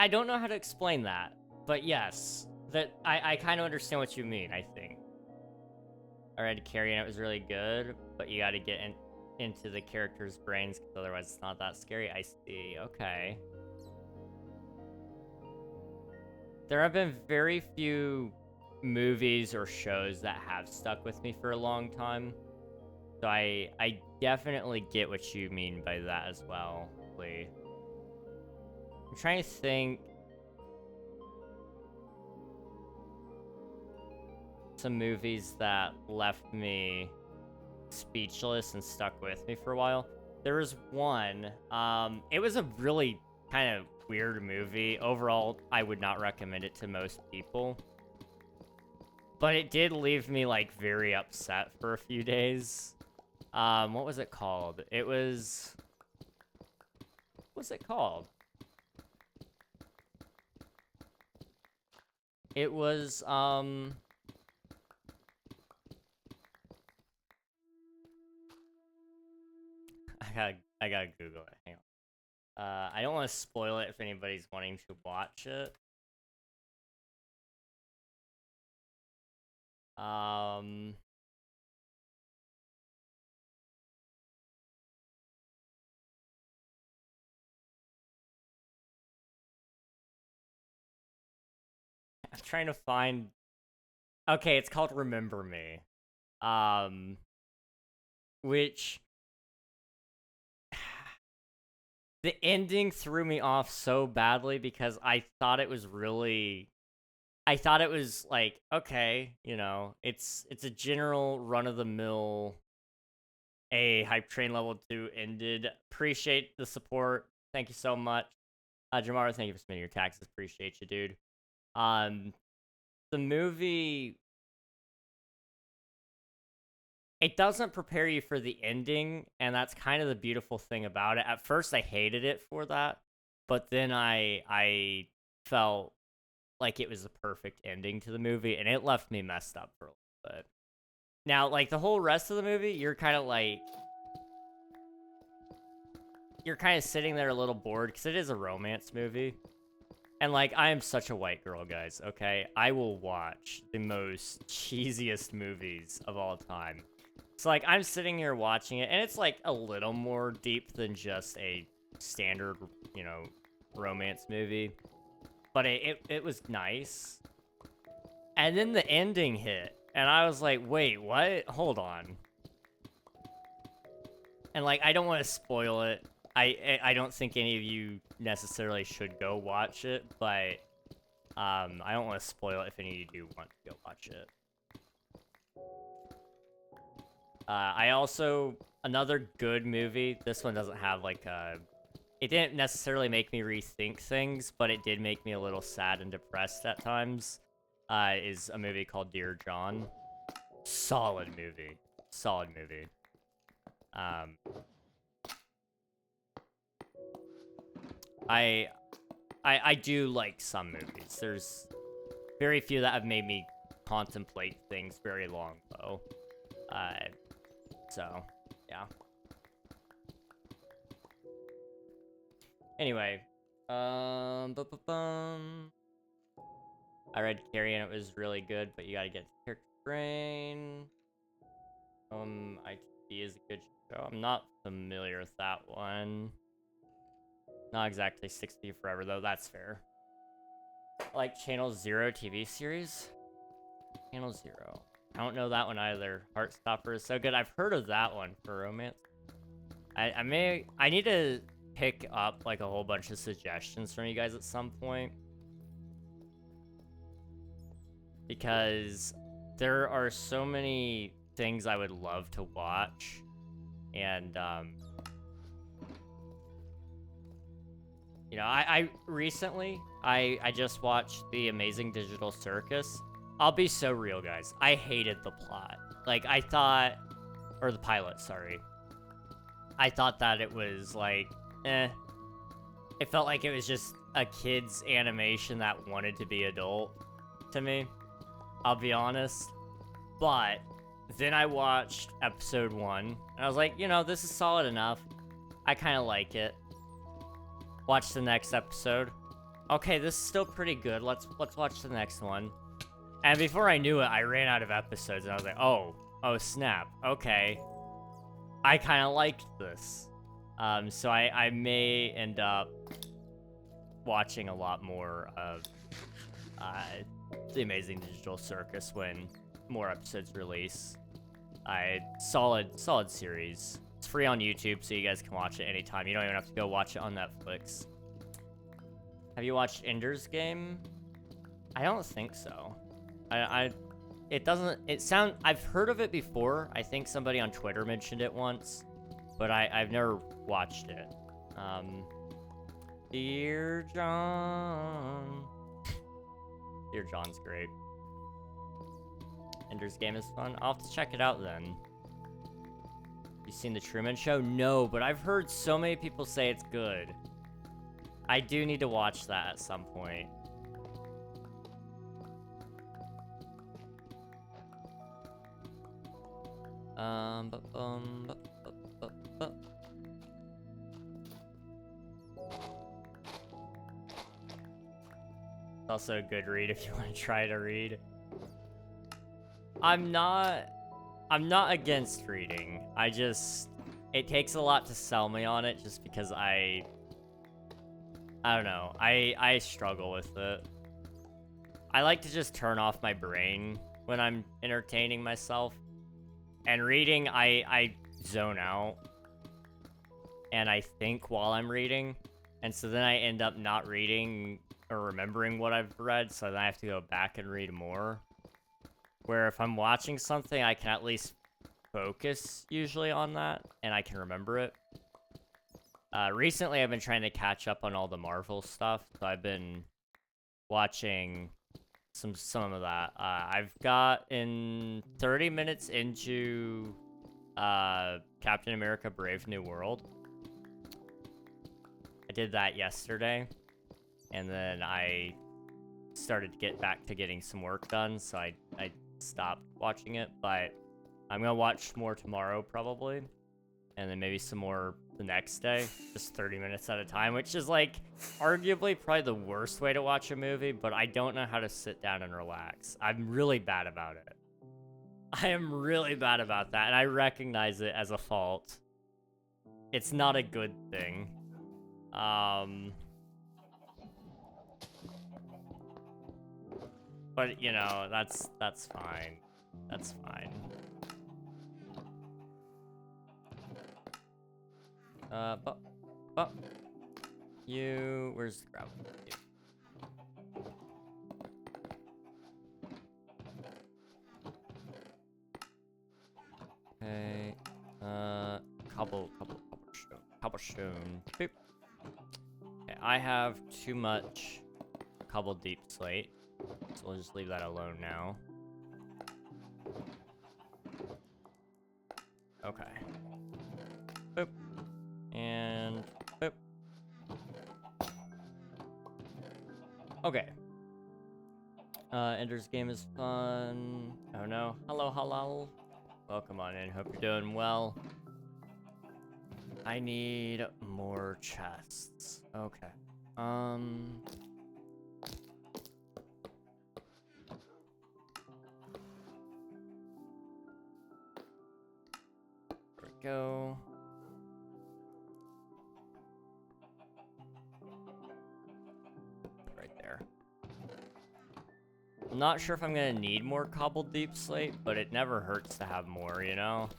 don't know how to explain that, but yes, that I kind of understand what you mean, I think. Alright, carrying it was really good, but you gotta get into the character's brains, because otherwise it's not that scary. I see, okay. There have been very few movies or shows that have stuck with me for a long time. So I definitely get what you mean by that as well, Lee. I'm trying to think. Some movies that left me speechless and stuck with me for a while. There was one, it was a really kind of weird movie. Overall, I would not recommend it to most people. But it did leave me, like, very upset for a few days. What was it called? It was... What was it called? It was, I gotta Google it. Hang on. I don't want to spoil it if anybody's wanting to watch it. I'm trying to find... Okay, it's called Remember Me. Which... The ending threw me off so badly because I thought it was really... I thought it was like, okay, you know, it's a general run-of-the-mill Hype Train Level 2 ended. Appreciate the support. Thank you so much. Jamar, thank you for submitting your taxes. Appreciate you, dude. The movie... It doesn't prepare you for the ending, and that's kind of the beautiful thing about it. At first, I hated it for that, but then I felt like it was the perfect ending to the movie, and it left me messed up for a little bit. Now, like, the whole rest of the movie, you're kind of like... You're kind of sitting there a little bored, because it is a romance movie. And, like, I am such a white girl, guys, okay? I will watch the most cheesiest movies of all time. So, like, I'm sitting here watching it, and it's, like, a little more deep than just a standard, you know, romance movie. But it was nice. And then the ending hit, and I was like, wait, what? Hold on. And, like, I don't want to spoil it. I don't think any of you necessarily should go watch it, but I don't want to spoil it if any of you do want to go watch it. I also... Another good movie, this one doesn't have, like, it didn't necessarily make me rethink things, but it did make me a little sad and depressed at times, is a movie called Dear John. Solid movie. Solid movie. I do like some movies. There's very few that have made me contemplate things very long, though. So, yeah. Anyway, I read Carrie and it was really good, but you gotta get character brain. ITV is a good show. I'm not familiar with that one. Not exactly 60 Forever though, that's fair. I like Channel Zero TV series. Channel Zero. I don't know that one either. Heartstopper is so good. I've heard of that one for romance. I need to pick up like a whole bunch of suggestions from you guys at some point. Because there are so many things I would love to watch. And, you know, I recently, I just watched The Amazing Digital Circus. I'll be so real, guys. I hated the plot. Like, I thought, or the pilot, sorry. I thought that it was, like, eh. It felt like it was just a kid's animation that wanted to be adult to me. I'll be honest. But then I watched episode 1, and I was like, you know, this is solid enough. I kind of like it. Watch the next episode. Okay, this is still pretty good. Let's watch the next one. And before I knew it, I ran out of episodes, and I was like, oh snap. Okay. I kind of liked this. So I may end up watching a lot more of The Amazing Digital Circus when more episodes release. Solid series. It's free on YouTube, so you guys can watch it anytime. You don't even have to go watch it on Netflix. Have you watched Ender's Game? I don't think so. I've heard of it before. I think somebody on Twitter mentioned it once, but I've never watched it. Dear John. Dear John's great. Ender's Game is fun. I'll have to check it out then. You seen The Truman Show? No, but I've heard so many people say it's good. I do need to watch that at some point. It's also a good read if you want to try to read. I'm not against reading. It takes a lot to sell me on it just because I don't know. I struggle with it. I like to just turn off my brain when I'm entertaining myself. And reading, I zone out. And I think while I'm reading. And so then I end up not reading or remembering what I've read. So then I have to go back and read more. Where if I'm watching something, I can at least focus usually on that. And I can remember it. Recently, I've been trying to catch up on all the Marvel stuff. So I've been watching some of that. I've gotten 30 minutes into Captain America Brave New World. I did that yesterday. And then I started to get back to getting some work done. So I stopped watching it. But I'm going to watch more tomorrow probably. And then maybe some more the next day, just 30 minutes at a time, which is like arguably probably the worst way to watch a movie, but I don't know how to sit down and relax. I'm really bad about it. I am really bad about that, and I recognize it as a fault. It's not a good thing. But you know, that's fine. That's fine. But where's the gravel? Okay, cobblestone. Boop. Okay, I have too much cobble deep slate, so we'll just leave that alone now. Okay. Boop. And boop. Okay. Ender's Game is fun. Oh no. Hello, halal. Welcome on in. Hope you're doing well. I need more chests. Okay. There we go. Right there. I'm not sure if I'm gonna need more cobbled deep slate, but it never hurts to have more, you know?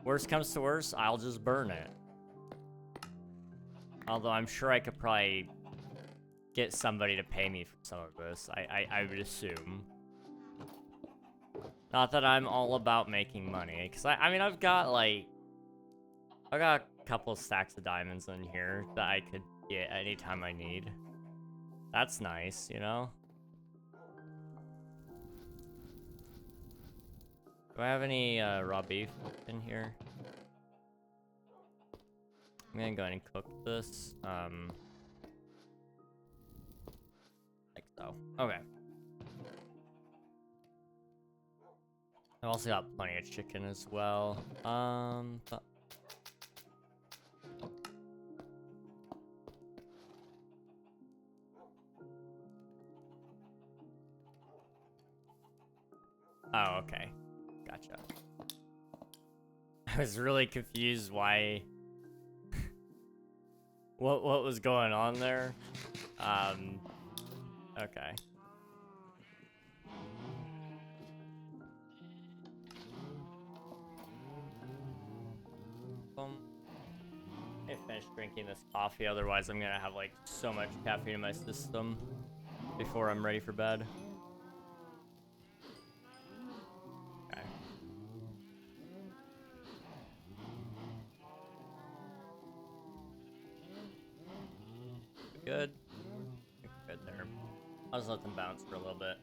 Worst comes to worst, I'll just burn it. Although I'm sure I could probably get somebody to pay me for some of this, I would assume. Not that I'm all about making money, because I mean, I've got a couple stacks of diamonds in here that I could get anytime I need. That's nice, you know? Do I have any raw beef in here? I'm gonna go ahead and cook this. Like so. Okay. I've also got plenty of chicken as well. But... Oh, okay. Gotcha. I was really confused why... what was going on there? Okay. I finished drinking this coffee, otherwise I'm gonna have like so much caffeine in my system before I'm ready for bed. Okay. Good. Good there. I'll just let them bounce for a little bit.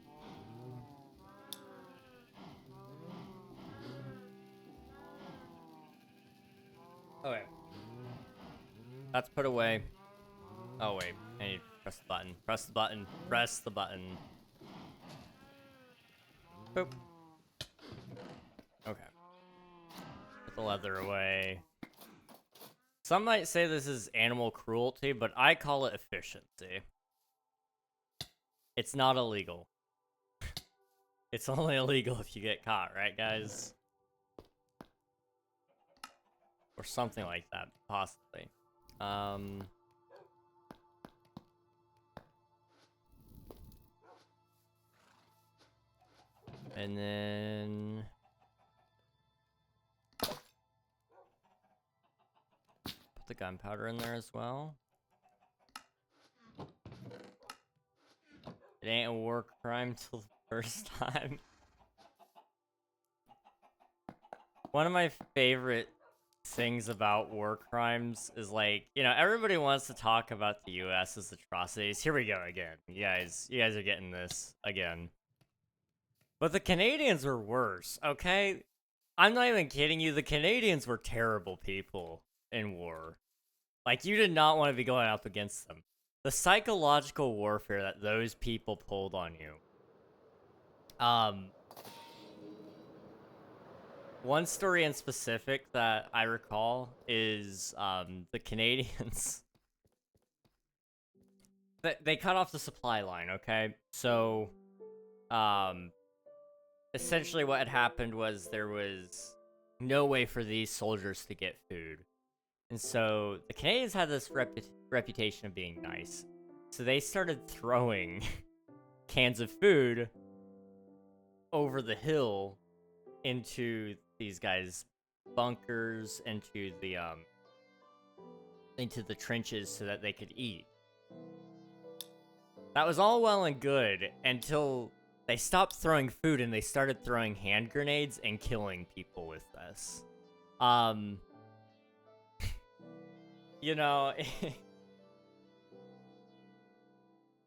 Okay. That's put away. Oh wait, I need to press the button. Press the button. Press the button. Boop. Okay. Put the leather away. Some might say this is animal cruelty, but I call it efficiency. It's not illegal. It's only illegal if you get caught, right, guys? Or something like that, possibly. And then... put the gunpowder in there as well. It ain't a war crime till the first time. One of my favorite things about war crimes is, like, you know, everybody wants to talk about the US's atrocities. Here we go again. You guys are getting this again. But the Canadians were worse, okay? I'm not even kidding you. The Canadians were terrible people in war. Like, you did not want to be going up against them. The psychological warfare that those people pulled on you. One story in specific that I recall is the Canadians. They cut off the supply line, okay? So, essentially what had happened was there was no way for these soldiers to get food. And so the Canadians had this reputation of being nice. So they started throwing cans of food over the hill into these guys' bunkers, into the trenches so that they could eat. That was all well and good until they stopped throwing food and they started throwing hand grenades and killing people with this. You know,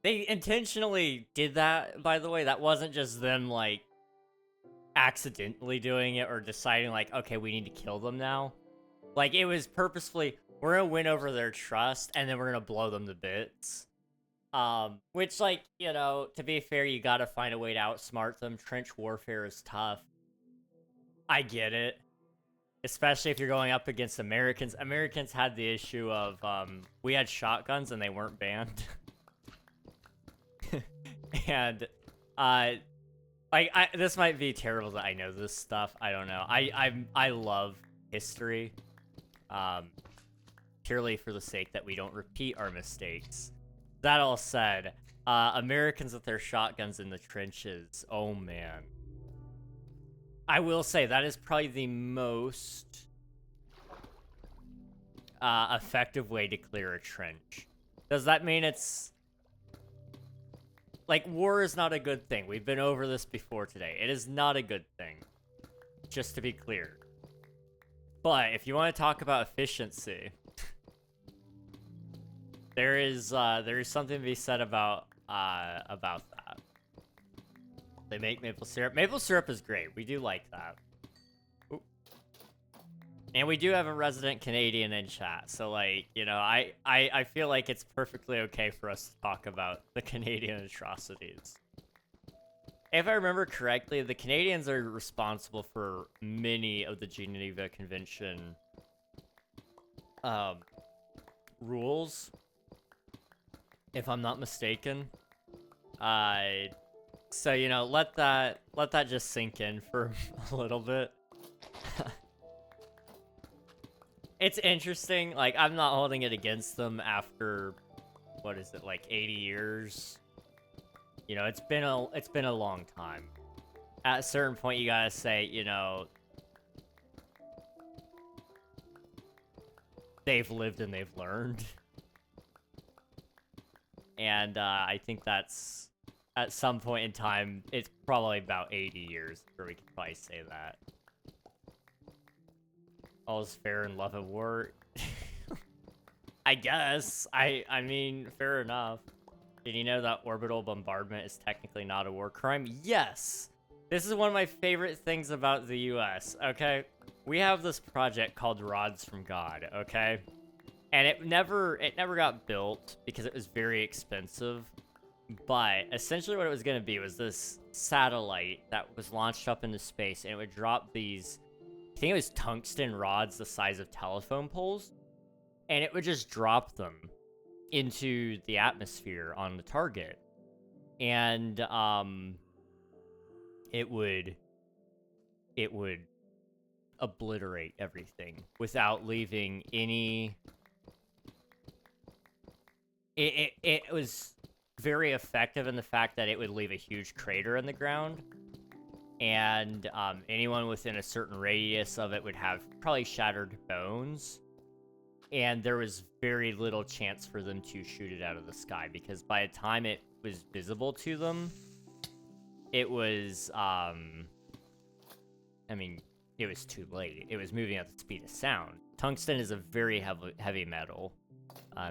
they intentionally did that, by the way. That wasn't just them, like, accidentally doing it or deciding, like, okay, we need to kill them now. Like, it was purposefully, we're gonna win over their trust, and then we're gonna blow them to bits. Which, like, you know, to be fair, you gotta find a way to outsmart them. Trench warfare is tough. I get it. Especially if you're going up against Americans. Americans had the issue of, we had shotguns and they weren't banned. And, this might be terrible that I know this stuff. I don't know. I love history. Purely for the sake that we don't repeat our mistakes. That all said, Americans with their shotguns in the trenches. Oh, man. I will say that is probably the most effective way to clear a trench. Does that mean it's... Like, war is not a good thing. We've been over this before today. It is not a good thing. Just to be clear. But if you want to talk about efficiency, there is something to be said about that. They make maple syrup. Maple syrup is great. We do like that. Ooh. And we do have a resident Canadian in chat. So, like, you know, I feel like it's perfectly okay for us to talk about the Canadian atrocities. If I remember correctly, the Canadians are responsible for many of the Geneva Convention rules, if I'm not mistaken. So, you know, let that just sink in for a little bit. It's interesting. Like, I'm not holding it against them after, what is it, like 80 years? You know, it's been a long time. At a certain point, you gotta say, you know, they've lived and they've learned. And I think that's, at some point in time, it's probably about 80 years where we can probably say that. All's fair in love and war. I guess. I mean, fair enough. Did you know that orbital bombardment is technically not a war crime? Yes! This is one of my favorite things about the US, okay? We have this project called Rods from God, okay? And it never got built because it was very expensive. But essentially what it was going to be was this satellite that was launched up into space, and it would drop these, I think it was tungsten rods the size of telephone poles, and it would just drop them into the atmosphere on the target. And it would obliterate everything without leaving any... It was very effective in the fact that it would leave a huge crater in the ground, and anyone within a certain radius of it would have probably shattered bones, and there was very little chance for them to shoot it out of the sky, because by the time it was visible to them, it was, I mean, it was too late. It was moving at the speed of sound. Tungsten is a very heavy metal.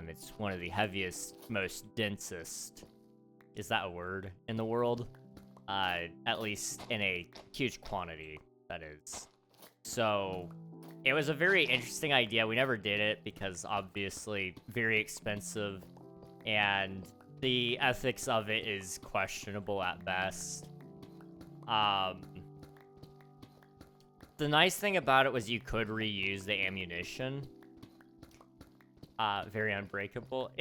It's one of the heaviest, most densest, is that a word, in the world? At least in a huge quantity, that is. So, it was a very interesting idea. We never did it because, obviously, very expensive, and the ethics of it is questionable at best. The nice thing about it was you could reuse the ammunition. Very unbreakable.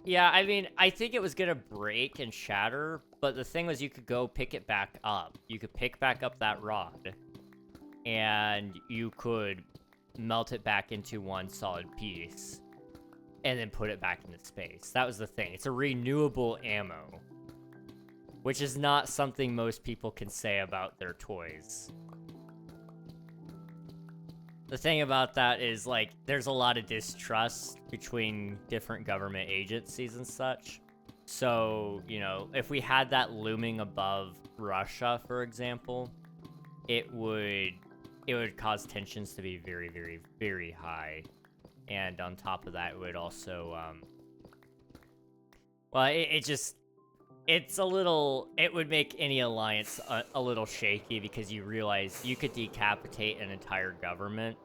Yeah, I mean, I think it was gonna break and shatter, but the thing was you could go pick it back up. You could pick back up that rod, and you could melt it back into one solid piece, and then put it back into space. That was the thing. It's a renewable ammo, which is not something most people can say about their toys. The thing about that is, like, there's a lot of distrust between different government agencies and such. So, you know, if we had that looming above Russia, for example, it would cause tensions to be very, very, very high. And on top of that, it would also, well, it would make any alliance a little shaky, because you realize you could decapitate an entire government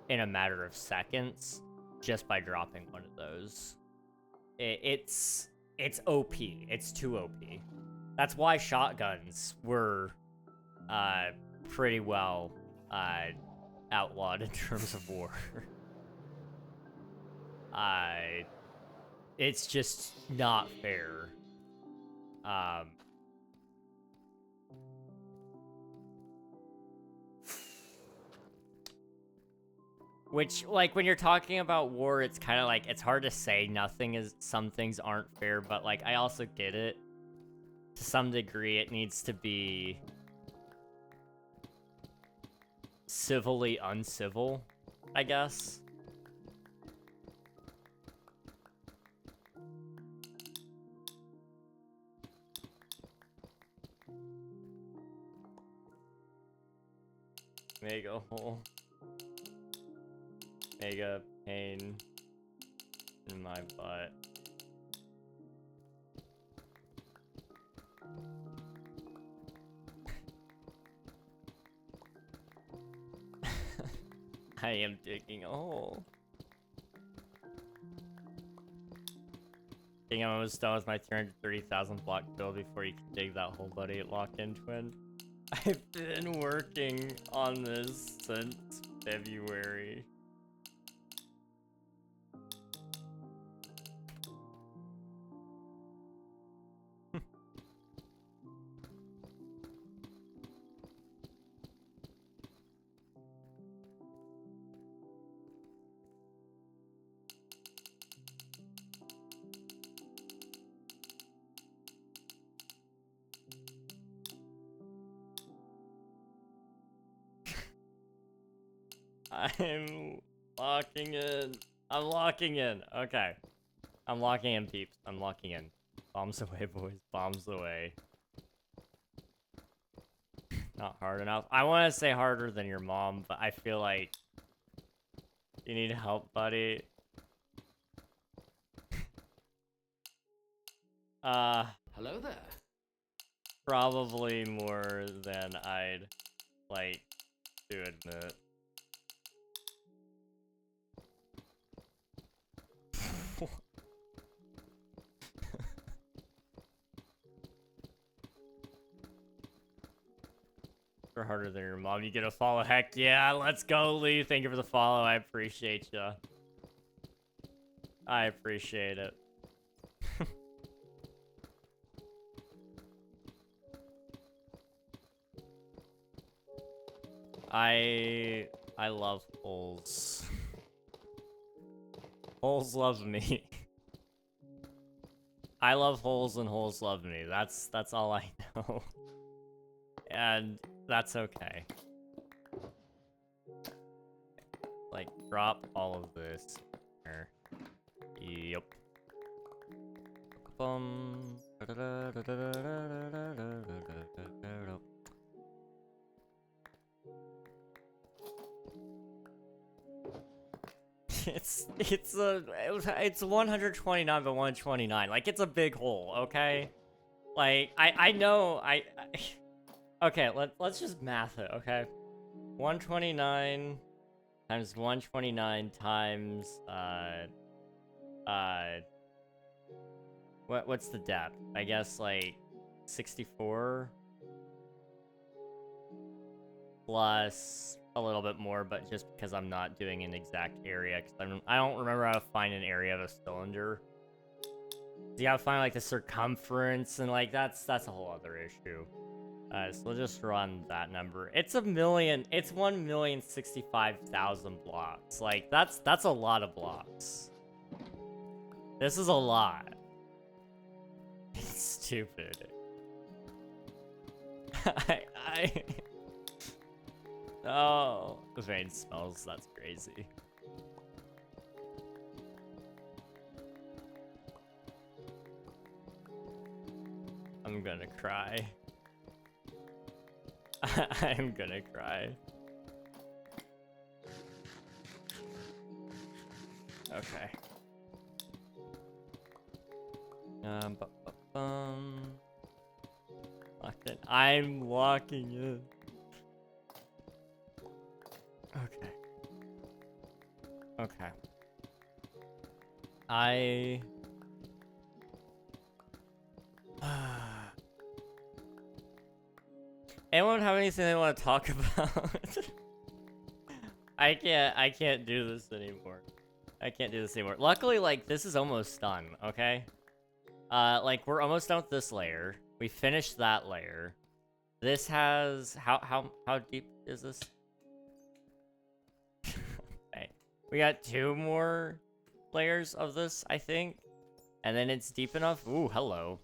in a matter of seconds just by dropping one of those. It's OP. It's too OP. That's why shotguns were pretty well outlawed in terms of war. It's just not fair. Which, like, when you're talking about war, it's kind of like, it's hard to say some things aren't fair, but, like, I also get it. To some degree, it needs to be civilly uncivil, I guess. Mega hole. Mega pain in my butt. I am digging a hole. I think I'm almost done with my 330,000 block build before you can dig that hole, buddy. Lock-in twin. I've been working on this since February. I'm locking in. I'm locking in. Okay. I'm locking in, peeps. I'm locking in. Bombs away, boys. Bombs away. Not hard enough. I want to say harder than your mom, but I feel like you need help, buddy. Hello there. Probably more than I'd like to admit. You're harder than your mom. You get a follow. Heck yeah, let's go, Lee. Thank you for the follow. I appreciate ya. I appreciate it. I love holes. Holes love me. I love holes and holes love me. That's all I know. And that's okay. Like, drop all of this here. Yep. It's 129 by 129. Like, it's a big hole, okay? Like, I know okay, let's just math it, okay? 129 times 129 times what's the depth? I guess like 64 plus a little bit more, but just because I'm not doing an exact area, because I don't remember how to find an area of a cylinder. You gotta find like the circumference, and like that's a whole other issue. So we'll just run that number. It's 1,065,000 blocks. Like that's a lot of blocks. This is a lot. It's stupid. Oh, the vein smells. That's crazy. I'm gonna cry. I'm gonna cry. Okay. Locked in. I'm locking in. Okay. Okay. Anyone have anything they want to talk about? I can't do this anymore. I can't do this anymore. Luckily, like, this is almost done, okay? Like, we're almost done with this layer. We finished that layer. This has... How deep is this? Okay. We got 2 more layers of this, I think. And then it's deep enough. Ooh, hello.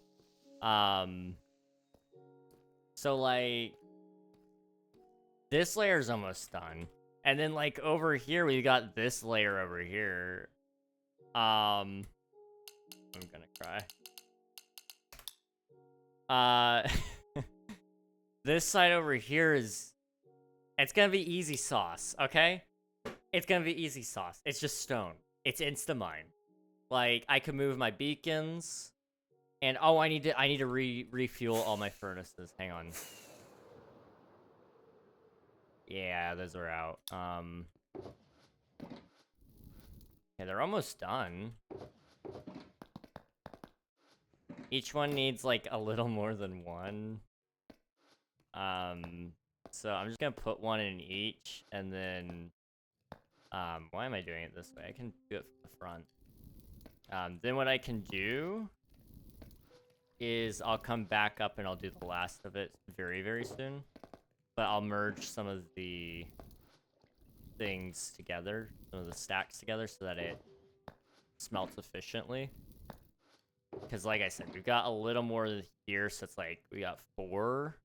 So, like... This layer's almost done. And then, like, over here, we got this layer over here. I'm gonna cry. This side over here is... It's gonna be easy sauce, okay? It's gonna be easy sauce. It's just stone. It's insta-mine. Like, I can move my beacons. And, oh, I need to refuel all my furnaces. Hang on. Yeah, those are out. Yeah, they're almost done. Each one needs, like, a little more than one. So I'm just gonna put one in each, and then... why am I doing it this way? I can do it from the front. Then what I can do... is I'll come back up and I'll do the last of it very, very soon. But I'll merge some of the things together, some of the stacks together, so that it smelts efficiently. Because like I said, we've got a little more here, so it's like we got 4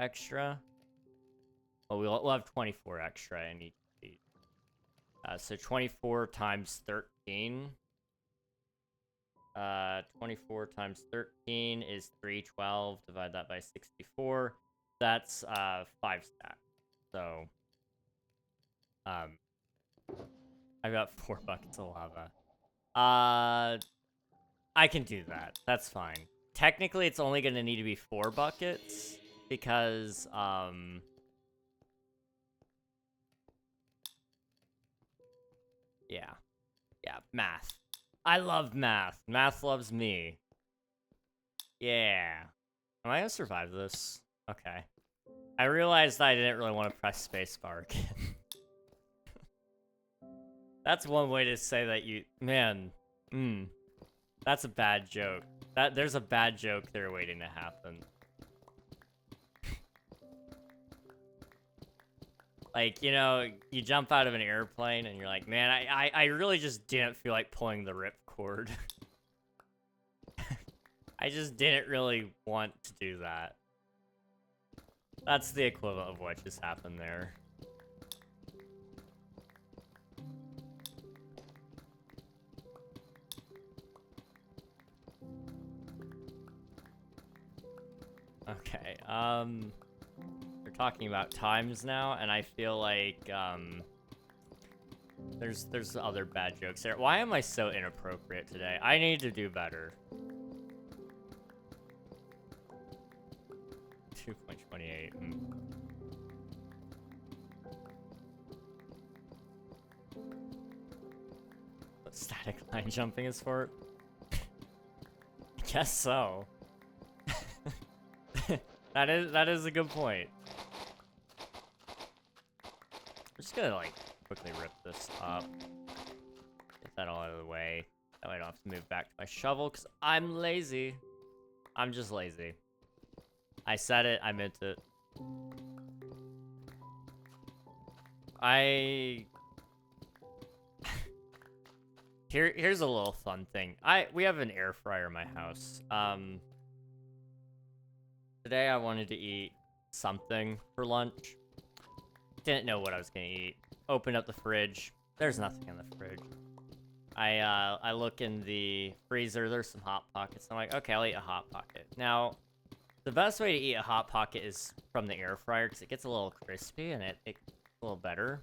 extra. Oh, we'll have 24 extra in each of these. So 24 times 13. 24 times 13 is 312. Divide that by 64. That's 5 stacks. So I've got 4 buckets of lava. I can do that. That's fine. Technically, it's only gonna need to be 4 buckets because yeah, math. I love math. Math loves me. Yeah. Am I gonna survive this? Okay. I realized I didn't really want to press spacebar again. That's one way to say that you... Man. That's a bad joke. There's a bad joke there waiting to happen. Like, you know, you jump out of an airplane and you're like, man, I really just didn't feel like pulling the ripcord. I just didn't really want to do that. That's the equivalent of what just happened there. Okay, we're talking about times now, and I feel like, there's other bad jokes there. Why am I so inappropriate today? I need to do better. 2.28. What static line jumping is for? I guess so. That is a good point. I'm just gonna like quickly rip this up. Get that all out of the way. That way I don't have to move back to my shovel because I'm lazy. I'm just lazy. I said it, I meant it. Here's a little fun thing. We have an air fryer in my house. Today I wanted to eat something for lunch. Didn't know what I was gonna eat. Opened up the fridge. There's nothing in the fridge. I look in the freezer. There's some Hot Pockets. I'm like, okay, I'll eat a Hot Pocket. Now, the best way to eat a Hot Pocket is from the air fryer because it gets a little crispy and it's a little better.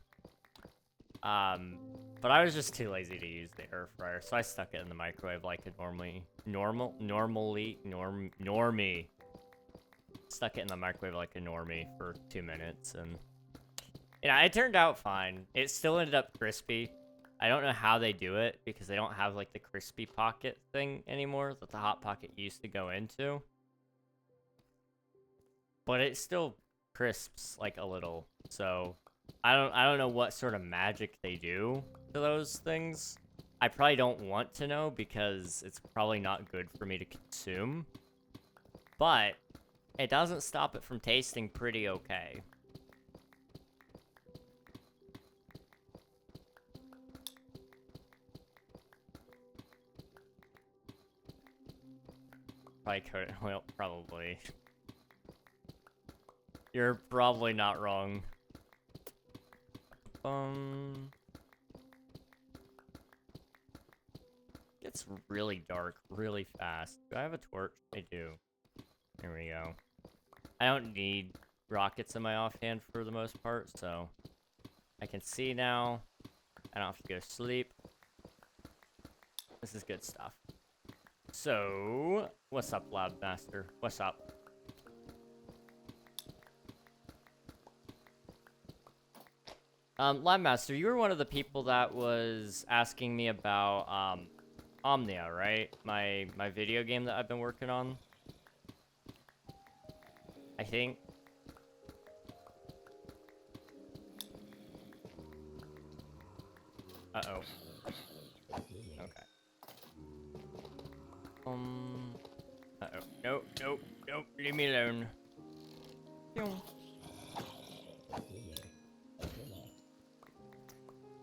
But I was just too lazy to use the air fryer, so I stuck it in the microwave like a normie. Stuck it in the microwave like a normie for 2 minutes, and yeah, it turned out fine. It still ended up crispy. I don't know how they do it because they don't have like the crispy pocket thing anymore that the Hot Pocket used to go into. But it still crisps like a little, so I don't know what sort of magic they do to those things. I probably don't want to know because it's probably not good for me to consume. But it doesn't stop it from tasting pretty okay. Probably could, well, probably. You're probably not wrong. Gets really dark really fast. Do I have a torch? I do. There we go. I don't need rockets in my offhand for the most part, so I can see now. I don't have to go to sleep. This is good stuff. So, what's up, Lab Master? What's up? Lab Master, you were one of the people that was asking me about, Omnia, right? My video game that I've been working on. I think. Uh-oh. Okay. Uh-oh. Nope, nope, nope. Leave me alone.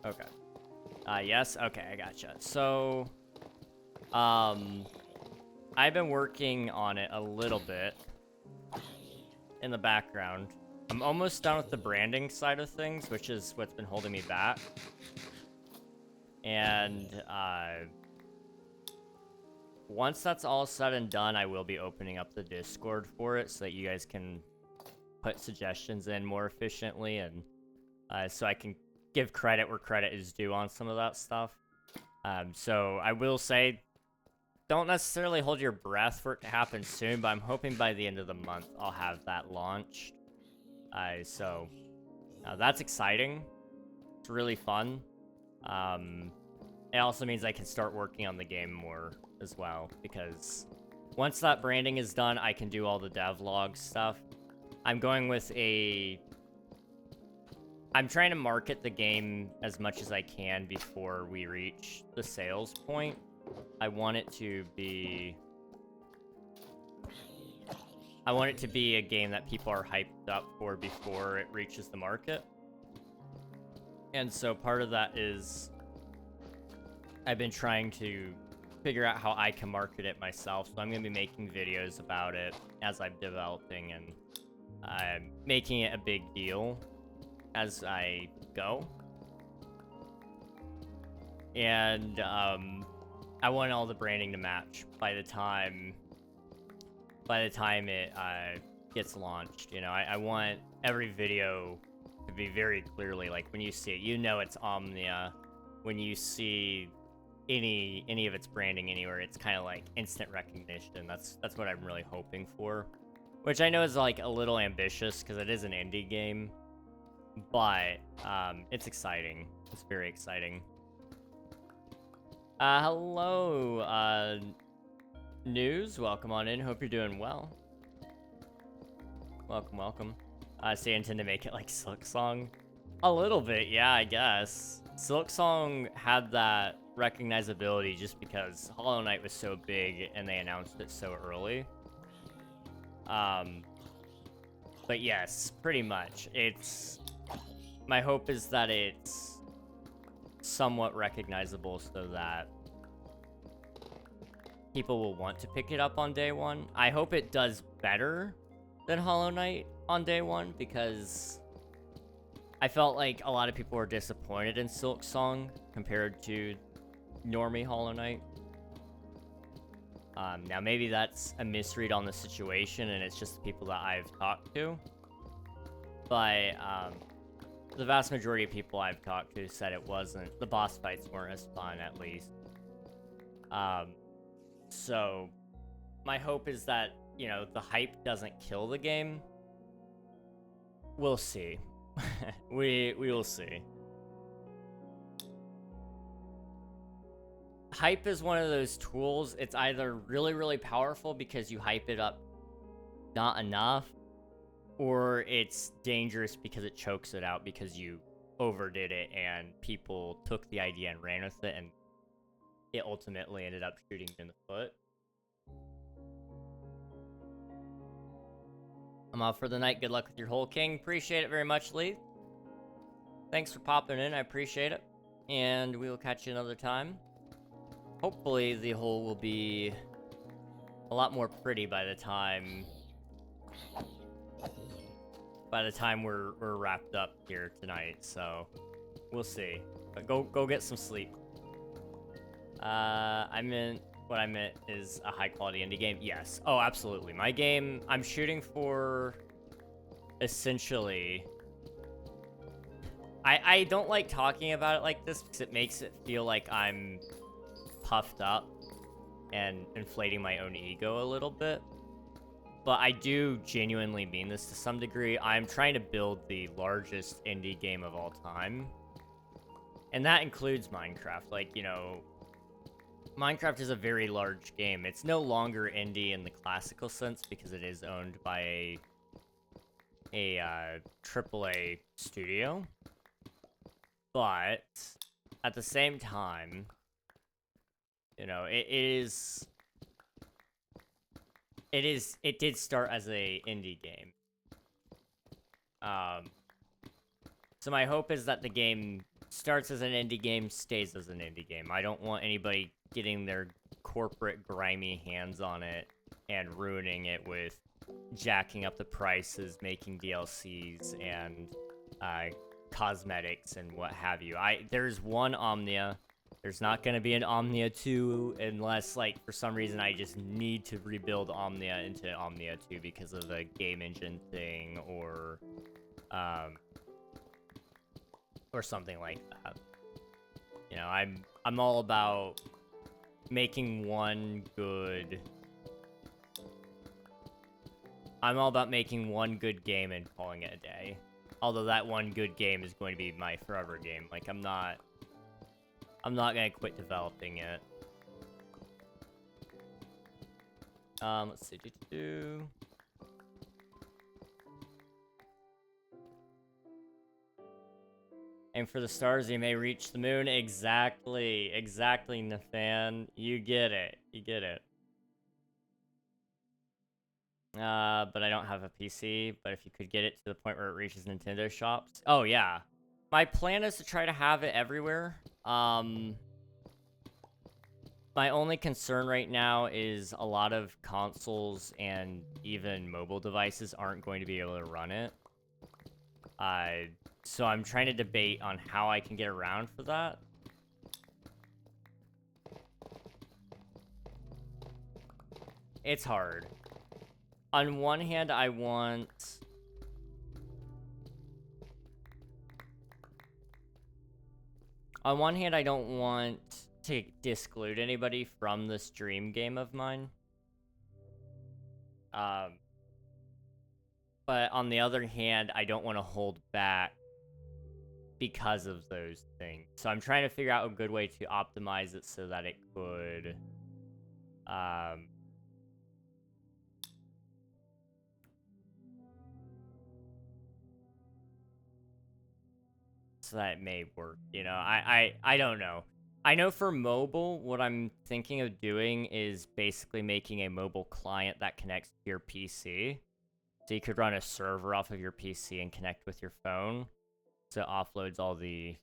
Okay. Yes? Okay, I gotcha. So, I've been working on it a little bit in the background. I'm almost done with the branding side of things, which is what's been holding me back. And, once that's all said and done, I will be opening up the Discord for it so that you guys can put suggestions in more efficiently and, so I can give credit where credit is due on some of that stuff. So I will say, don't necessarily hold your breath for it to happen soon, but I'm hoping by the end of the month I'll have that launched. So that's exciting. It's really fun. It also means I can start working on the game more as well, because once that branding is done, I can do all the devlog stuff. I'm going with I'm trying to market the game as much as I can before we reach the sales point. I want it to be a game that people are hyped up for before it reaches the market. And so part of that is I've been trying to figure out how I can market it myself. So I'm going to be making videos about it as I'm developing and making it a big deal as I go. And I want all the branding to match by the time it gets launched. You know, I want every video to be very clearly, like, when you see it, you know it's Omnia. When you see any of its branding anywhere, it's kind of like instant recognition. That's what I'm really hoping for, which I know is like a little ambitious because it is an indie game, but it's exciting. It's very exciting. Hello, News. Welcome on in. Hope you're doing well. Welcome, welcome. So you intend to make it like Silksong? A little bit, yeah, I guess. Silksong had that recognizability just because Hollow Knight was so big and they announced it so early. But yes, pretty much. My hope is that it's somewhat recognizable so that people will want to pick it up on day one. I hope it does better than Hollow Knight on day one, because I felt like a lot of people were disappointed in Silksong compared to normie Hollow Knight. Now maybe that's a misread on the situation and it's just the people that I've talked to, but the vast majority of people I've talked to said it wasn't, the boss fights weren't as fun, at least. So my hope is that, you know, the hype doesn't kill the game. We'll see. we will see. Hype is one of those tools. It's either really, really powerful because you hype it up not enough, or it's dangerous because it chokes it out because you overdid it and people took the idea and ran with it, and it ultimately ended up shooting you in the foot. I'm off for the night. Good luck with your hole, King. Appreciate it very much, Lee. Thanks for popping in. I appreciate it. And we will catch you another time. Hopefully the hole will be a lot more pretty by the time we're wrapped up here tonight. So we'll see. But go get some sleep. What I meant is a high quality indie game. Yes. Oh, absolutely. My game, I'm shooting for essentially. I don't like talking about it like this because it makes it feel like I'm puffed up and inflating my own ego a little bit. But I do genuinely mean this to some degree. I'm trying to build the largest indie game of all time. And that includes Minecraft. Like, you know, Minecraft is a very large game. It's no longer indie in the classical sense because it is owned by a AAA studio. But at the same time, you know, it did start as a indie game. So my hope is that the game starts as an indie game, stays as an indie game. I don't want anybody getting their corporate grimy hands on it and ruining it with jacking up the prices, making DLCs and cosmetics and what have you. There's one Omnia. There's not going to be an Omnia 2 unless, like, for some reason I just need to rebuild Omnia into Omnia 2 because of the game engine thing or something like that. You know, I'm all about making one good game and calling it a day. Although that one good game is going to be my forever game. Like, I'm not gonna quit developing it. Let's see. Aim for the stars, you may reach the moon. Exactly, Nathan. You get it. But I don't have a PC. But if you could get it to the point where it reaches Nintendo shops. Oh, yeah. My plan is to try to have it everywhere. My only concern right now is a lot of consoles and even mobile devices aren't going to be able to run it. So I'm trying to debate on how I can get around for that. It's hard. On one hand, I want... On one hand, I don't want to disclude anybody from this dream game of mine. But on the other hand, I don't want to hold back because of those things. So I'm trying to figure out a good way to optimize it so that it could... so that it may work, you know? I don't know. I know for mobile, what I'm thinking of doing is basically making a mobile client that connects to your PC. So you could run a server off of your PC and connect with your phone. So it offloads all the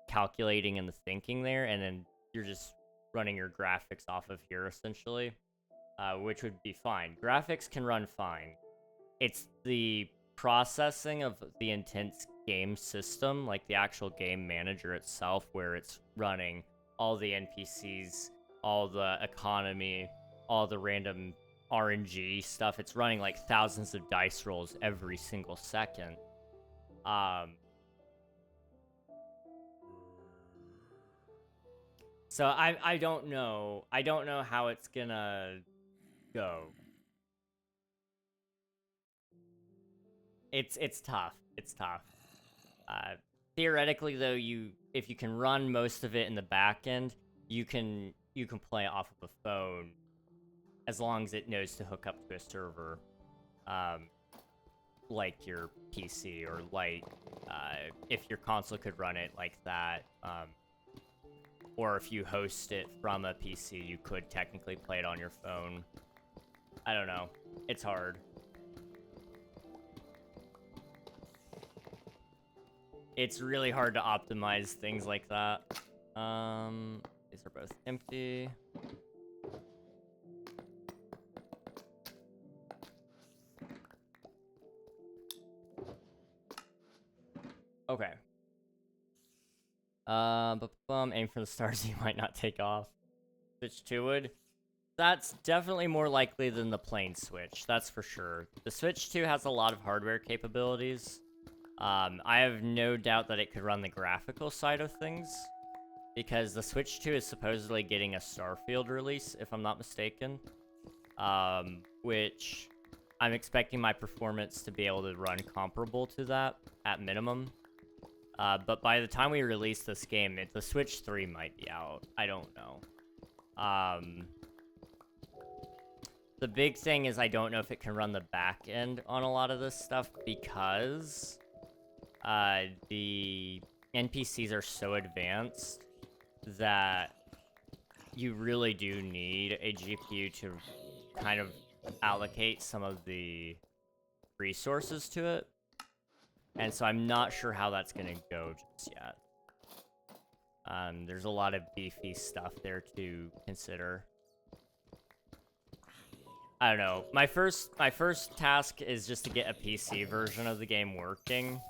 calculating and the thinking there, and then you're just running your graphics off of here, essentially, which would be fine. Graphics can run fine. It's the processing of the intense game system, like the actual game manager itself, where it's running all the NPCs, all the economy, all the random RNG stuff. It's running like thousands of dice rolls every single second. So I don't know. I don't know how it's gonna go. It's tough. It's tough. Theoretically, though, if you can run most of it in the back end, you can play it off of a phone as long as it knows to hook up to a server. like your PC, or like if your console could run it like that, or if you host it from a PC, you could technically play it on your phone. I don't know. It's hard. It's really hard to optimize things like that. These are both empty. Okay. Aim for the stars, you might not take off. Switch 2 would. That's definitely more likely than the plain Switch, that's for sure. The Switch 2 has a lot of hardware capabilities. I have no doubt that it could run the graphical side of things, because the Switch 2 is supposedly getting a Starfield release, if I'm not mistaken. Which I'm expecting my performance to be able to run comparable to that, at minimum. But by the time we release this game, the Switch 3 might be out. I don't know. The big thing is I don't know if it can run the back end on a lot of this stuff, because the NPCs are so advanced that you really do need a GPU to kind of allocate some of the resources to it. And so I'm not sure how that's going to go just yet. There's a lot of beefy stuff there to consider. I don't know. My first task is just to get a PC version of the game working.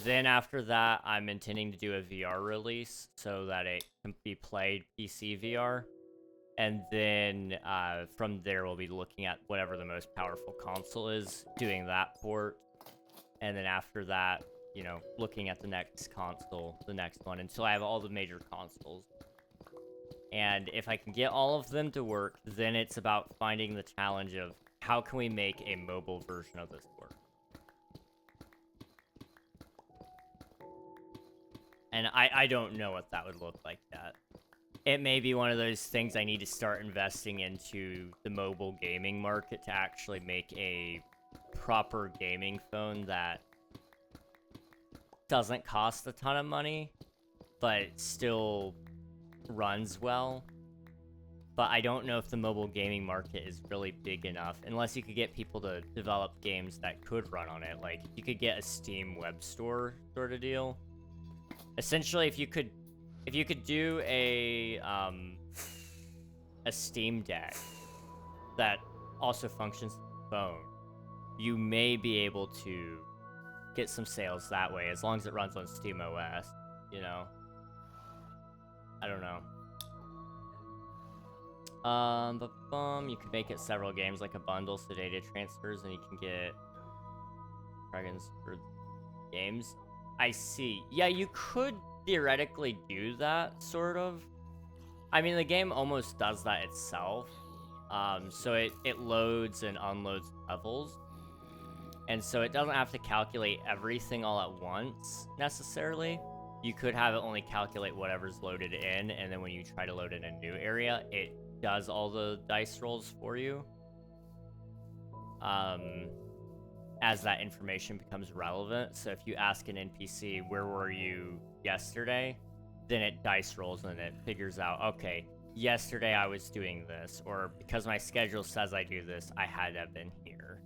Then after that, I'm intending to do a VR release so that it can be played PC VR. And then from there, we'll be looking at whatever the most powerful console is, doing that port. And then after that, you know, looking at the next console, the next one, until I have all the major consoles. And if I can get all of them to work, then it's about finding the challenge of how can we make a mobile version of this work. And I don't know what that would look like yet. It may be one of those things I need to start investing into the mobile gaming market to actually make a proper gaming phone that doesn't cost a ton of money, but still runs well. But I don't know if the mobile gaming market is really big enough, unless you could get people to develop games that could run on it. Like, you could get a Steam web store sort of deal. Essentially, if you could do a Steam Deck that also functions as a phone, you may be able to get some sales that way, as long as it runs on Steam OS, you know? I don't know. You could make it several games, like a bundle, so data transfers, and you can get dragons for games. I see. Yeah, you could theoretically do that, sort of. I mean, the game almost does that itself. So it loads and unloads levels. And so it doesn't have to calculate everything all at once, necessarily. You could have it only calculate whatever's loaded in, and then when you try to load in a new area, it does all the dice rolls for you. As that information becomes relevant. So if you ask an NPC, where were you yesterday? Then it dice rolls and it figures out, okay, yesterday I was doing this, or because my schedule says I do this, I had to have been here.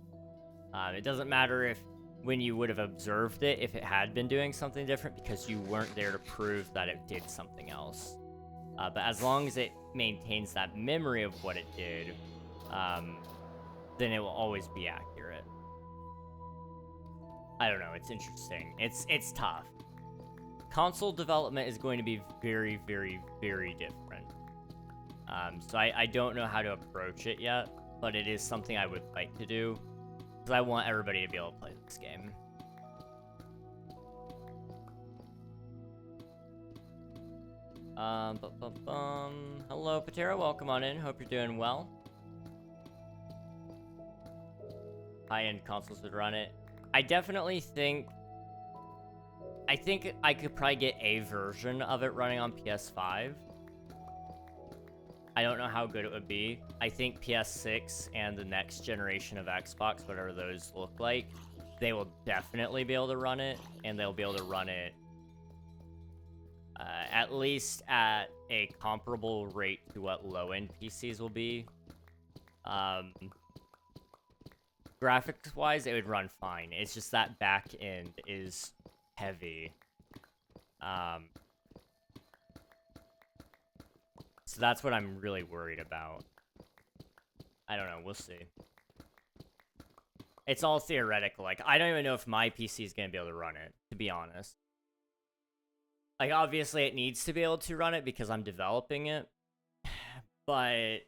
It doesn't matter if when you would have observed it, if it had been doing something different, because you weren't there to prove that it did something else. But as long as it maintains that memory of what it did, then it will always be accurate. I don't know, it's interesting. It's tough. Console development is going to be very, very, very different. So I don't know how to approach it yet, but it is something I would like to do, because I want everybody to be able to play this game. Hello, Patera, welcome on in. Hope you're doing well. High-end consoles would run it. I definitely think I could probably get a version of it running on PS5. I don't know how good it would be. I think PS6 and the next generation of Xbox, whatever those look like, they will definitely be able to run it, and they'll be able to run it at least at a comparable rate to what low-end PCs will be. Graphics-wise, it would run fine. It's just that back end is heavy. So that's what I'm really worried about. I don't know. We'll see. It's all theoretical. Like, I don't even know if my PC is going to be able to run it, to be honest. Like, obviously, it needs to be able to run it because I'm developing it. But,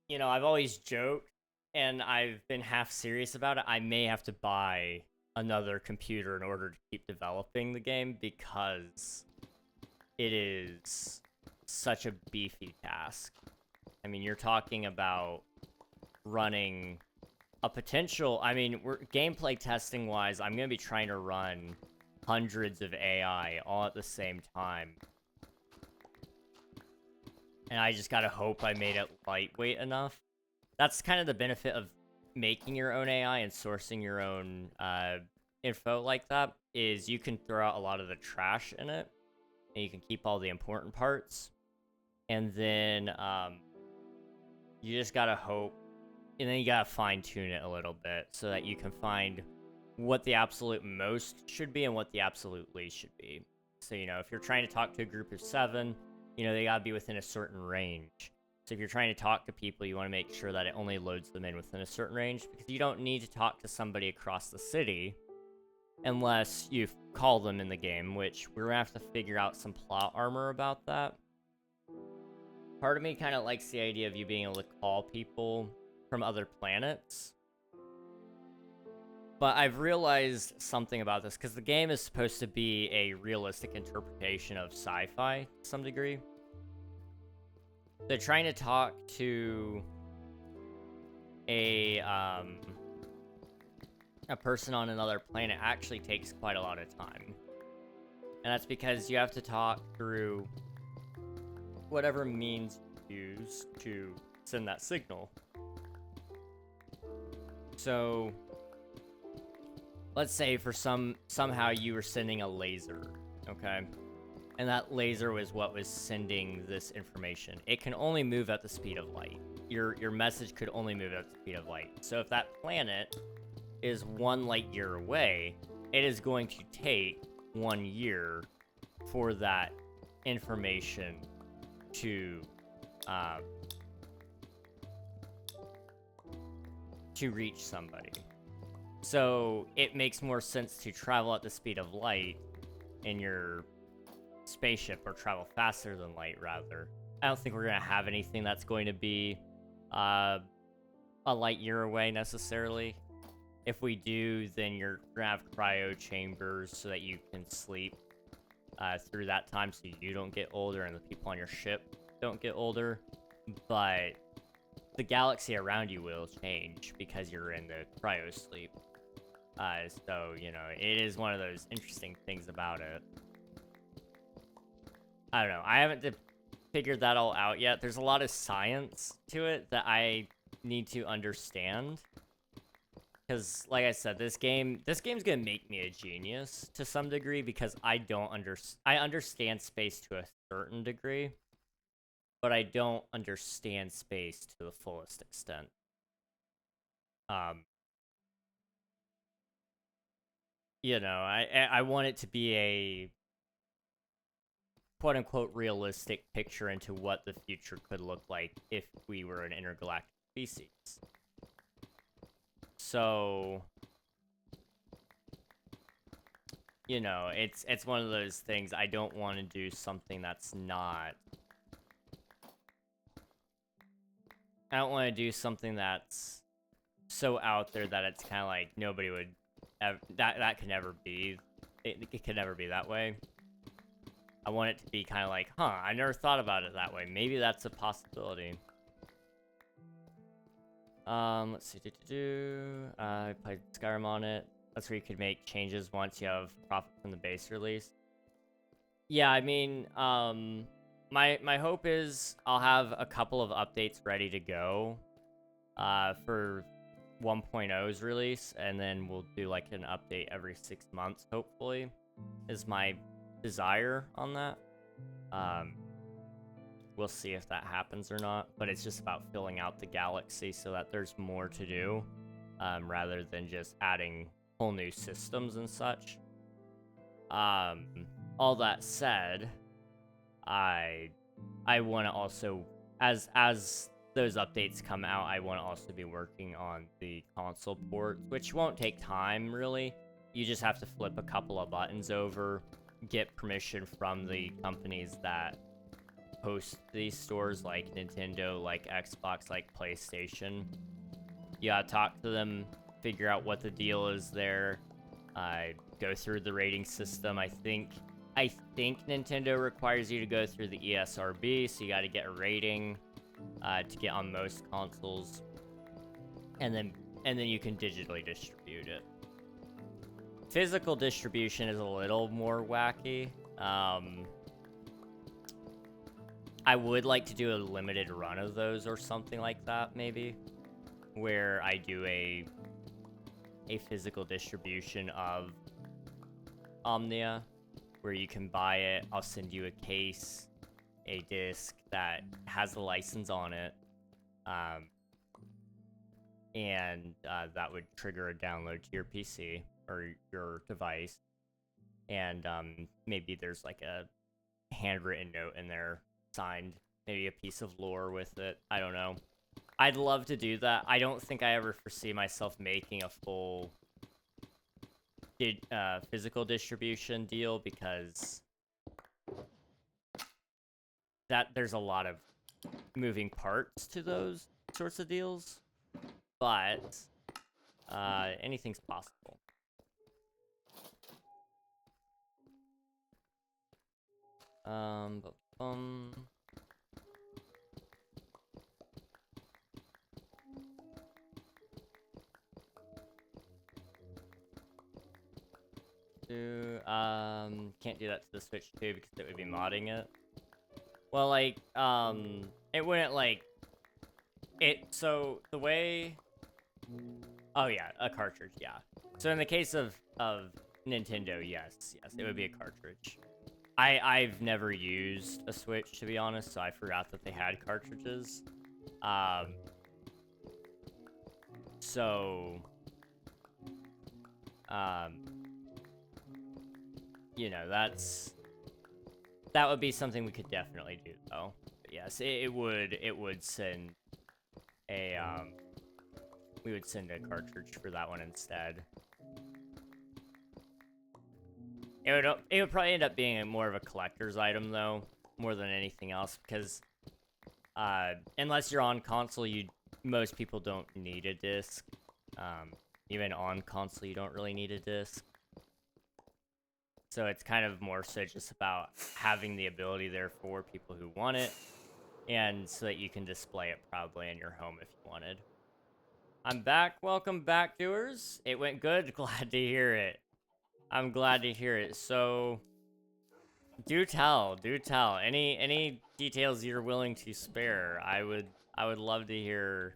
you know, I've always joked, and I've been half serious about it. I may have to buy another computer in order to keep developing the game because it is such a beefy task. I mean, you're talking about running a potential... I mean, gameplay testing-wise, I'm going to be trying to run hundreds of AI all at the same time. And I just gotta hope I made it lightweight enough. That's kind of the benefit of making your own AI and sourcing your own info like that, is you can throw out a lot of the trash in it, and you can keep all the important parts. And then you just gotta hope, and then you gotta fine-tune it a little bit so that you can find what the absolute most should be and what the absolute least should be. So, you know, if you're trying to talk to a group of 7, you know, they gotta be within a certain range. So if you're trying to talk to people, you want to make sure that it only loads them in within a certain range, because you don't need to talk to somebody across the city unless you call them in the game, which we're gonna have to figure out some plot armor about that. Part of me kind of likes the idea of you being able to call people from other planets. But I've realized something about this, because the game is supposed to be a realistic interpretation of sci-fi to some degree. They're trying to talk to a person on another planet actually takes quite a lot of time. And that's because you have to talk through whatever means you use to send that signal. So let's say for somehow you were sending a laser, okay? And that laser was what was sending this information. It can only move at the speed of light. Your message could only move at the speed of light. So if that planet is 1 light year away, it is going to take 1 year for that information to reach somebody. So it makes more sense to travel at the speed of light in your spaceship, or travel faster than light, rather. I don't think we're gonna have anything that's going to be a light year away necessarily. If we do, then you're gonna have cryo chambers so that you can sleep through that time, so you don't get older and the people on your ship don't get older. But the galaxy around you will change because you're in the cryo sleep. So, you know, it is one of those interesting things about it. I don't know. I haven't figured that all out yet. There's a lot of science to it that I need to understand. Because, like I said, this game's gonna make me a genius to some degree, because I understand space to a certain degree, but I don't understand space to the fullest extent. You know, I want it to be a quote-unquote realistic picture into what the future could look like if we were an intergalactic species. So, you know, it's one of those things. I don't want to do something that's not... I don't want to do something that's so out there that it's kind of like nobody would ever... That could never be... It could never be that way. I want it to be kind of like, huh, I never thought about it that way. Maybe that's a possibility. Let's see. I played Skyrim on it. That's where you could make changes once you have profit from the base release. Yeah, I mean, my hope is I'll have a couple of updates ready to go for 1.0's release, and then we'll do like an update every 6 months, hopefully, is my desire on that. We'll see if that happens or not, but it's just about filling out the galaxy so that there's more to do, rather than just adding whole new systems and such. All that said, I want to also, as those updates come out, I want to also be working on the console ports, which won't take time, really. You just have to flip a couple of buttons over, get permission from the companies that host these stores, like Nintendo, like Xbox, like PlayStation. You gotta talk to them, figure out what the deal is there, go through the rating system. I think Nintendo requires you to go through the ESRB, so you gotta get a rating to get on most consoles, and then you can digitally distribute it. Physical distribution is a little more wacky. I would like to do a limited run of those or something like that, maybe, where I do a physical distribution of Omnia, where you can buy it. I'll send you a case, a disc that has the license on it, and that would trigger a download to your PC or your device, and maybe there's like a handwritten note in there, signed, maybe a piece of lore with it. I don't know. I'd love to do that. I don't think I ever foresee myself making a full physical distribution deal, because there's a lot of moving parts to those sorts of deals, but anything's possible. Can't do that to the Switch 2 because it would be modding it. Well, like, it wouldn't, like, so the way, oh yeah, a cartridge, yeah. So in the case of Nintendo, yes, it would be a cartridge. I've never used a Switch, to be honest, so I forgot that they had cartridges. You know, that would be something we could definitely do, though. But yes, it would send a, we would send a cartridge for that one instead. It would probably end up being more of a collector's item, though, more than anything else, because unless you're on console, most people don't need a disc. Even on console, you don't really need a disc. So it's kind of more so just about having the ability there for people who want it, and so that you can display it proudly in your home if you wanted. I'm back. Welcome back, viewers. It went good. Glad to hear it. I'm glad to hear it. So, do tell. Any details you're willing to spare. I would love to hear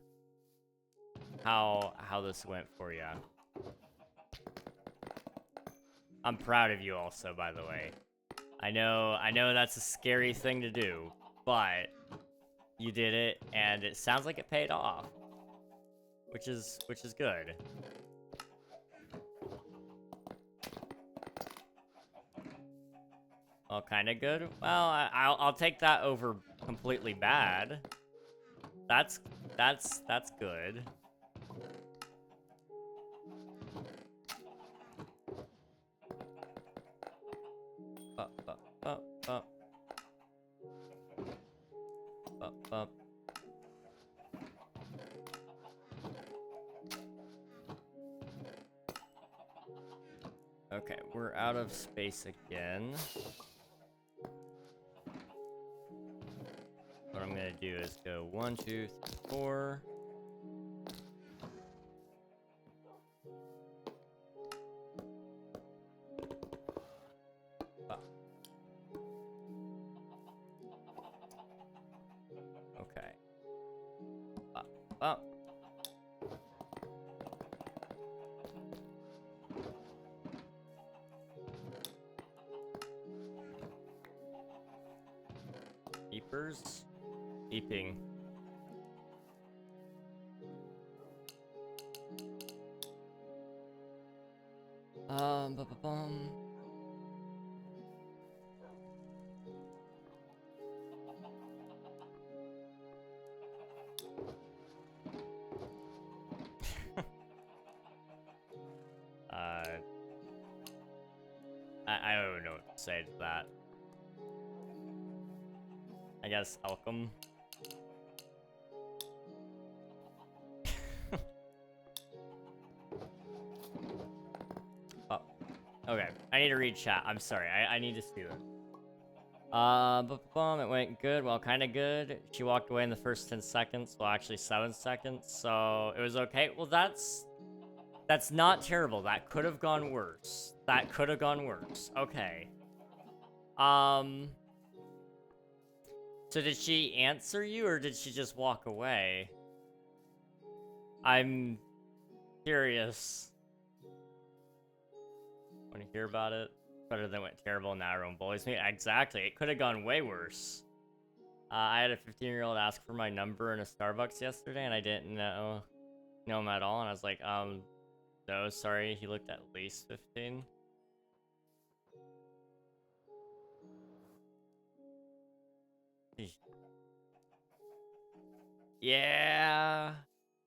how this went for you. I'm proud of you also, by the way. I know that's a scary thing to do, but you did it, and it sounds like it paid off, which is good. Well, kind of good. Well, I'll take that over completely bad. That's good. Okay, we're out of space again. What I'm gonna do is go 1, 2, 3, 4. well. Beepers? Beeping. Ba-ba-bum. I don't know what to say to that. I guess welcome. Oh, okay. I need to read chat. I'm sorry. I need to see it. It went good. Well, kind of good. She walked away in the first 10 seconds. Well, actually 7 seconds. So it was okay. Well, that's not terrible. That could have gone worse. That could have gone worse. Okay. So did she answer you or did she just walk away? I'm curious. Want to hear about it? Better than went terrible, now everyone bullies me. Exactly. It could have gone way worse. I had a 15-year-old ask for my number in a Starbucks yesterday and I didn't know him at all. And I was like, no, sorry. He looked at least 15. Yeah.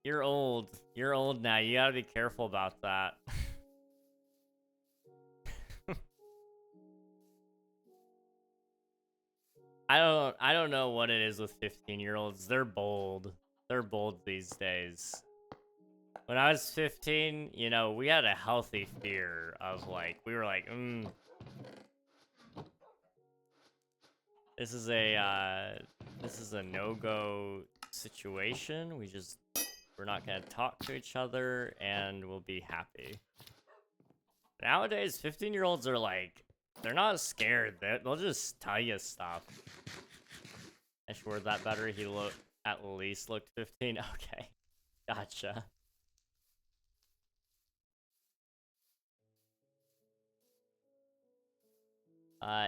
You're old. You're old now. You gotta be careful about that. I don't know what it is with 15-year-olds. They're bold. They're bold these days. When I was 15, you know, we had a healthy fear of like, we were like, this is a no-go situation. We're not gonna talk to each other and we'll be happy. Nowadays, 15-year-olds are like, they're not scared. They'll just tell you stuff. I should word that better. He at least looked 15. Okay, gotcha.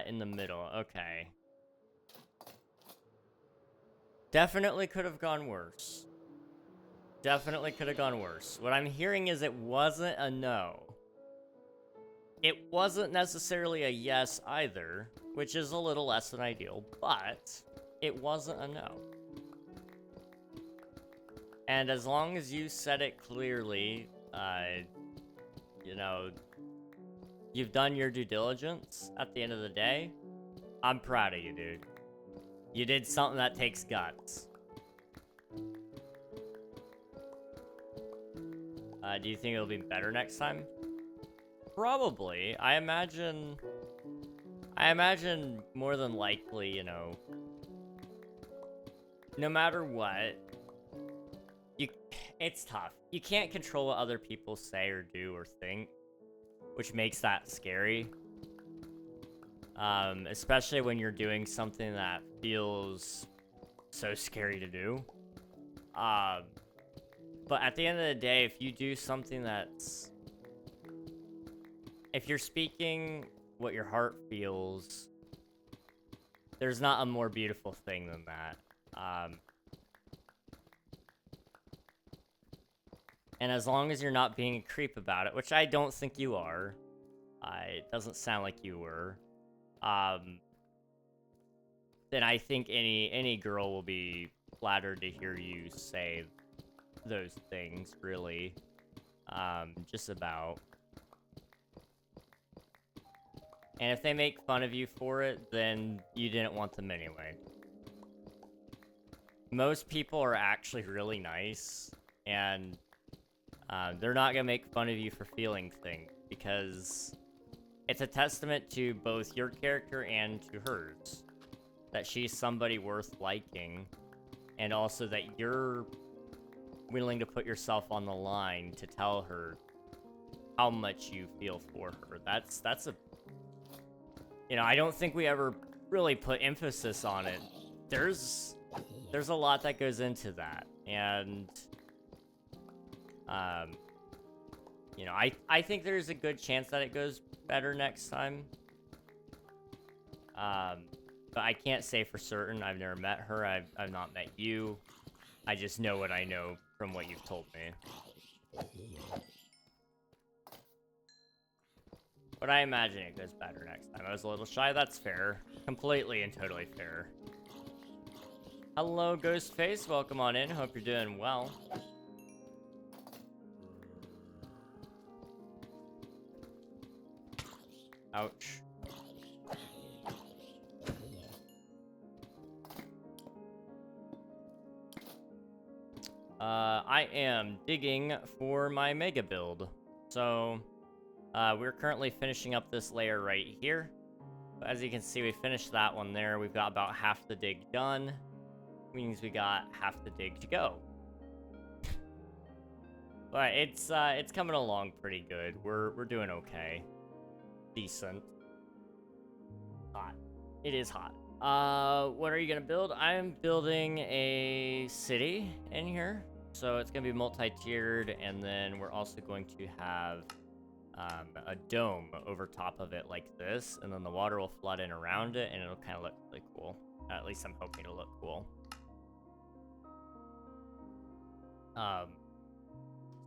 In the middle. Okay. Definitely could have gone worse. Definitely could have gone worse. What I'm hearing is it wasn't a no. It wasn't necessarily a yes either, which is a little less than ideal, but it wasn't a no. And as long as you said it clearly, you know, you've done your due diligence at the end of the day, I'm proud of you, dude. You did something that takes guts. Do you think it'll be better next time? Probably. I imagine more than likely, you know, no matter what, it's tough. You can't control what other people say or do or think, which makes that scary. Especially when you're doing something that feels so scary to do. But at the end of the day, if you do something that's... If you're speaking what your heart feels, there's not a more beautiful thing than that. And as long as you're not being a creep about it, which I don't think you are, it doesn't sound like you were, then I think any girl will be flattered to hear you say those things, really. Just about. And if they make fun of you for it, then you didn't want them anyway. Most people are actually really nice, and they're not gonna make fun of you for feeling things, because it's a testament to both your character and to hers. That she's somebody worth liking, and also that you're willing to put yourself on the line to tell her how much you feel for her. That's a... You know, I don't think we ever really put emphasis on it. There's a lot that goes into that, and You know, I think there's a good chance that it goes better next time. But I can't say for certain. I've never met her. I've not met you. I just know what I know from what you've told me. But I imagine it goes better next time. I was a little shy. That's fair. Completely and totally fair. Hello, Ghostface. Welcome on in. Hope you're doing well. Ouch. I am digging for my mega build. So, we're currently finishing up this layer right here. As you can see, we finished that one there. We've got about half the dig done. Means we got half the dig to go. But it's coming along pretty good. We're doing okay. Decent. Hot. It is hot. What are you gonna build? I'm building a city in here. So it's gonna be multi-tiered, and then we're also going to have a dome over top of it like this, and then the water will flood in around it, and it'll kind of look really cool. At least I'm hoping it'll look cool.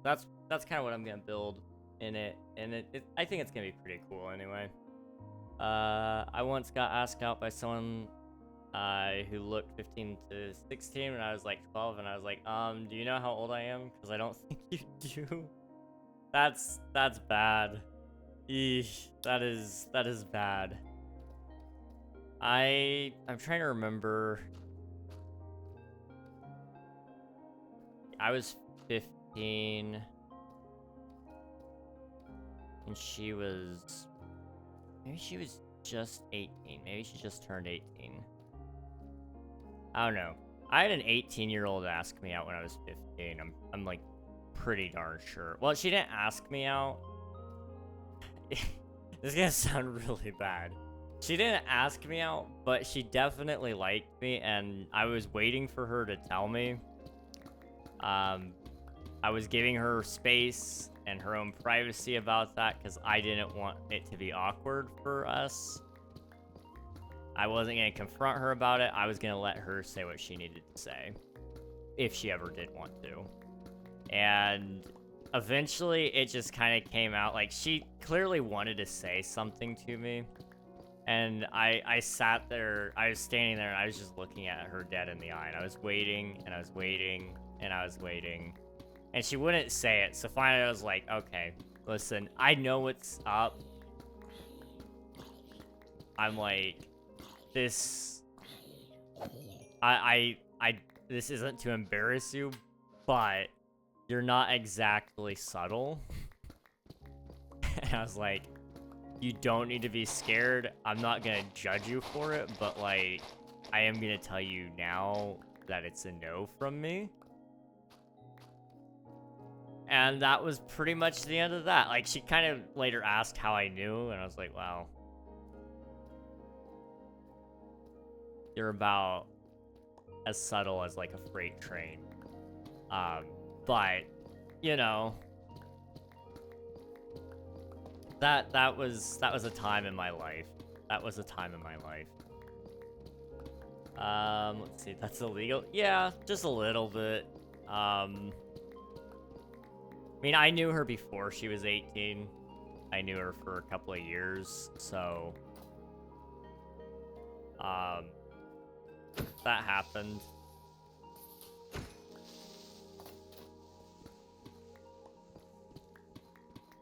That's kind of what I'm gonna build in it, and I think it's gonna be pretty cool anyway. I once got asked out by someone who looked 15 to 16 when I was like 12, and I was like, do you know how old I am? Because I don't think you do. That's bad. Eesh, that is bad. I'm trying to remember. I was 15 and she was, maybe she was just 18. Maybe she just turned 18. I don't know. I had an 18-year-old ask me out when I was 15. I'm like pretty darn sure. Well, she didn't ask me out. This is gonna sound really bad. She didn't ask me out, but she definitely liked me, and I was waiting for her to tell me. I was giving her space and her own privacy about that because I didn't want it to be awkward for us. I wasn't going to confront her about it. I was going to let her say what she needed to say, if she ever did want to. And eventually it just kind of came out. Like, she clearly wanted to say something to me. And I sat there, I was standing there, and I was just looking at her dead in the eye. And I was waiting, and I was waiting, and I was waiting. And she wouldn't say it, so finally I was like, okay, listen, I know what's up. I'm like, this, this isn't to embarrass you, but you're not exactly subtle. And I was like, you don't need to be scared. I'm not gonna judge you for it, but like, I am gonna tell you now that it's a no from me. And that was pretty much the end of that. Like, she kind of later asked how I knew, and I was like, wow. You're about as subtle as, like, a freight train. But, you know, that was a time in my life. That was a time in my life. Let's see, that's illegal? Yeah, just a little bit. I mean, I knew her before she was 18. I knew her for a couple of years, so that happened.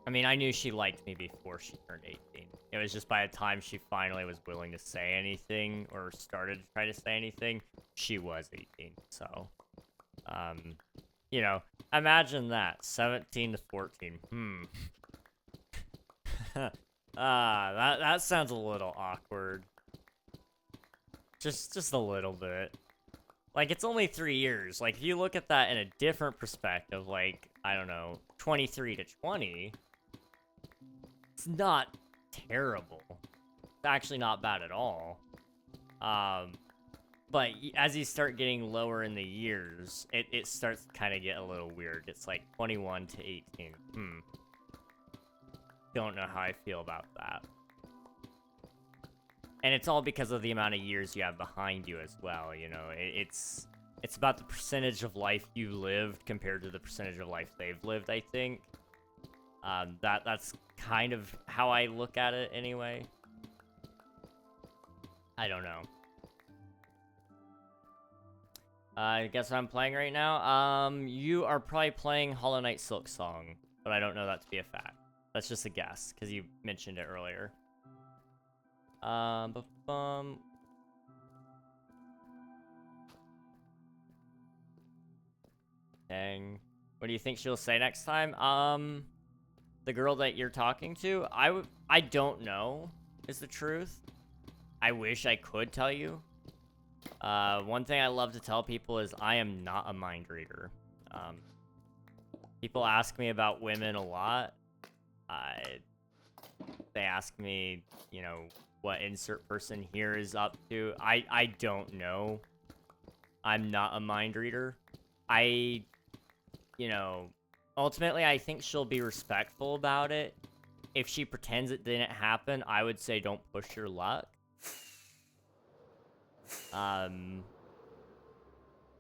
I mean, I knew she liked me before she turned 18. It was just by the time she finally was willing to say anything or started to try to say anything, she was 18, so you know, imagine that, 17 to 14. That sounds a little awkward. Just a little bit. Like, it's only 3 years. Like, if you look at that in a different perspective, like, I don't know, 23 to 20, it's not terrible. It's actually not bad at all. But as you start getting lower in the years, it starts to kind of get a little weird. It's like 21 to 18. Don't know how I feel about that. And it's all because of the amount of years you have behind you as well, you know? It's about the percentage of life you lived compared to the percentage of life they've lived, I think. That's kind of how I look at it anyway. I don't know. I guess I'm playing right now. You are probably playing Hollow Knight Silk Song, but I don't know that to be a fact. That's just a guess, because you mentioned it earlier. Dang. What do you think she'll say next time? The girl that you're talking to? I don't know, is the truth. I wish I could tell you. One thing I love to tell people is I am not a mind reader. People ask me about women a lot. They ask me, you know, what insert person here is up to. I don't know. I'm not a mind reader. You know, ultimately, I think she'll be respectful about it. If she pretends it didn't happen, I would say don't push your luck.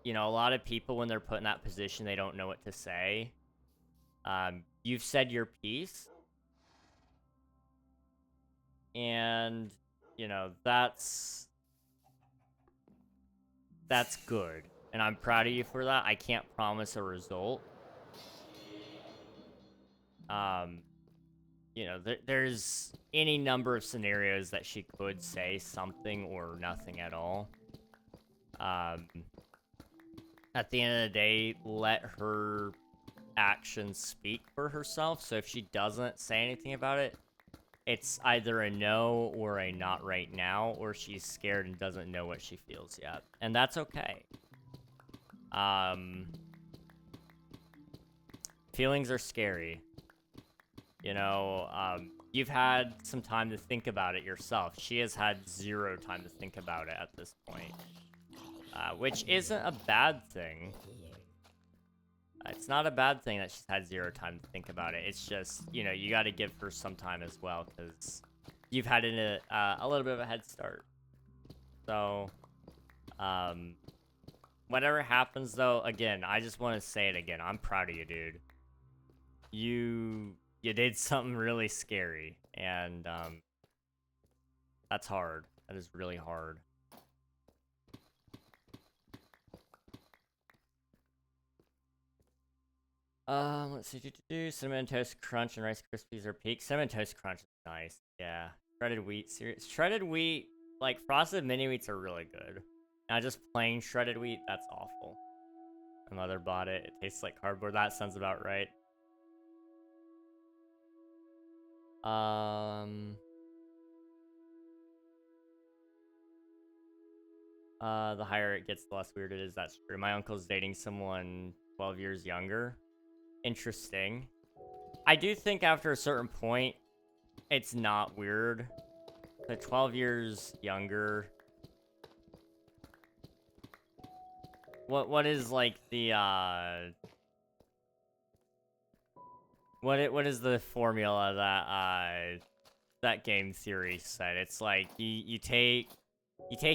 You know, a lot of people, when they're put in that position, they don't know what to say. You've said your piece. And, you know, that's good. And I'm proud of you for that. I can't promise a result. You know, there's any number of scenarios that she could say something or nothing at all. At the end of the day, let her actions speak for herself. So if she doesn't say anything about it, it's either a no or a not right now, or she's scared and doesn't know what she feels yet. And that's okay. Feelings are scary. You know, you've had some time to think about it yourself. She has had 0 time to think about it at this point. Which isn't a bad thing. It's not a bad thing that she's had 0 time to think about it. It's just, you know, you got to give her some time as well, because you've had a little bit of a head start. So, whatever happens, though, again, I just want to say it again. I'm proud of you, dude. You did something really scary, and that's hard. That is really hard. Let's see. Cinnamon Toast Crunch and Rice Krispies are peak. Cinnamon Toast Crunch is nice. Yeah. Shredded wheat cereal. Shredded wheat, like frosted mini wheats are really good. Now just plain shredded wheat, that's awful. My mother bought it. It tastes like cardboard. That sounds about right. The higher it gets, the less weird it is. That's true. My uncle's dating someone 12 years younger. Interesting. I do think after a certain point, it's not weird. The 12 years younger. What is like the what is the formula that that game theory said? It's like you take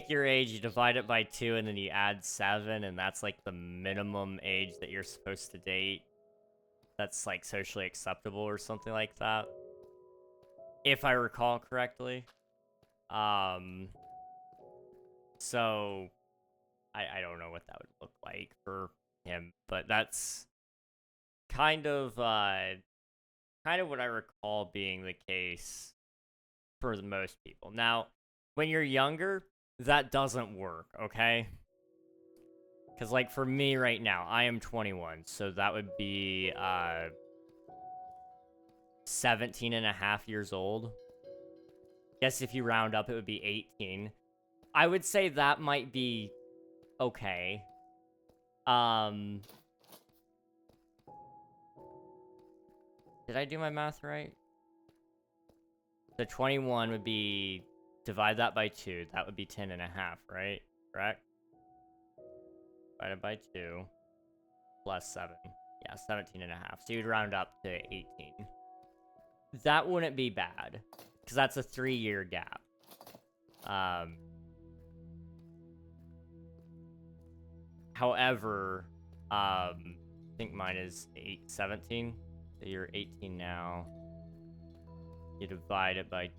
your age, you divide it by 2, and then you add 7, and that's like the minimum age that you're supposed to date. That's like socially acceptable or something like that, if I recall correctly. So I don't know what that would look like for him, but that's kind of what I recall being the case for the most people. Now, when you're younger, that doesn't work, okay? Because, like, for me right now, I am 21, so that would be 17 and a half years old. Guess if you round up, it would be 18. I would say that might be okay. Did I do my math right? The 21 would be, divide that by 2, that would be 10 and a half, right? Correct? divided by 2 plus 7. Yeah, 17 and a half. So you'd round up to 18. That wouldn't be bad, because that's a 3-year gap. However, I think mine is 17. So you're 18 now. You divide it by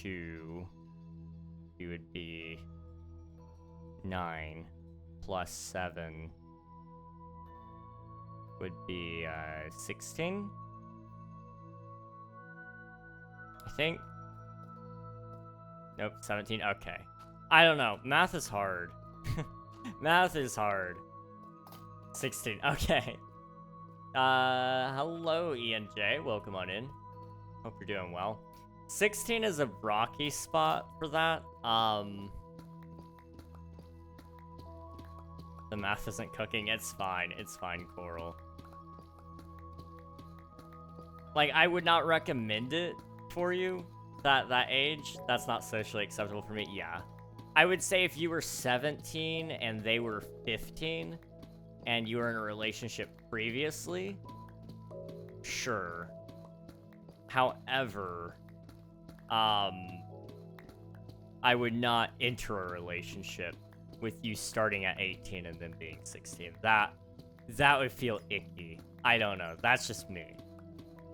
2. You would be 9 plus 7 would be 16. I think. Nope, 17. Okay. I don't know. Math is hard. Math is hard. 16. Okay. Hello, ENJ. Welcome on in. Hope you're doing well. 16 is a rocky spot for that. The math isn't cooking. It's fine. It's fine, Coral. Like, I would not recommend it for you. That age, that's not socially acceptable for me. Yeah. I would say if you were 17 and they were 15 and you were in a relationship previously, sure. However, I would not enter a relationship with you starting at 18 and then being 16. That would feel icky. I don't know. That's just me.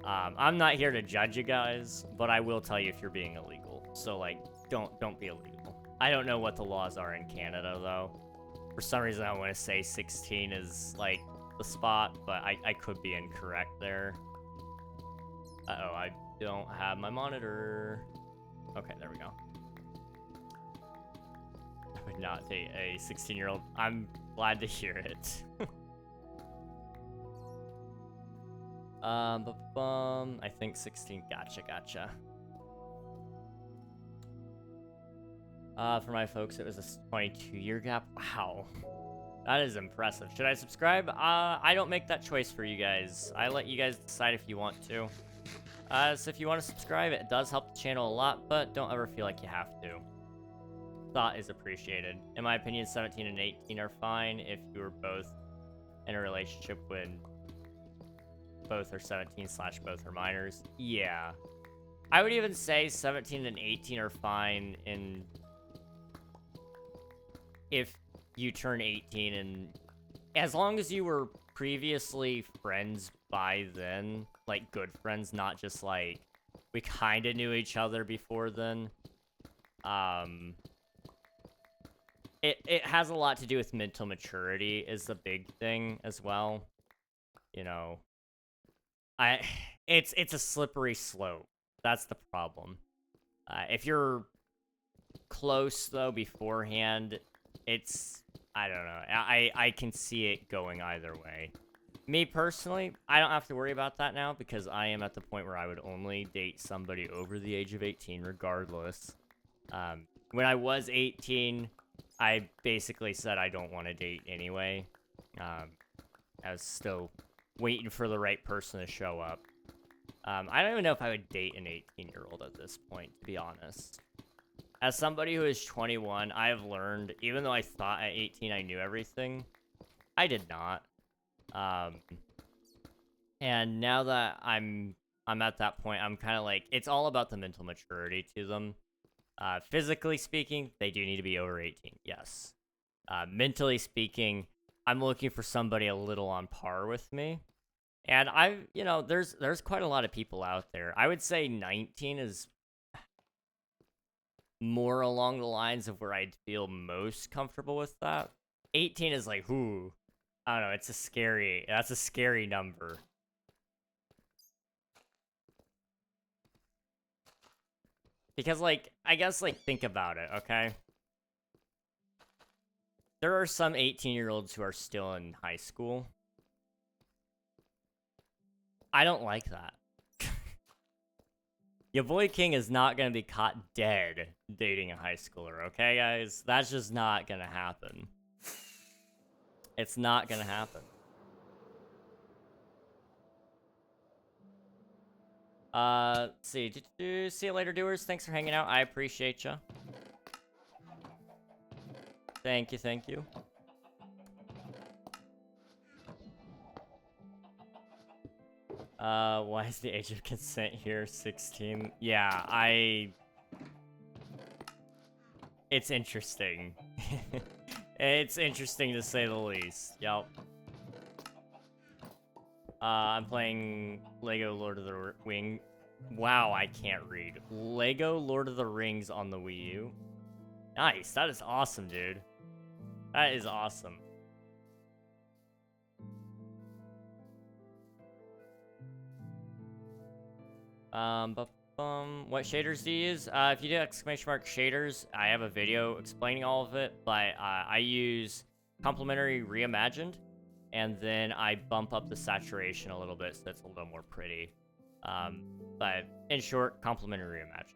I'm not here to judge you guys, but I will tell you if you're being illegal. So, like, don't be illegal. I don't know what the laws are in Canada, though. For some reason, I want to say 16 is, like, the spot, but I could be incorrect there. Uh-oh, I don't have my monitor. Okay, there we go. I would not date a 16-year-old. I'm glad to hear it. I think 16. Gotcha. For my folks, it was a 22-year gap. Wow. That is impressive. Should I subscribe? I don't make that choice for you guys. I let you guys decide if you want to. So if you want to subscribe, it does help the channel a lot, but don't ever feel like you have to. Thought is appreciated. In my opinion, 17 and 18 are fine if you were both in a relationship when both are 17/both are minors. Yeah. I would even say 17 and 18 are fine if you turn 18 and as long as you were previously friends by then, like good friends, not just like we kind of knew each other before then. It has a lot to do with mental maturity is the big thing as well. You know, it's a slippery slope. That's the problem. If you're close though beforehand, I don't know. I can see it going either way. Me personally, I don't have to worry about that now because I am at the point where I would only date somebody over the age of 18 regardless. When I was 18, I basically said I don't want to date anyway. I was still waiting for the right person to show up. I don't even know if I would date an 18-year-old at this point, to be honest. As somebody who is 21, I have learned, even though I thought at 18 I knew everything, I did not. And now that I'm at that point, I'm kind of like, it's all about the mental maturity to them. Physically speaking, they do need to be over 18, yes. Mentally speaking, I'm looking for somebody a little on par with me. And there's quite a lot of people out there. I would say 19 is more along the lines of where I'd feel most comfortable with that. 18 is like, whoo. I don't know, that's a scary number. Because, like, I guess, like, think about it, okay? There are some 18-year-olds who are still in high school. I don't like that. Your boy King is not gonna be caught dead dating a high schooler, okay, guys? That's just not gonna happen. It's not gonna happen. See you later, doers. Thanks for hanging out. I appreciate ya. Thank you. Why is the age of consent here 16? Yeah, it's interesting. It's interesting to say the least. Yep. I'm playing Lego Lord of the Ring. Wow, I can't read. Lego Lord of the Rings on the Wii U. Nice, that is awesome, dude. That is awesome. What shaders do you use? If you do exclamation mark shaders, I have a video explaining all of it, but I use complementary reimagined, and then I bump up the saturation a little bit so it's a little more pretty. But in short, complementary reimagined.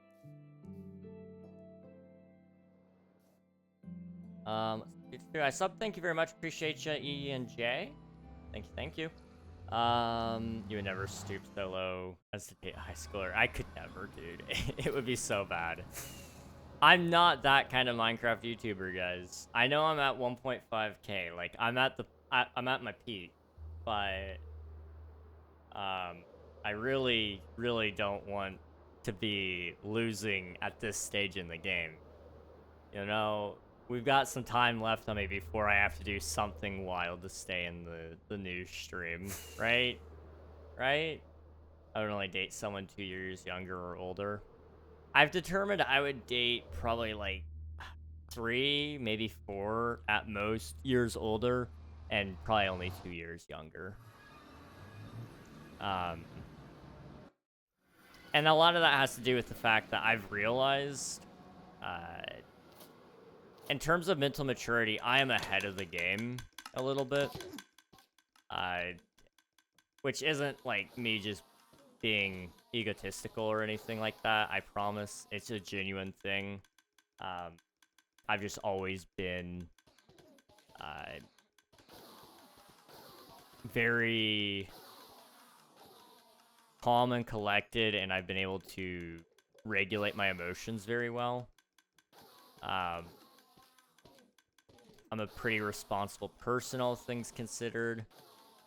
I sub, thank you very much. Appreciate you, E and J. Thank you, thank you. You would never stoop so low as to date a high schooler. I could never, dude. It would be so bad. I'm not that kind of Minecraft YouTuber, guys. I know I'm at 1.5k. Like, I'm at my peak, but I really, really don't want to be losing at this stage in the game. You know, we've got some time left on me before I have to do something wild to stay in the new stream, right? Right? I would only date someone 2 years younger or older. I've determined I would date probably like 3, maybe 4 at most years older, and probably only 2 years younger. And a lot of that has to do with the fact that I've realized, in terms of mental maturity, I am ahead of the game a little bit. Which isn't like me just being egotistical or anything like that. I promise. It's a genuine thing. I've just always been very calm and collected, and I've been able to regulate my emotions very well. I'm a pretty responsible person, all things considered,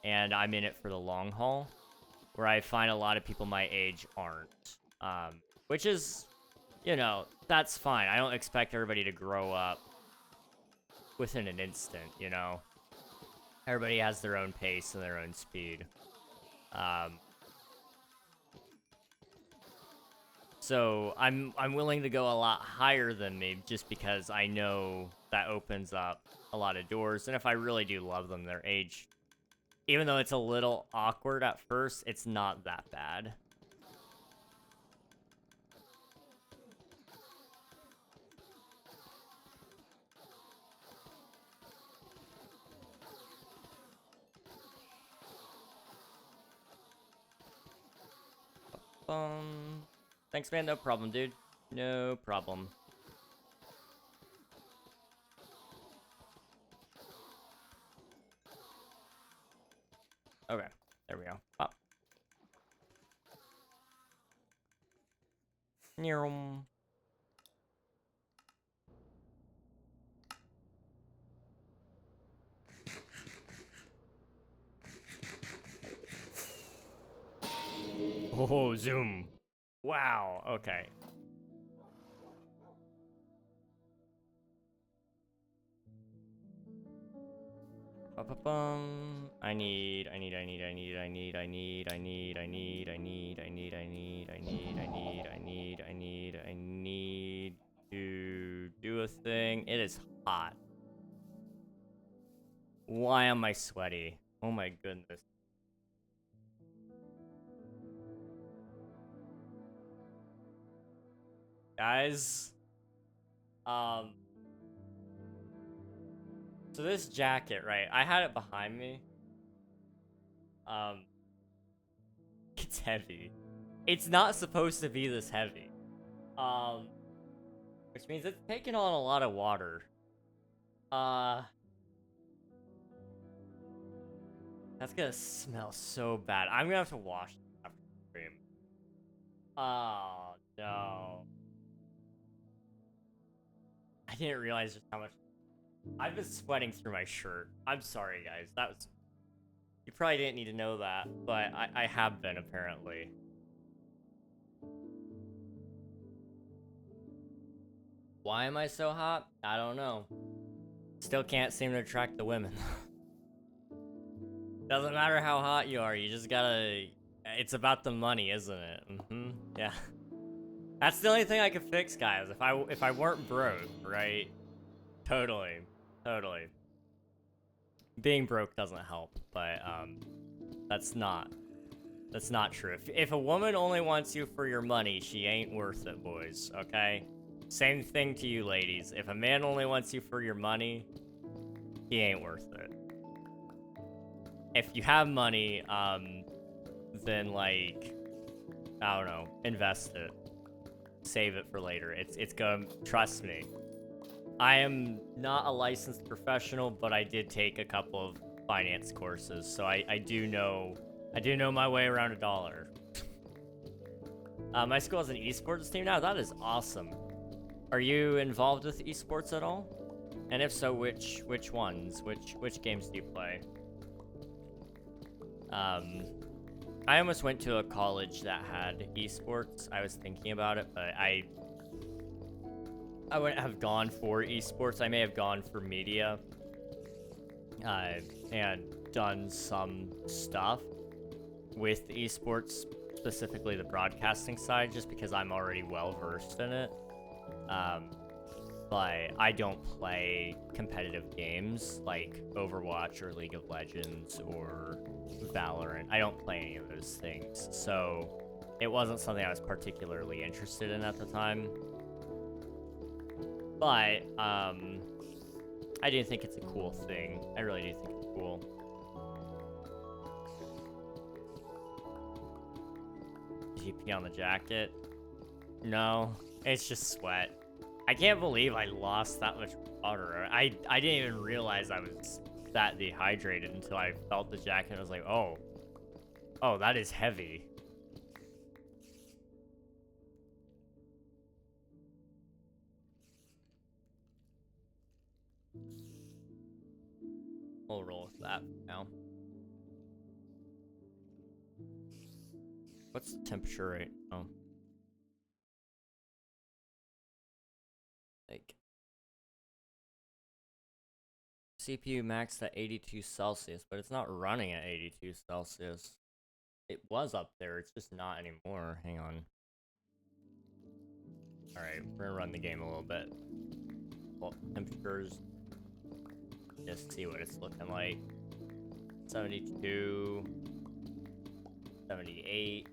and I'm in it for the long haul, where I find a lot of people my age aren't. Which is, you know, that's fine. I don't expect everybody to grow up within an instant, you know? Everybody has their own pace and their own speed. So I'm willing to go a lot higher than me just because I know that opens up a lot of doors. And if I really do love them, their age, even though it's a little awkward at first, it's not that bad. Thanks, man. No problem, dude. No problem. Okay, there we go. Up. Near. Oh, zoom. Wow, okay. I need to do a thing. It is hot. Why am I sweaty? Oh my goodness. Guys, so this jacket, right? I had it behind me. It's heavy. It's not supposed to be this heavy. Which means it's taking on a lot of water. That's gonna smell so bad. I'm gonna have to wash it after the stream. Oh, no. I didn't realize just how much. I've been sweating through my shirt. I'm sorry, guys. You probably didn't need to know that, but I have been, apparently. Why am I so hot? I don't know. Still can't seem to attract the women. Doesn't matter how hot you are, you just gotta... It's about the money, isn't it? Yeah. That's the only thing I could fix, guys. If I weren't broke, right? Totally. Being broke doesn't help, but that's not true. If a woman only wants you for your money, she ain't worth it, boys, okay? Same thing to you ladies. If a man only wants you for your money, he ain't worth it. If you have money, then like, I don't know, invest it. Save it for later. It's gonna, trust me. I am not a licensed professional, but I did take a couple of finance courses, so I do know my way around a dollar. My school has an esports team now. That is awesome. Are you involved with esports at all? And if so, which ones? Which games do you play? I almost went to a college that had esports. I was thinking about it, but I wouldn't have gone for esports. I may have gone for media, and done some stuff with esports, specifically the broadcasting side, just because I'm already well versed in it. But I don't play competitive games like Overwatch or League of Legends or Valorant. I don't play any of those things, so it wasn't something I was particularly interested in at the time. But I do think it's a cool thing. I really do think it's cool. Did you pee on the jacket? No, it's just sweat. I can't believe I lost that much water. I didn't even realize I was that dehydrated until I felt the jacket and I was like, oh, that is heavy. We'll roll with that now. What's the temperature right now? Like, CPU maxed at 82 Celsius, but it's not running at 82 Celsius. It was up there, it's just not anymore. Hang on. Alright, we're gonna run the game a little bit. Well, temperatures. Just see what it's looking like. 72. 78.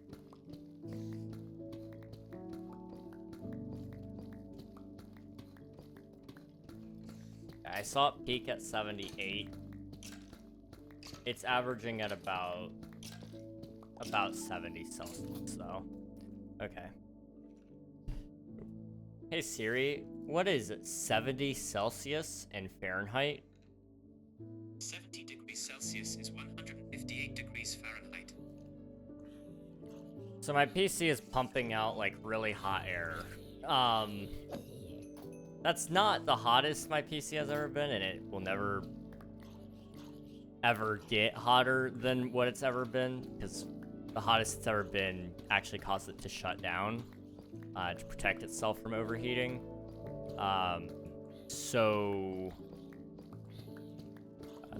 I saw it peak at 78. It's averaging at about 70 Celsius, though. Okay. Hey Siri, what is it? 70 Celsius in Fahrenheit? 70 degrees Celsius is 158 degrees Fahrenheit. So my PC is pumping out like really hot air. That's not the hottest my PC has ever been, and it will never ever get hotter than what it's ever been, because the hottest it's ever been actually caused it to shut down to protect itself from overheating. So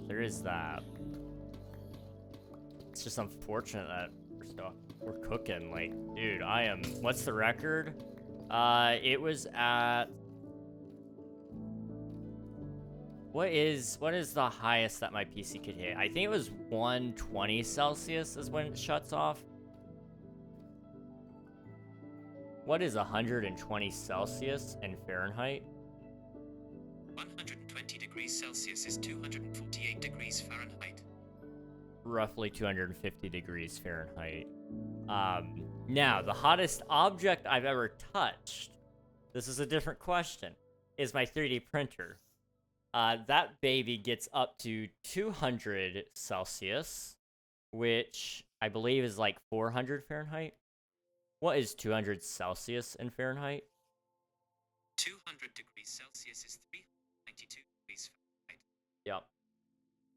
there is that. It's just unfortunate that we're cooking. Like, dude, I am. What's the record? It was at. What is the highest that my PC could hit? I think it was 120 Celsius is when it shuts off. What is 120 Celsius in Fahrenheit? 120 degrees Celsius is 248 degrees Fahrenheit. Roughly 250 degrees Fahrenheit. Now, the hottest object I've ever touched, this is a different question, is my 3D printer. That baby gets up to 200 Celsius, which I believe is like 400 Fahrenheit. What is 200 Celsius in Fahrenheit? 200 degrees Celsius is 392 degrees Fahrenheit. Yep.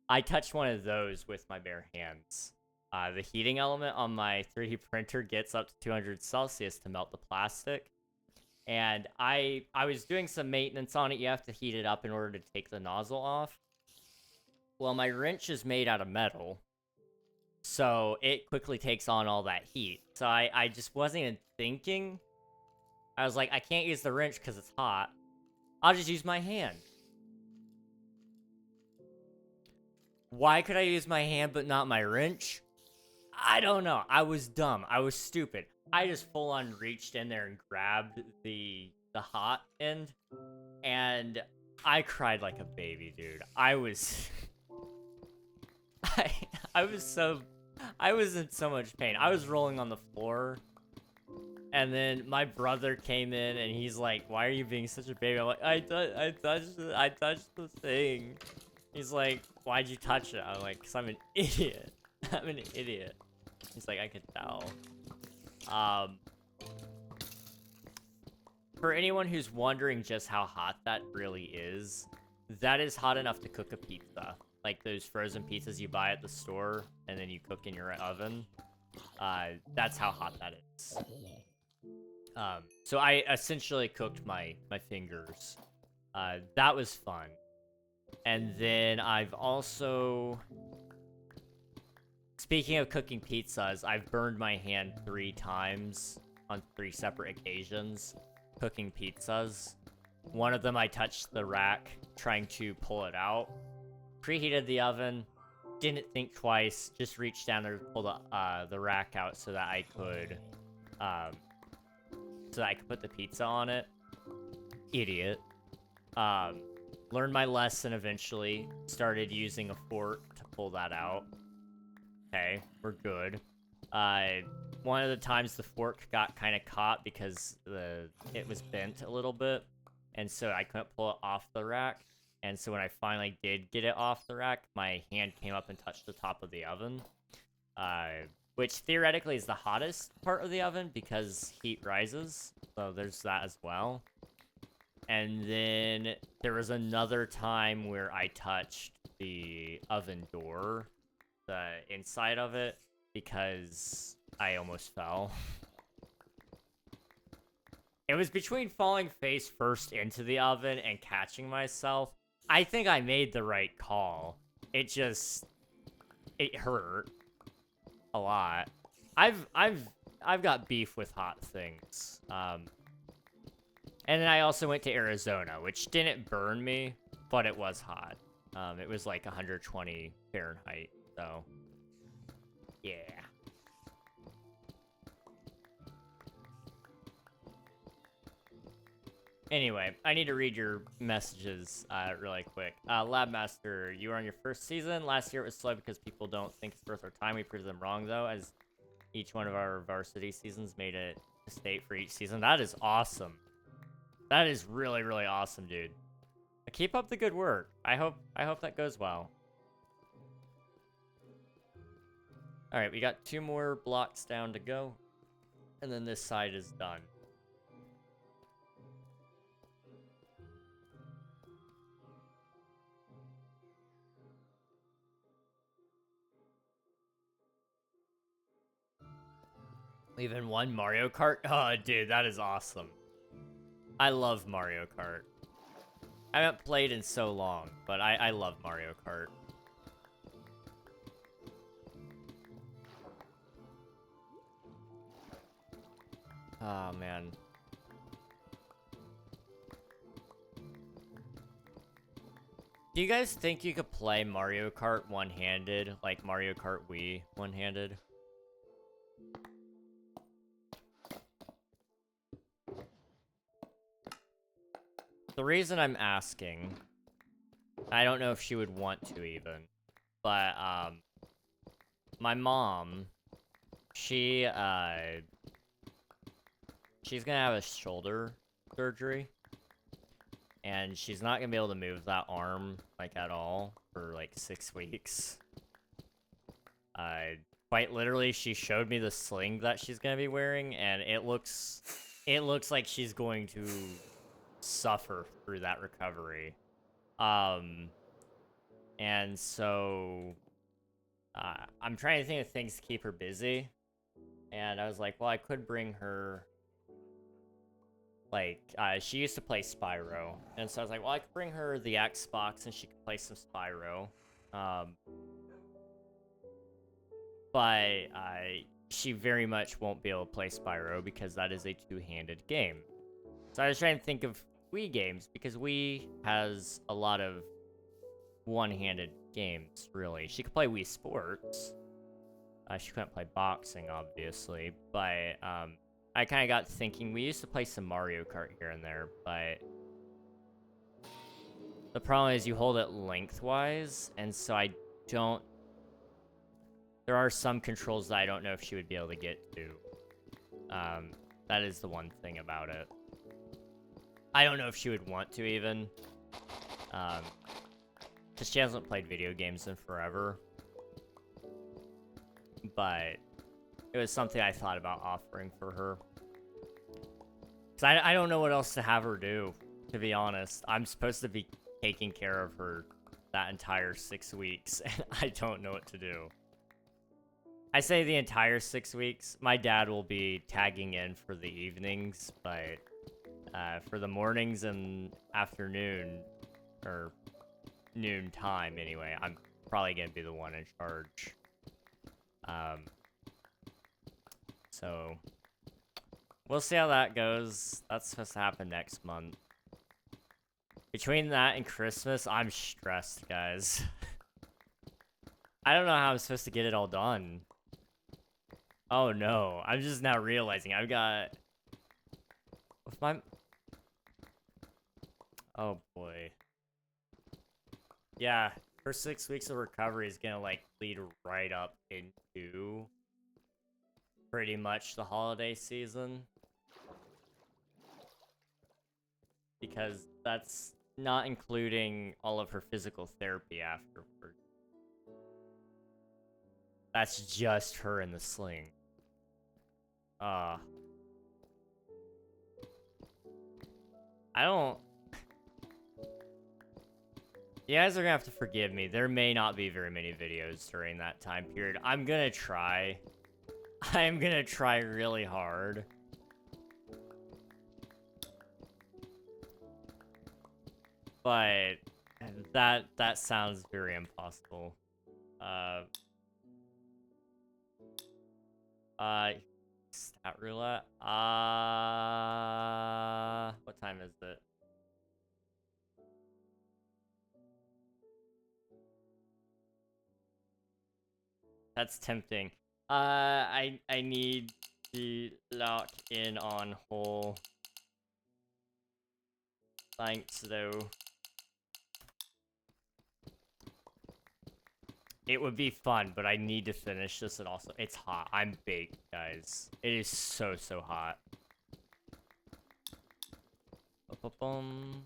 I touched one of those with my bare hands. The heating element on my 3D printer gets up to 200 Celsius to melt the plastic. And I was doing some maintenance on it. You have to heat it up in order to take the nozzle off. Well, my wrench is made out of metal, so it quickly takes on all that heat. So I just wasn't even thinking. I was like, I can't use the wrench because it's hot. I'll just use my hand. Why could I use my hand but not my wrench? I don't know. I was dumb. I was stupid. I just full on reached in there and grabbed the hot end, and I cried like a baby, dude. I was I was in so much pain. I was rolling on the floor, and then my brother came in and he's like, "Why are you being such a baby?" I'm like, I touched the thing." He's like, "Why'd you touch it?" I'm like, "'Cause I'm an idiot. I'm an idiot." He's like, "I could tell." For anyone who's wondering just how hot that really is, that is hot enough to cook a pizza. Like those frozen pizzas you buy at the store and then you cook in your oven. That's how hot that is. So I essentially cooked my fingers. That was fun. And then I've also... Speaking of cooking pizzas, I've burned my hand 3 times on 3 separate occasions cooking pizzas. One of them I touched the rack trying to pull it out. Preheated the oven, didn't think twice, just reached down and pulled the rack out so that I could put the pizza on it. Idiot. Learned my lesson eventually. Started using a fork to pull that out. Okay, we're good. One of the times the fork got kind of caught because it was bent a little bit, and so I couldn't pull it off the rack. And so when I finally did get it off the rack, my hand came up and touched the top of the oven, which theoretically is the hottest part of the oven because heat rises. So there's that as well. And then there was another time where I touched the oven door, the inside of it, because I almost fell. It was between falling face first into the oven and catching myself. I think I made the right call. It hurt a lot. I've got beef with hot things. And then I also went to Arizona, which didn't burn me, but it was hot. It was like 120 Fahrenheit, so yeah. Anyway, I need to read your messages really quick. Labmaster, you were on your first season. Last year it was slow because people don't think it's worth our time. We proved them wrong, though, as each one of our varsity seasons made it to state for each season. That is awesome. That is really, really awesome, dude. Keep up the good work. I hope that goes well. Alright, we got 2 more blocks down to go. And then this side is done. Even 1 Mario Kart? Oh, dude, that is awesome. I love Mario Kart. I haven't played in so long, but I love Mario Kart. Oh, man. Do you guys think you could play Mario Kart one-handed, like Mario Kart Wii one-handed? The reason I'm asking, I don't know if she would want to even, but, my mom, she's gonna have a shoulder surgery, and she's not gonna be able to move that arm, like, at all, for, like, 6 weeks. Quite literally, she showed me the sling that she's gonna be wearing, and it looks like she's going to suffer through that recovery. And so I'm trying to think of things to keep her busy. And I was like, well, I could bring her, like, she used to play Spyro. And so I was like, well, I could bring her the Xbox and she could play some Spyro. But she very much won't be able to play Spyro because that is a two-handed game. So I was trying to think of Wii games because Wii has a lot of one-handed games, really. She could play Wii Sports. She couldn't play boxing, obviously, but I kind of got thinking, we used to play some Mario Kart here and there, but the problem is you hold it lengthwise, and so I don't... There are some controls that I don't know if she would be able to get to. That is the one thing about it. I don't know if she would want to, even. Because she hasn't played video games in forever. But it was something I thought about offering for her. Because I don't know what else to have her do, to be honest. I'm supposed to be taking care of her that entire 6 weeks, and I don't know what to do. I say the entire 6 weeks. My dad will be tagging in for the evenings, but for the mornings and afternoon, or noon time anyway, I'm probably going to be the one in charge. So we'll see how that goes. That's supposed to happen next month. Between that and Christmas, I'm stressed, guys. I don't know how I'm supposed to get it all done. Oh no, I'm just now realizing I've got... With my... Oh boy. Yeah, her 6 weeks of recovery is gonna, like, lead right up into pretty much the holiday season. Because that's not including all of her physical therapy afterward. That's just her in the sling. I don't... You guys are gonna have to forgive me. There may not be very many videos during that time period. I'm gonna try. I'm gonna try really hard. But that sounds very impossible. Stat roulette. What time is it? That's tempting. I need to lock in on whole. Thanks, though. It would be fun, but I need to finish this, and also, it's hot. I'm baked, guys. It is so hot. Ba-ba-bum.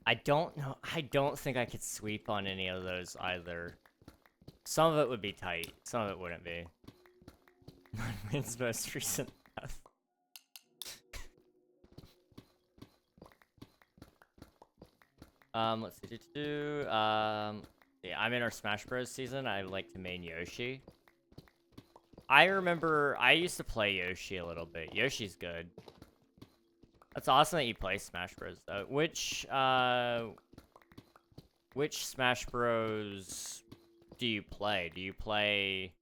I don't know. I don't think I could sweep on any of those either. Some of it would be tight. Some of it wouldn't be. Wins most recent death. Let's see. Yeah, I'm in our Smash Bros. Season. I like to main Yoshi. I remember I used to play Yoshi a little bit. Yoshi's good. That's awesome that you play Smash Bros. Though. Which Smash Bros. Do you play? Do you play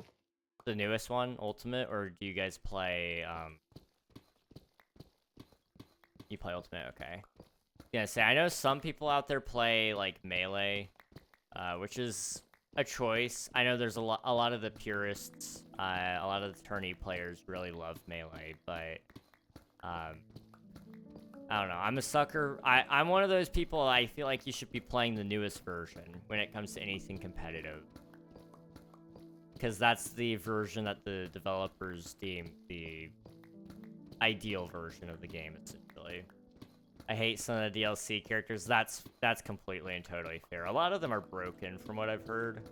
the newest one, Ultimate, or do you guys play, You play Ultimate, okay. Yeah, say, I know some people out there play, like, Melee, which is a choice. I know there's a lot of the purists, a lot of the tourney players really love Melee, but, I don't know. I'm a sucker. I'm one of those people I feel like you should be playing the newest version when it comes to anything competitive. Because that's the version that the developers deem the ideal version of the game, essentially. I hate some of the DLC characters. That's completely and totally fair. A lot of them are broken from what I've heard.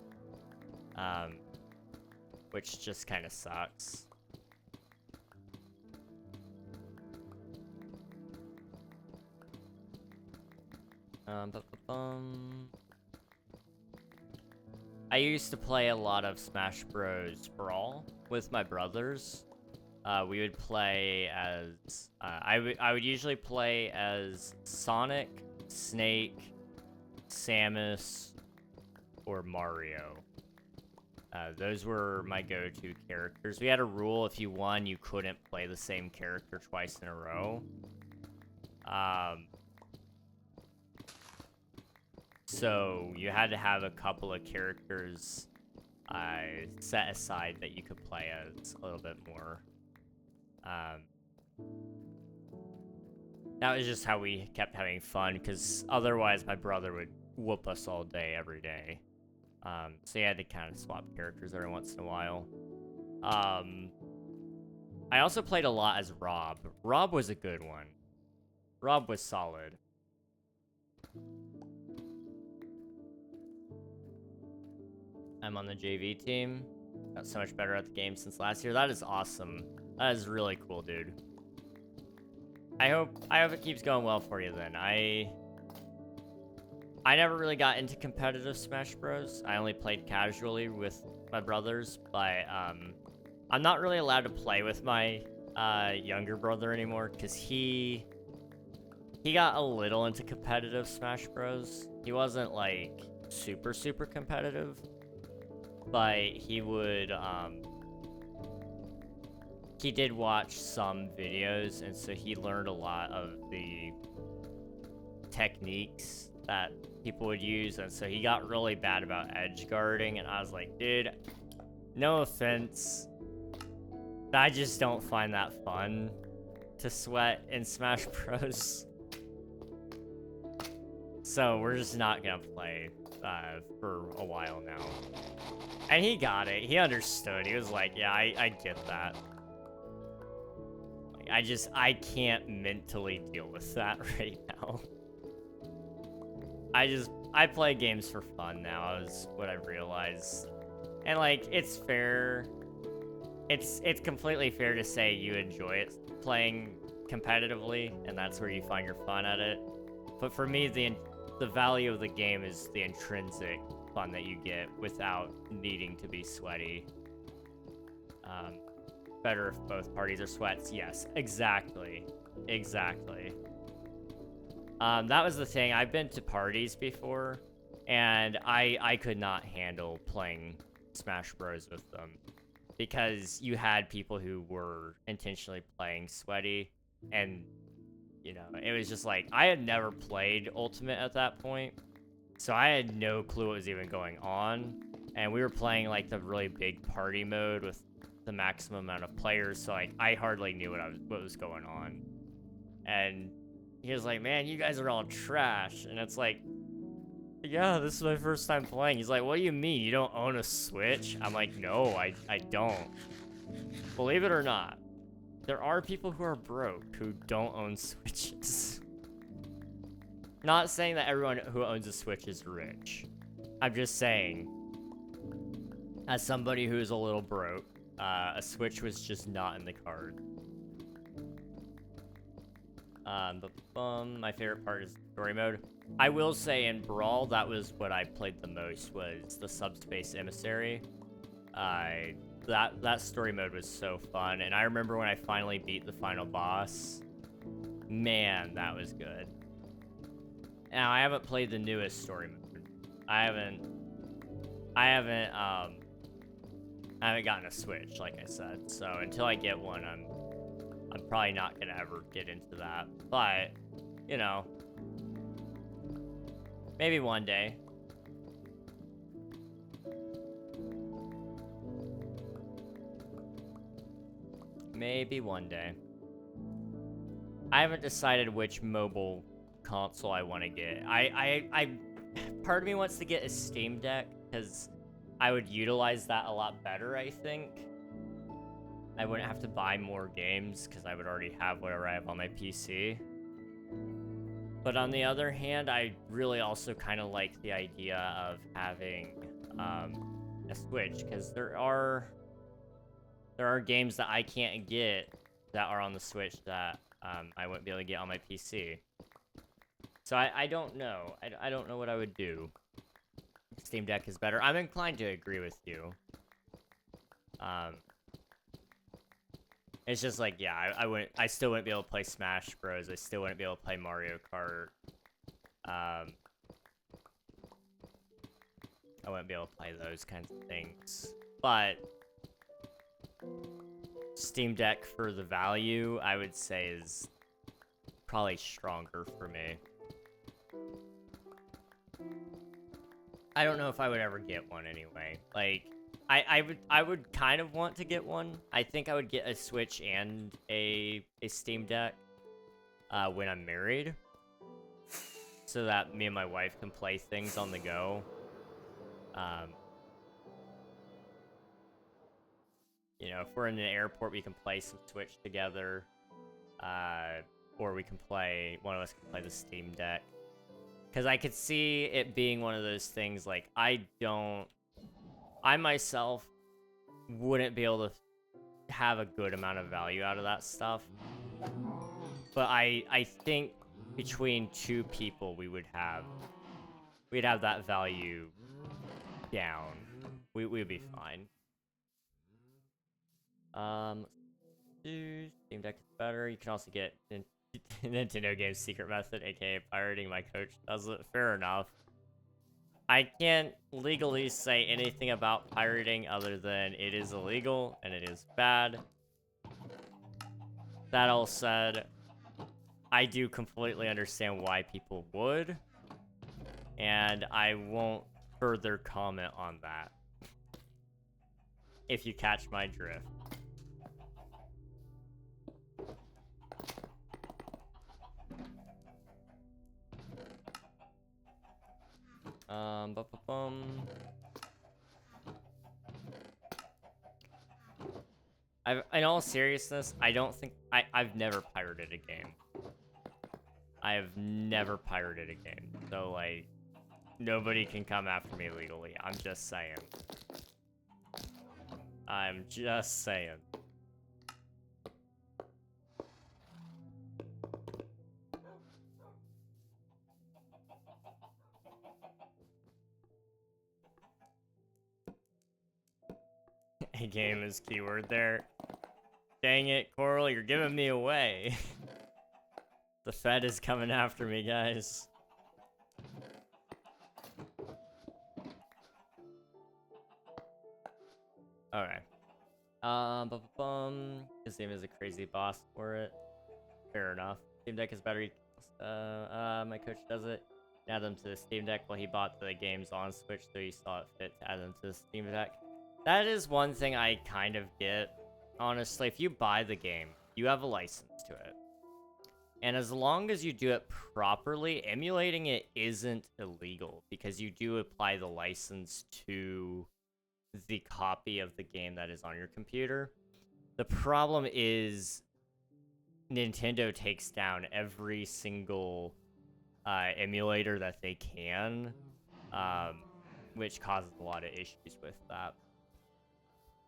Which just kind of sucks. I used to play a lot of Smash Bros. Brawl with my brothers. We would play as... I would usually play as Sonic, Snake, Samus, or Mario. Those were my go-to characters. We had a rule, if you won, you couldn't play the same character twice in a row. So you had to have a couple of characters set aside that you could play as a little bit more. That was just how we kept having fun, because otherwise my brother would whoop us all day, every day. So you had to kind of swap characters every once in a while. I also played a lot as Rob. Rob was a good one. Rob was solid. I'm on the JV team. Got so much better at the game since last year. That is awesome. That is really cool, dude. I hope it keeps going well for you then. I never really got into competitive Smash Bros. I only played casually with my brothers, but I'm not really allowed to play with my younger brother anymore because he got a little into competitive Smash Bros. He wasn't like super competitive, but he would he did watch some videos, and so he learned a lot of the techniques that people would use, and so he got really bad about edge guarding, and I was like, dude, no offense, but I just don't find that fun to sweat in Smash Bros. So we're just not gonna play for a while now. And he got it. He understood. He was like, yeah, I get that. Like, I can't mentally deal with that right now. I play games for fun now, is what I've realized. And like, it's fair. It's completely fair to say you enjoy it playing competitively, and that's where you find your fun at it. But for me, the value of the game is the intrinsic fun that you get without needing to be sweaty. Better if both parties are sweats. Yes, exactly. Exactly. That was the thing. I've been to parties before, and I could not handle playing Smash Bros. With them. Because you had people who were intentionally playing sweaty, and, you know, it was just like, I had never played Ultimate at that point, so I had no clue what was even going on, and we were playing, like, the really big party mode with the maximum amount of players, so, like, I hardly knew what was going on. And he was like, man, you guys are all trash, and it's like, yeah, this is my first time playing. He's like, what do you mean? You don't own a Switch? I'm like, no, I don't. Believe it or not, there are people who are broke who don't own Switches. Not saying that everyone who owns a Switch is rich. I'm just saying, as somebody who is a little broke, a Switch was just not in the card. My favorite part is story mode. I will say in Brawl, that was what I played the most, was the Subspace Emissary. That story mode was so fun, and I remember when I finally beat the final boss. Man, that was good. Now, I haven't played the newest story mode. I haven't gotten a Switch, like I said, so until I get one, I'm probably not gonna ever get into that, but, you know, maybe one day. Maybe one day. I haven't decided which mobile console I want to get. Part of me wants to get a Steam Deck, because I would utilize that a lot better, I think. I wouldn't have to buy more games, because I would already have whatever I have on my PC. But on the other hand, I really also kind of like the idea of having a Switch, because there are games that I can't get that are on the Switch that I wouldn't be able to get on my PC. So I don't know. I don't know what I would do. Steam Deck is better. I'm inclined to agree with you. It's just like, yeah, I still wouldn't be able to play Smash Bros. I still wouldn't be able to play Mario Kart. I wouldn't be able to play those kinds of things. But Steam Deck for the value, I would say, is probably stronger for me. I don't know if I would ever get one anyway. Like, I would kind of want to get one. I think I would get a Switch and a Steam Deck when I'm married, so that me and my wife can play things on the go. You know, if we're in an airport, we can play some Switch together, or we can play, one of us can play the Steam Deck. Because I could see it being one of those things, like, I myself wouldn't be able to have a good amount of value out of that stuff. But I think between two people, we'd have that value down. We'd be fine. Steam Deck is better. You can also get Nintendo Games Secret Method, aka pirating. My coach does it. Fair enough. I can't legally say anything about pirating other than it is illegal and it is bad. That all said, I do completely understand why people would, and I won't further comment on that, if you catch my drift. In all seriousness, I don't think I've never pirated a game. I have never pirated a game, so like nobody can come after me legally. I'm just saying. I'm just saying. A game is keyword there. Dang it, Coral, you're giving me away. The Fed is coming after me, guys. Alright. His name is a crazy boss for it. Fair enough. Steam Deck is better. My coach does it. Add them to the Steam Deck. Well, he bought the games on Switch, so he saw it fit to add them to the Steam Deck. That is one thing I kind of get. Honestly, if you buy the game, you have a license to it. And as long as you do it properly, emulating it isn't illegal because you do apply the license to the copy of the game that is on your computer. The problem is Nintendo takes down every single emulator that they can, which causes a lot of issues with that.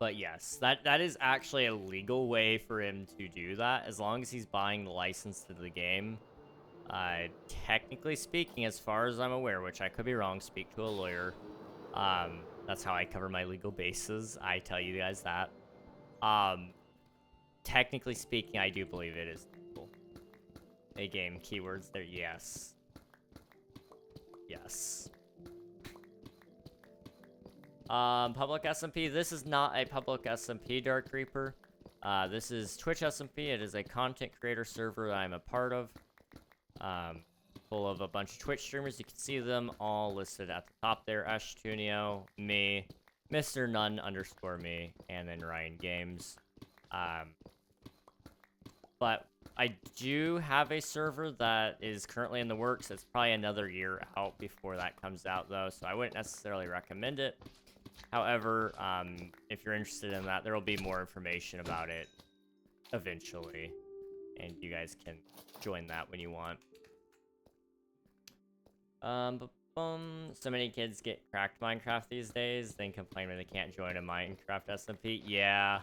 But yes, that is actually a legal way for him to do that, as long as he's buying the license to the game. Technically speaking, as far as I'm aware, which I could be wrong, speak to a lawyer. That's how I cover my legal bases. I tell you guys that. Technically speaking, I do believe it is legal. A game keywords there, yes. Yes. Public SMP. This is not a public SMP, Dark Reaper. This is Twitch SMP. It is a content creator server that I'm a part of. Full of a bunch of Twitch streamers. You can see them all listed at the top there. Ashtunio, me, Mr. None _me, and then Ryan Games. But I do have a server that is currently in the works. It's probably another year out before that comes out, though, so I wouldn't necessarily recommend it. However, if you're interested in that, there will be more information about it eventually, and you guys can join that when you want. So many kids get cracked Minecraft these days, then complain when they can't join a Minecraft SMP. Yeah.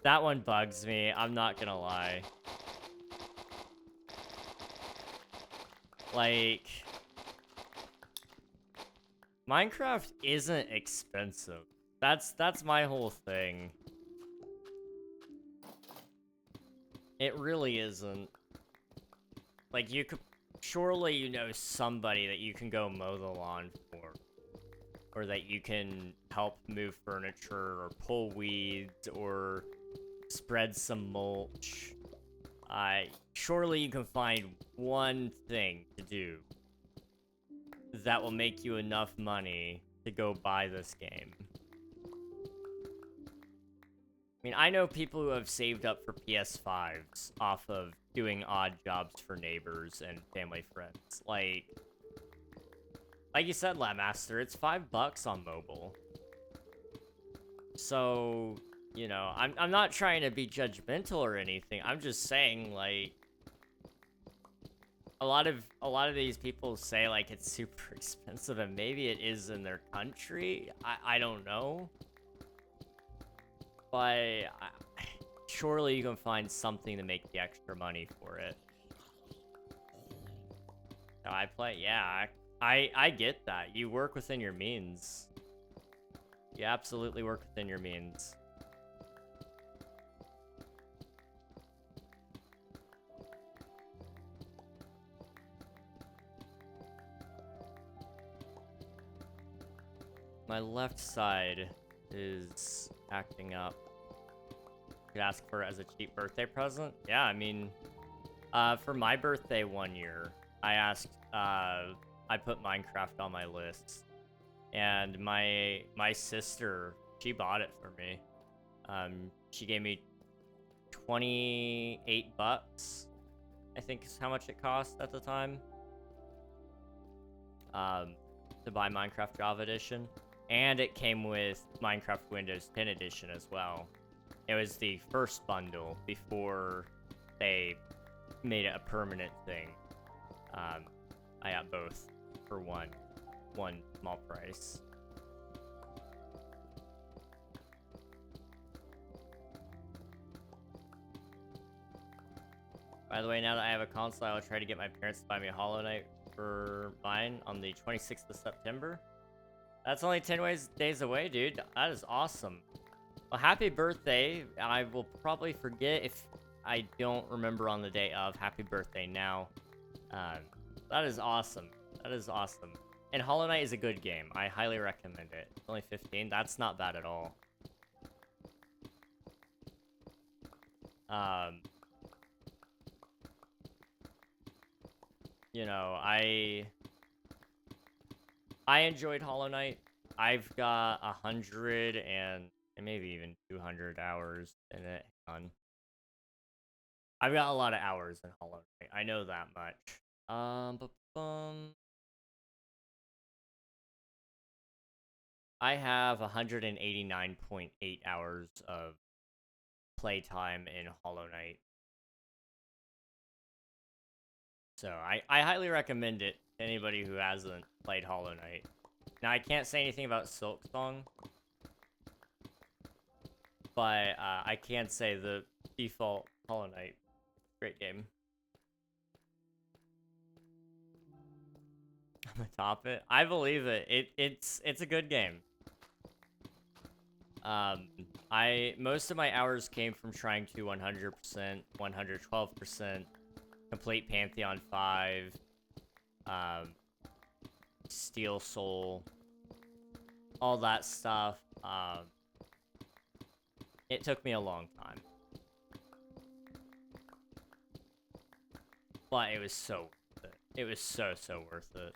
That one bugs me, I'm not gonna lie. Like, Minecraft isn't expensive. That's my whole thing. It really isn't. Like, you could, surely you know somebody that you can go mow the lawn for. Or that you can help move furniture, or pull weeds, or spread some mulch. Surely you can find one thing to do that will make you enough money to go buy this game. I mean, I know people who have saved up for PS5s off of doing odd jobs for neighbors and family friends. Like you said, Lammaster, it's $5 on mobile. So, you know, I'm not trying to be judgmental or anything. I'm just saying, like, a lot of these people say, like, it's super expensive, and maybe it is in their country. I don't know. But surely you can find something to make the extra money for it. So I play, yeah, I get that. You work within your means. You absolutely work within your means. My left side is acting up. Could ask for it as a cheap birthday present. Yeah, I mean, for my birthday one year, I asked, I put Minecraft on my list, and my sister, she bought it for me. She gave me $28, I think is how much it cost at the time, to buy Minecraft Java Edition, and it came with Minecraft Windows 10 Edition as well. It was the first bundle before they made it a permanent thing. I got both for one small price. By the way, now that I have a console, I'll try to get my parents to buy me a Hollow Knight for mine on the 26th of September. That's only 10 days away, dude. That is awesome. Well, happy birthday. I will probably forget if I don't remember on the day of. Happy birthday now. That is awesome. That is awesome. And Hollow Knight is a good game. I highly recommend it. It's only 15. That's not bad at all. You know, I enjoyed Hollow Knight. I've got 100 and maybe even 200 hours in it. I've got a lot of hours in Hollow Knight. I know that much. I have 189.8 hours of playtime in Hollow Knight. So I highly recommend it to anybody who hasn't played Hollow Knight. Now, I can't say anything about Silksong, but I can say the default Hollow Knight, great game. I'm gonna top it. I believe it. It's a good game. Most of my hours came from trying to 100%, 112%, complete Pantheon 5, Steel Soul, all that stuff. It took me a long time, but it was so worth it. It was so worth it.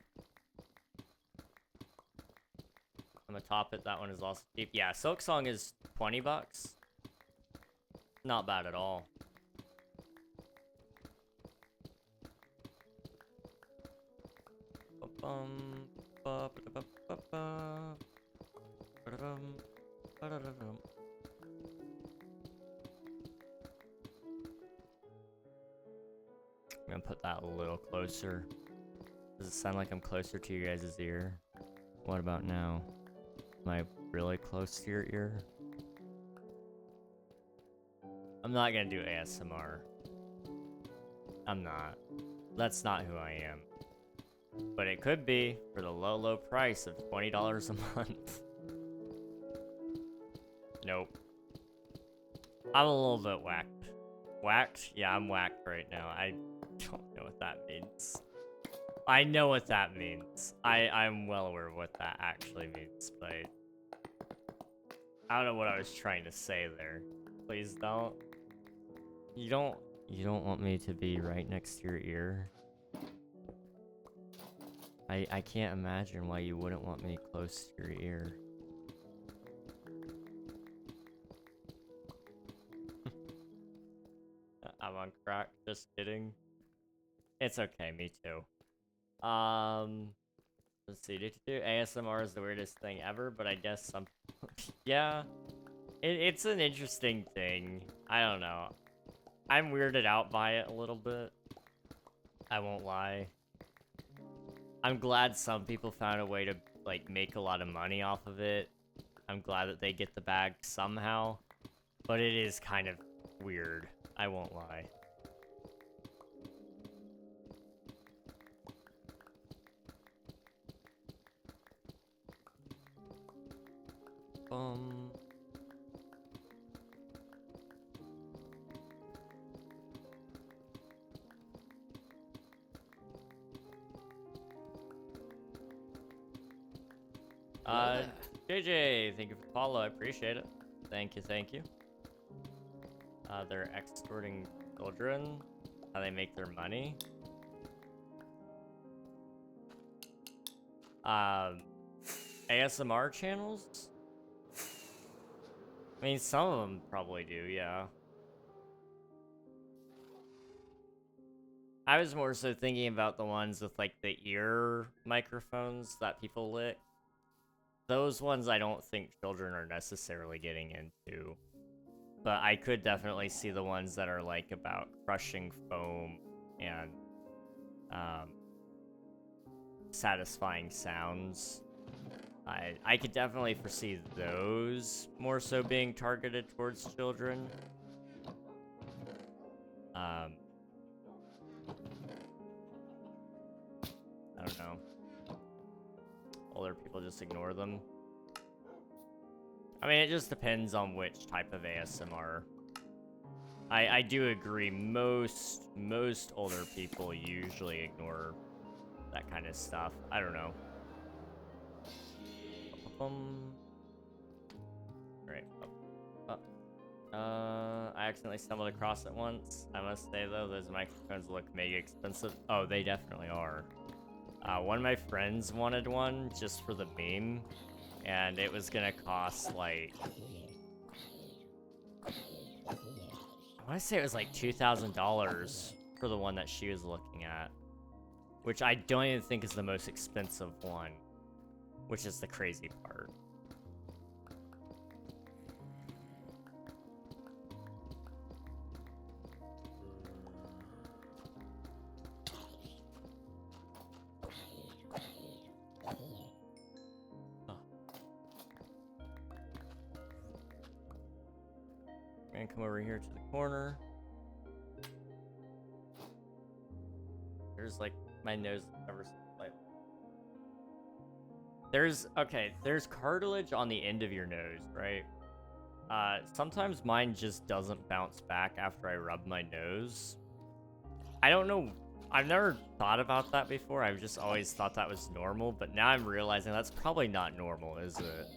I'm gonna top it. That one is also cheap. Yeah, Silksong is $20. Not bad at all. I'm gonna put that a little closer. Does it sound like I'm closer to your guys' ear? What about now? Am I really close to your ear? I'm not gonna do ASMR. I'm not. That's not who I am. But it could be for the low, low price of $20 a month. Nope. I'm a little bit whacked. Whacked? Yeah, I'm whacked right now. I don't know what that means. I know what that means. I'm well aware of what that actually means, but I don't know what I was trying to say there. Please don't. You don't want me to be right next to your ear? I can't imagine why you wouldn't want me close to your ear. I'm on crack, just kidding. It's okay, me too. Let's see, ASMR is the weirdest thing ever, but I guess some... yeah, it's an interesting thing. I don't know. I'm weirded out by it a little bit. I won't lie. I'm glad some people found a way to, like, make a lot of money off of it. I'm glad that they get the bag somehow. But it is kind of weird. I won't lie. JJ, thank you for the follow. I appreciate it. Thank you, thank you. They're extorting children. How they make their money. ASMR channels? I mean, some of them probably do, yeah. I was more so thinking about the ones with, like, the ear microphones that people lick. Those ones I don't think children are necessarily getting into. But I could definitely see the ones that are, like, about crushing foam and, satisfying sounds. I could definitely foresee those more so being targeted towards children. I don't know. Older people just ignore them. I mean, it just depends on which type of ASMR. I do agree, most older people usually ignore that kind of stuff. I don't know. Right. I accidentally stumbled across it once. I must say though, those microphones look mega expensive. Oh, they definitely are. One of my friends wanted one just for the meme, and it was gonna cost like, I want to say it was like $2,000 for the one that she was looking at, which I don't even think is the most expensive one, which is the crazy part. And come over here to the corner. There's like my nose ever so slightly. There's cartilage on the end of your nose, right? Sometimes mine just doesn't bounce back after I rub my nose. I don't know. I've never thought about that before. I've just always thought that was normal, but now I'm realizing that's probably not normal, is it?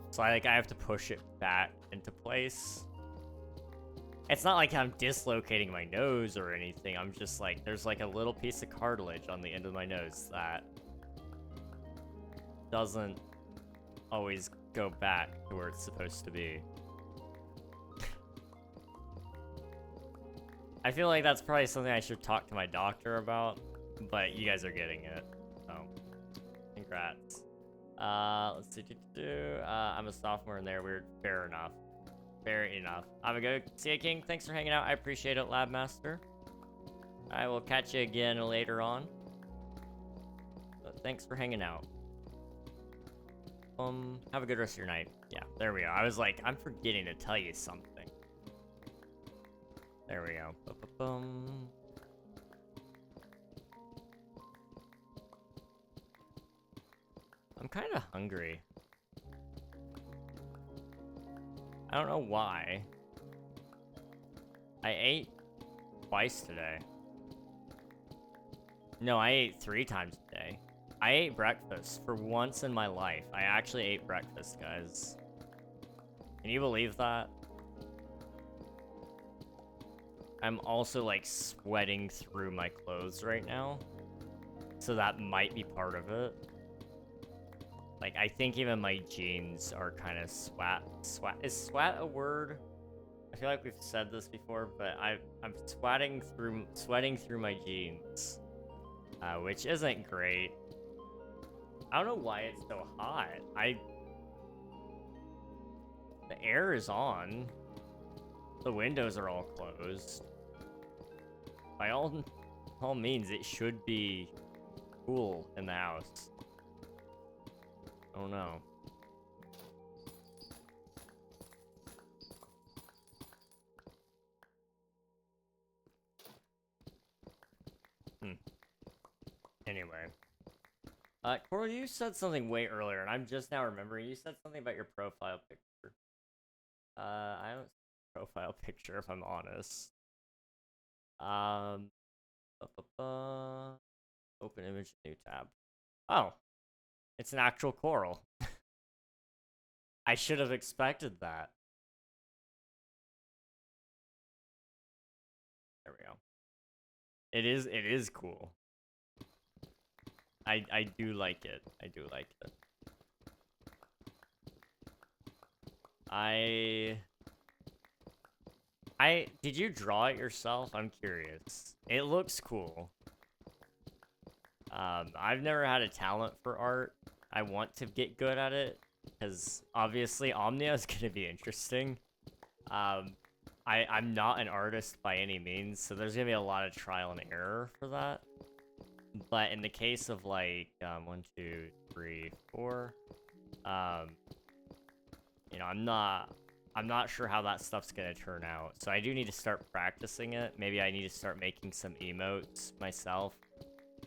So I have to push it back into place. It's not like I'm dislocating my nose or anything. I'm just like, there's like a little piece of cartilage on the end of my nose that doesn't always go back to where it's supposed to be. I feel like that's probably something I should talk to my doctor about, but you guys are getting it, so congrats. Let's see. I'm a sophomore in there. Weird. Fair enough. Fair enough. I'm gonna go see you, King. Thanks for hanging out. I appreciate it, Lab Master. I will catch you again later on. But thanks for hanging out. Have a good rest of your night. Yeah, there we go. I was like, I'm forgetting to tell you something. There we go. I'm kind of hungry. I don't know why. I ate twice today. No, I ate 3 times today. I ate breakfast for once in my life. I actually ate breakfast, guys. Can you believe that? I'm also like sweating through my clothes right now. So that might be part of it. Like, I think even my jeans are kind of is swat a word? I feel like we've said this before, but I'm sweating through my jeans. Which isn't great. I don't know why it's so hot. The air is on. The windows are all closed. By all means, it should be cool in the house. I don't know. Anyway. Coral, you said something way earlier, and I'm just now remembering. You said something about your profile picture. I don't see a profile picture, if I'm honest. Open image, new tab. Oh. It's an actual coral. I should have expected that. There we go. It is cool. I do like it. I do like it. Did you draw it yourself? I'm curious. It looks cool. I've never had a talent for art. I want to get good at it, because obviously Omnia is gonna be interesting. I'm not an artist by any means, so there's gonna be a lot of trial and error for that. But in the case of like 1, 2, 3, 4, you know, I'm not sure how that stuff's gonna turn out. So I do need to start practicing it. Maybe I need to start making some emotes myself.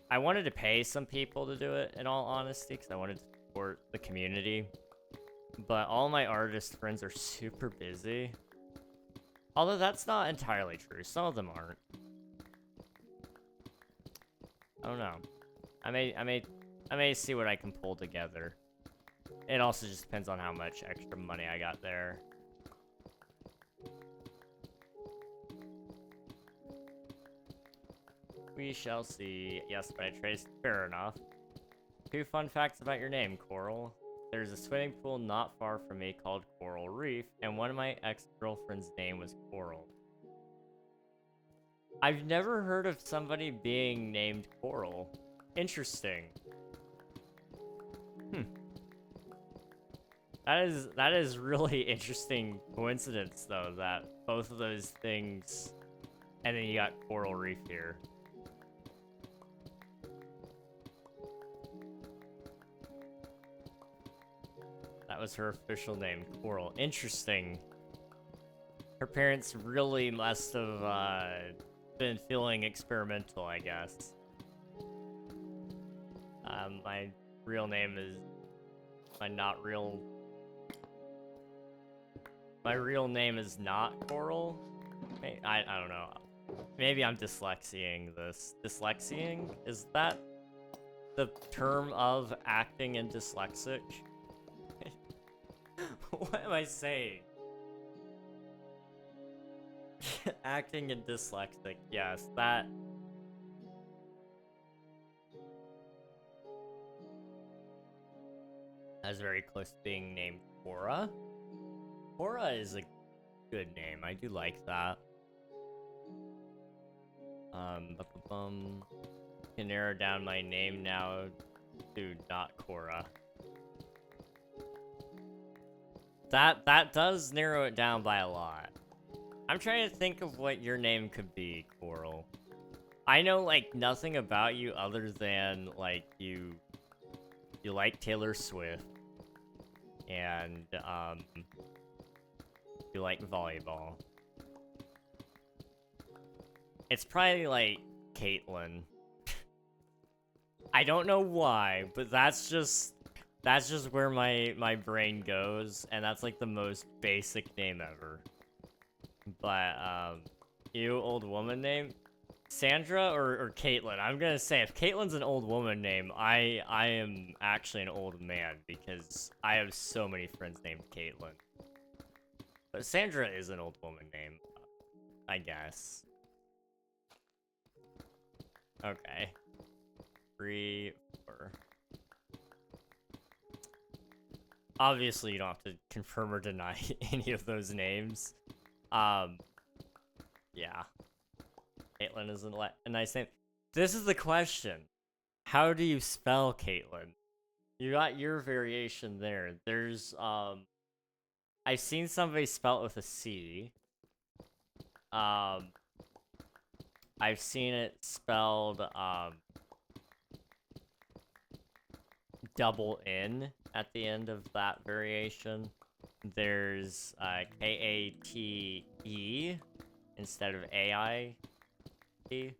I wanted to pay some people to do it, in all honesty, because I wanted to support the community. But all my artist friends are super busy. Although that's not entirely true. Some of them aren't. I don't know. I may see what I can pull together. It also just depends on how much extra money I got there. We shall see. Yes, but I traced. Fair enough. 2 fun facts about your name, Coral. There's a swimming pool not far from me called Coral Reef, and one of my ex-girlfriend's name was Coral. I've never heard of somebody being named Coral. Interesting. That is really interesting coincidence, though, that both of those things, and then you got Coral Reef here. That was her official name, Coral. Interesting. Her parents really must have been feeling experimental, I guess. My real name is... My real name is not Coral? I don't know. Maybe I'm dyslexiaing this. Dyslexiaing? Is that the term of acting and dyslexic? What am I saying? Acting and dyslexic. Yes, that... That's very close to being named Cora. Cora is a good name. I do like that. Can narrow down my name now to not Cora. That does narrow it down by a lot. I'm trying to think of what your name could be, Coral. I know, like, nothing about you other than, like, you like Taylor Swift. And, you like volleyball. It's probably, like, Caitlyn. I don't know why, but that's just That's just where my brain goes, and that's like the most basic name ever. But you old woman name, Sandra or Caitlin. I'm gonna say if Caitlin's an old woman name, I am actually an old man because I have so many friends named Caitlin. But Sandra is an old woman name, I guess. Okay. 3, 4. Obviously, you don't have to confirm or deny any of those names. Yeah. Caitlin is a nice name. This is the question. How do you spell Caitlin? You got your variation there. There's, I've seen somebody spell it with a C. I've seen it spelled, double N at the end of that variation. There's K-A-T-E instead of A-I-E.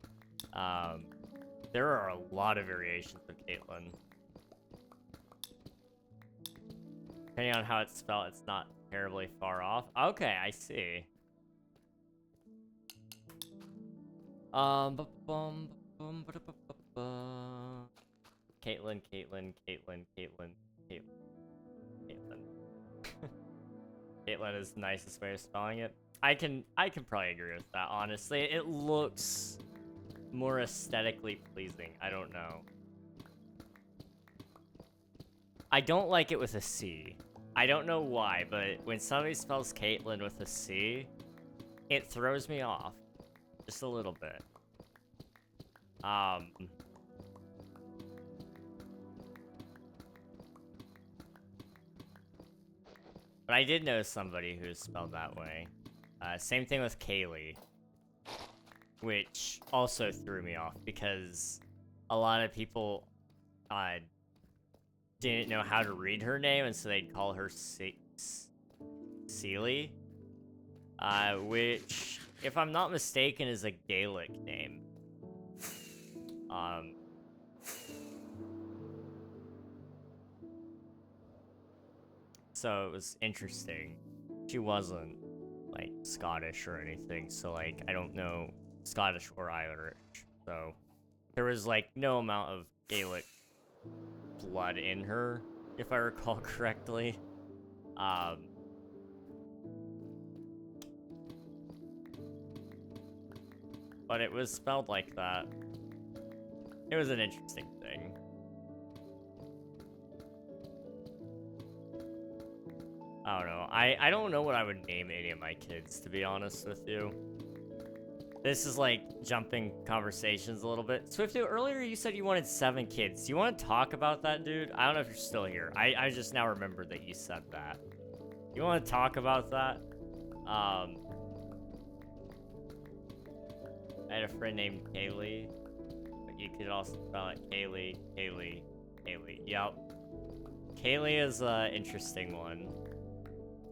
There are a lot of variations of Caitlin. Depending on how it's spelled, it's not terribly far off. Okay, I see. Caitlin, Caitlin, Caitlin, Caitlin, Caitlin, Caitlin. Caitlin is the nicest way of spelling it. I can probably agree with that, honestly. It looks more aesthetically pleasing. I don't know. I don't like it with a C. I don't know why, but when somebody spells Caitlin with a C, it throws me off. Just a little bit. But I did know somebody who's spelled that way. Same thing with Kaylee. Which also threw me off because a lot of people didn't know how to read her name, and so they'd call her Sealy. Which, if I'm not mistaken, is a Gaelic name. So it was interesting. She wasn't, like, Scottish or anything, so, like, I don't know Scottish or Irish. So there was, like, no amount of Gaelic blood in her, if I recall correctly. But it was spelled like that. It was an interesting thing. I don't know. I don't know what I would name any of my kids, to be honest with you. This is like jumping conversations a little bit. Swifty, earlier you said you wanted 7 kids. Do you want to talk about that, dude? I don't know if you're still here. I just now remembered that you said that. You want to talk about that? I had a friend named Kaylee. But you could also spell it Kaylee, Kaylee, Kaylee. Yep. Kaylee is an interesting one.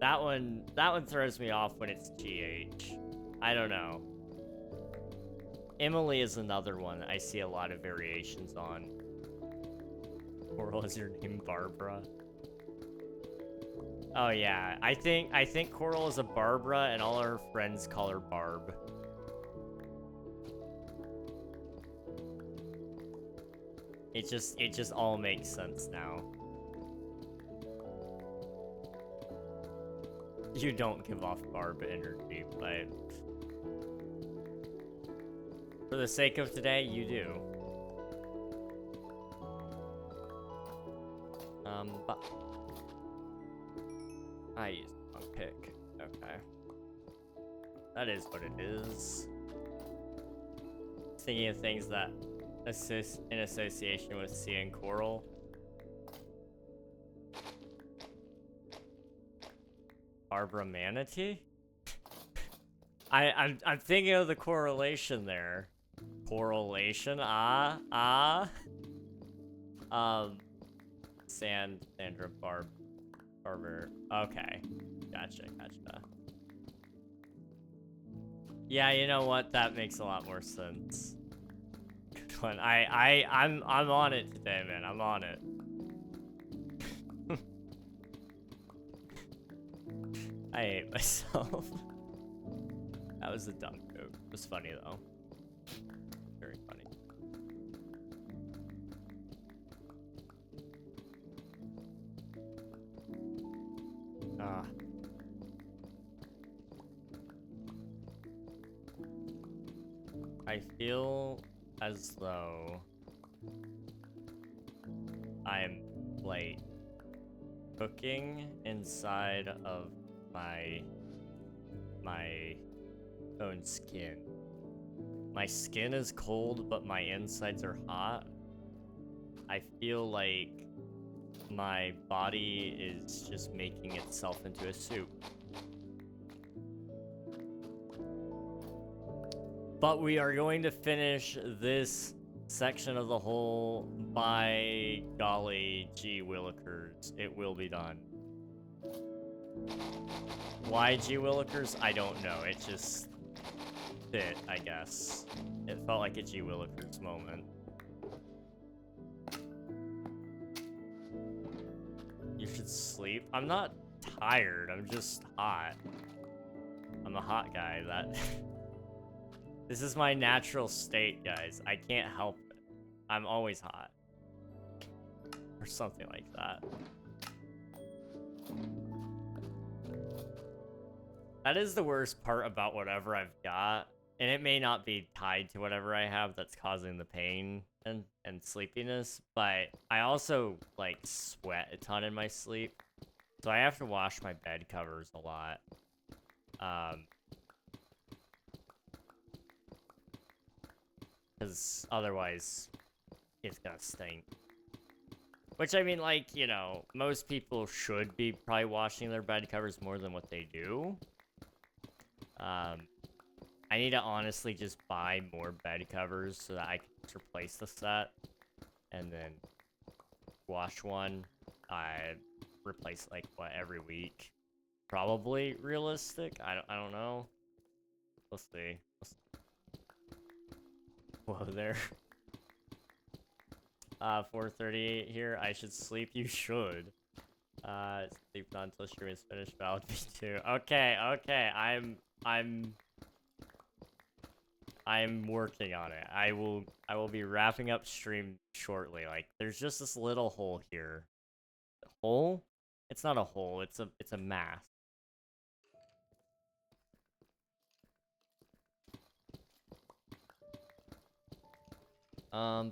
That one throws me off when it's GH. I don't know. Emily is another one I see a lot of variations on. Coral, is your name Barbara? Oh yeah, I think Coral is a Barbara and all her friends call her Barb. It just all makes sense now. You don't give off Barb energy, but for the sake of today, you do. But I used the wrong pick. Okay. That is what it is. Thinking of things that assist in association with sea and coral. Barbara Manatee? I'm thinking of the correlation there. Correlation, Sandra Barber. Okay. Gotcha. Yeah, you know what? That makes a lot more sense. Good one. I'm on it today, man. I'm on it. I hate myself. That was a dumb joke. It was funny though. Very funny. Ah. I feel as though I'm like cooking inside of my own skin. My skin is cold, but my insides are hot. I feel like my body is just making itself into a soup. But we are going to finish this section of the hole. By golly gee willikers, it will be done. Why gee willikers? I don't know. It just fit, I guess. It felt like a gee willikers moment. You should sleep. I'm not tired. I'm just hot. I'm a hot guy. That this is my natural state, guys. I can't help it. I'm always hot. Or something like that. That is the worst part about whatever I've got. And it may not be tied to whatever I have that's causing the pain and sleepiness. But I also, like, sweat a ton in my sleep. So I have to wash my bed covers a lot. Because otherwise, it's gonna stink. Which, I mean, like, you know, most people should be probably washing their bed covers more than what they do. I need to honestly just buy more bed covers so that I can just replace the set. And then wash one. I replace, like, what, every week? Probably realistic? I don't know. We'll see. Whoa there. 4:38 here. I should sleep. You should. Sleep not until stream is finished. Valid me too. Okay, okay. I'm working on it. I will be wrapping up stream shortly. Like, there's just this little hole here. Hole? It's not a hole. It's a mask. I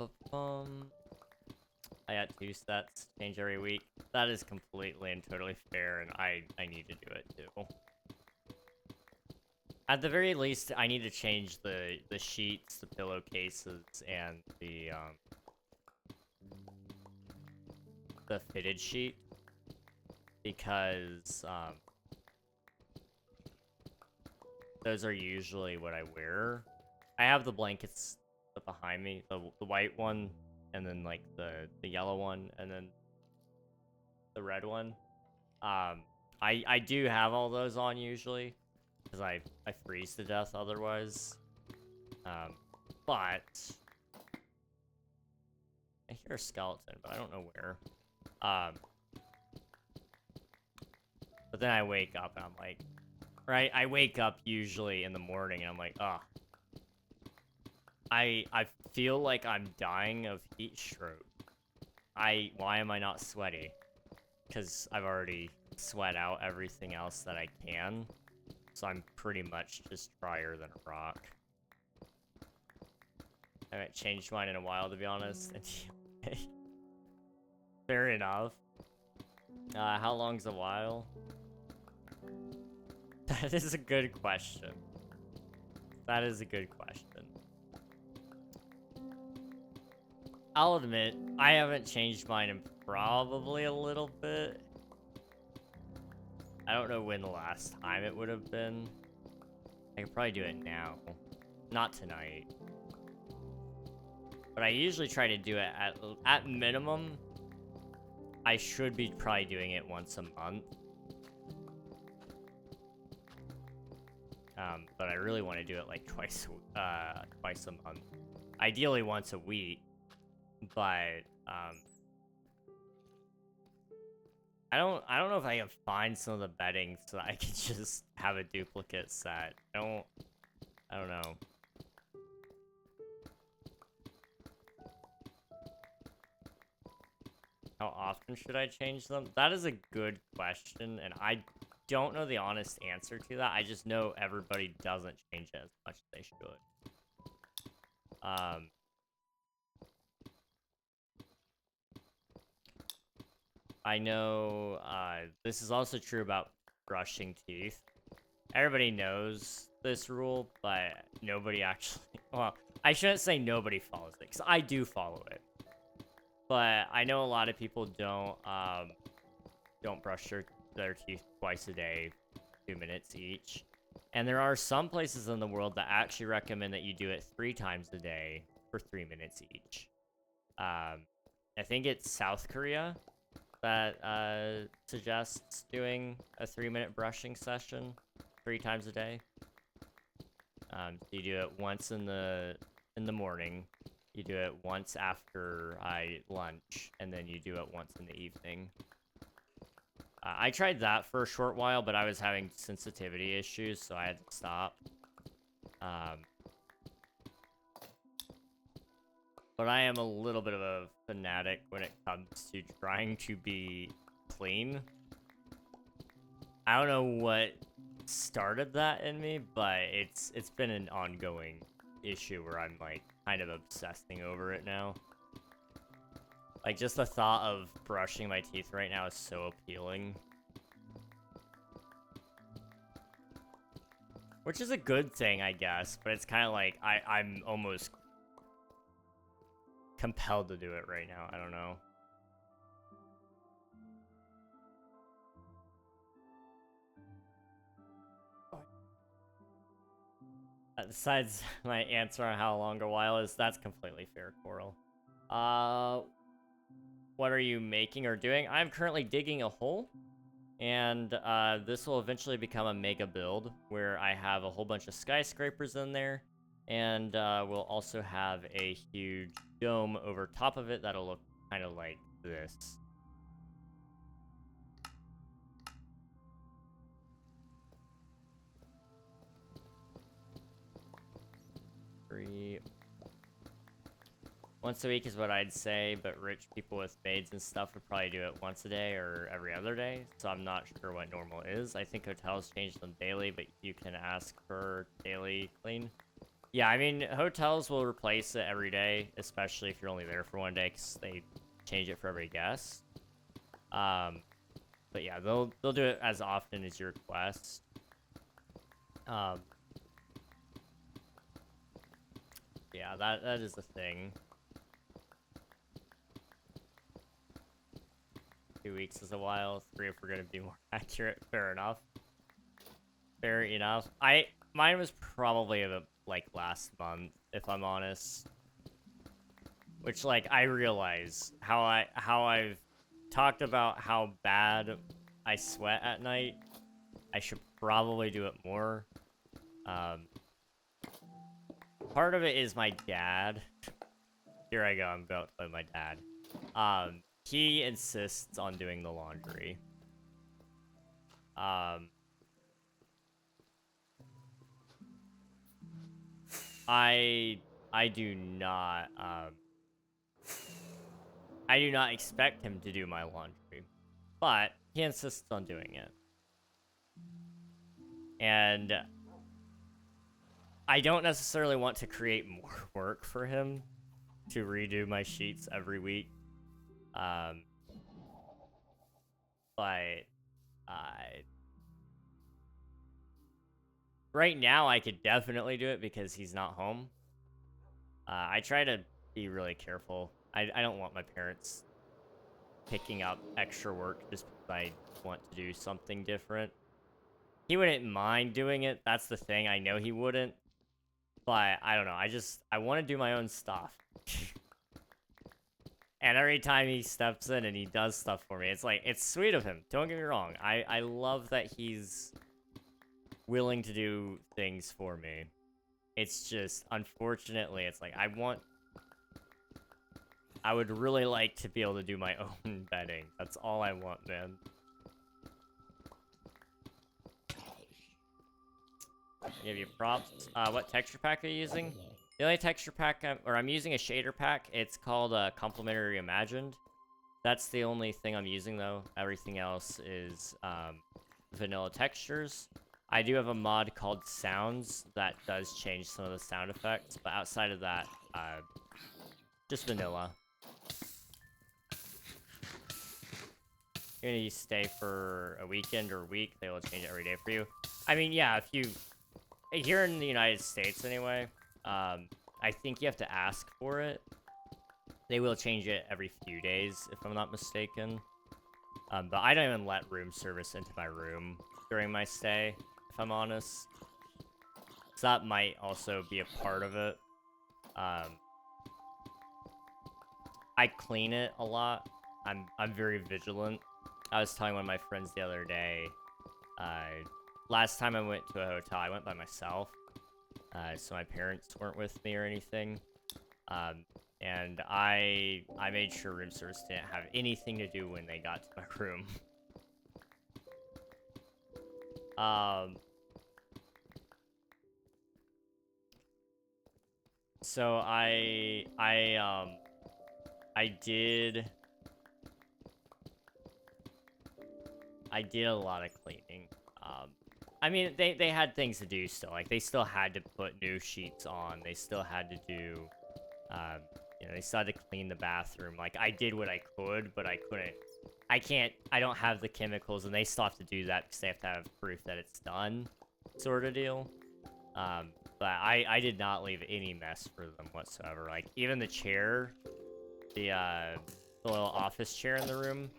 got 2 sets, change every week. That is completely and totally fair, and I need to do it too. At the very least, I need to change the sheets, the pillowcases, and the fitted sheet, because those are usually what I wear. I have the blankets behind me, the white one, and then like the yellow one, and then the red one. I do have all those on usually, because I freeze to death otherwise. But I hear a skeleton, but I don't know where. But then I wake up and I'm like, right? I wake up usually in the morning and I'm like, oh. I feel like I'm dying of heat stroke. Why am I not sweaty? Because I've already sweat out everything else that I can. So I'm pretty much just drier than a rock. I haven't changed mine in a while, to be honest. Fair enough. How long's a while? That is a good question. That is a good question. I'll admit, I haven't changed mine in probably a little bit. I don't know when the last time it would have been. I could probably do it now. Not tonight. But I usually try to do it at minimum. I should be probably doing it once a month. But I really want to do it like twice a month. Ideally once a week. But, I don't know if I can find some of the bedding so that I can just have a duplicate set. I don't know. How often should I change them? That is a good question, and I don't know the honest answer to that. I just know everybody doesn't change it as much as they should. I know this is also true about brushing teeth. Everybody knows this rule, but nobody actually... Well, I shouldn't say nobody follows it, because I do follow it. But I know a lot of people don't brush their teeth twice a day, 2 minutes each. And there are some places in the world that actually recommend that you do it 3 times a day for 3 minutes each. I think it's South Korea that suggests doing a 3-minute brushing session 3 times a day. You do it once in the morning, you do it once after lunch, and then you do it once in the evening. I tried that for a short while, but I was having sensitivity issues, so I had to stop. But I am a little bit of a fanatic when it comes to trying to be clean. I don't know what started that in me, but it's been an ongoing issue where I'm like kind of obsessing over it now. Like, just the thought of brushing my teeth right now is so appealing. Which is a good thing, I guess, but it's kind of like I'm almost compelled to do it right now. I don't know. Besides my answer on how long a while is, that's completely fair, Coral. What are you making or doing? I'm currently digging a hole, and this will eventually become a mega build where I have a whole bunch of skyscrapers in there, and we'll also have a huge dome over top of it that'll look kind of like this. Once a week is what I'd say, but rich people with maids and stuff would probably do it once a day or every other day, so I'm not sure what normal is. I think hotels change them daily, but you can ask for daily clean. Yeah, I mean, hotels will replace it every day, especially if you're only there for 1 day, because they change it for every guest. But yeah, they'll do it as often as you request. Yeah, that is the thing. 2 weeks is a while. 3 if we're gonna be more accurate. Fair enough. Fair enough. Mine was probably like last month, if I'm honest. Which, like, I realize how I've talked about how bad I sweat at night. I should probably do it more. Part of it is my dad. Here I go. I'm about to play my dad. He insists on doing the laundry. I do not expect him to do my laundry, but he insists on doing it. And I don't necessarily want to create more work for him to redo my sheets every week. But right now I could definitely do it because he's not home. I try to be really careful. I don't want my parents picking up extra work just because I want to do something different. He wouldn't mind doing it. That's the thing. I know he wouldn't. But I don't know. I want to do my own stuff. And every time he steps in and he does stuff for me, it's like, it's sweet of him. Don't get me wrong. I love that he's willing to do things for me. It's just, unfortunately, it's like, I would really like to be able to do my own bedding. That's all I want, man. I'll give you props. What texture pack are you using? The only texture pack I'm using a shader pack. It's called Complementary Imagined. That's the only thing I'm using though. Everything else is vanilla textures. I do have a mod called Sounds that does change some of the sound effects, but outside of that, just vanilla. You're gonna stay for a weekend or a week, they will change it every day for you. I mean, yeah, if you... Here in the United States, anyway, I think you have to ask for it. They will change it every few days, if I'm not mistaken. But I don't even let room service into my room during my stay, if I'm honest. So that might also be a part of it. I clean it a lot. I'm very vigilant. I was telling one of my friends the other day, last time I went to a hotel, I went by myself. So my parents weren't with me or anything. And I made sure room service didn't have anything to do when they got to my room. So I did a lot of cleaning. I mean, they had things to do still. Like, they still had to put new sheets on. They still had to do, you know, they still had to clean the bathroom. Like, I did what I could, but I couldn't. I don't have the chemicals, and they still have to do that because they have to have proof that it's done, sort of deal. But I did not leave any mess for them whatsoever. Like, even the chair, the little office chair in the room,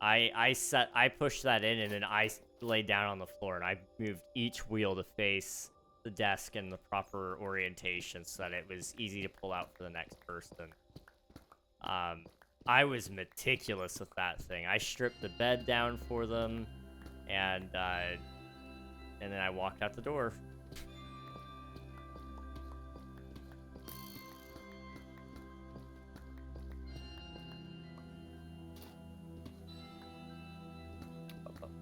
I pushed that in, and then I laid down on the floor, and I moved each wheel to face the desk in the proper orientation so that it was easy to pull out for the next person. I was meticulous with that thing. I stripped the bed down for them, and then I walked out the door.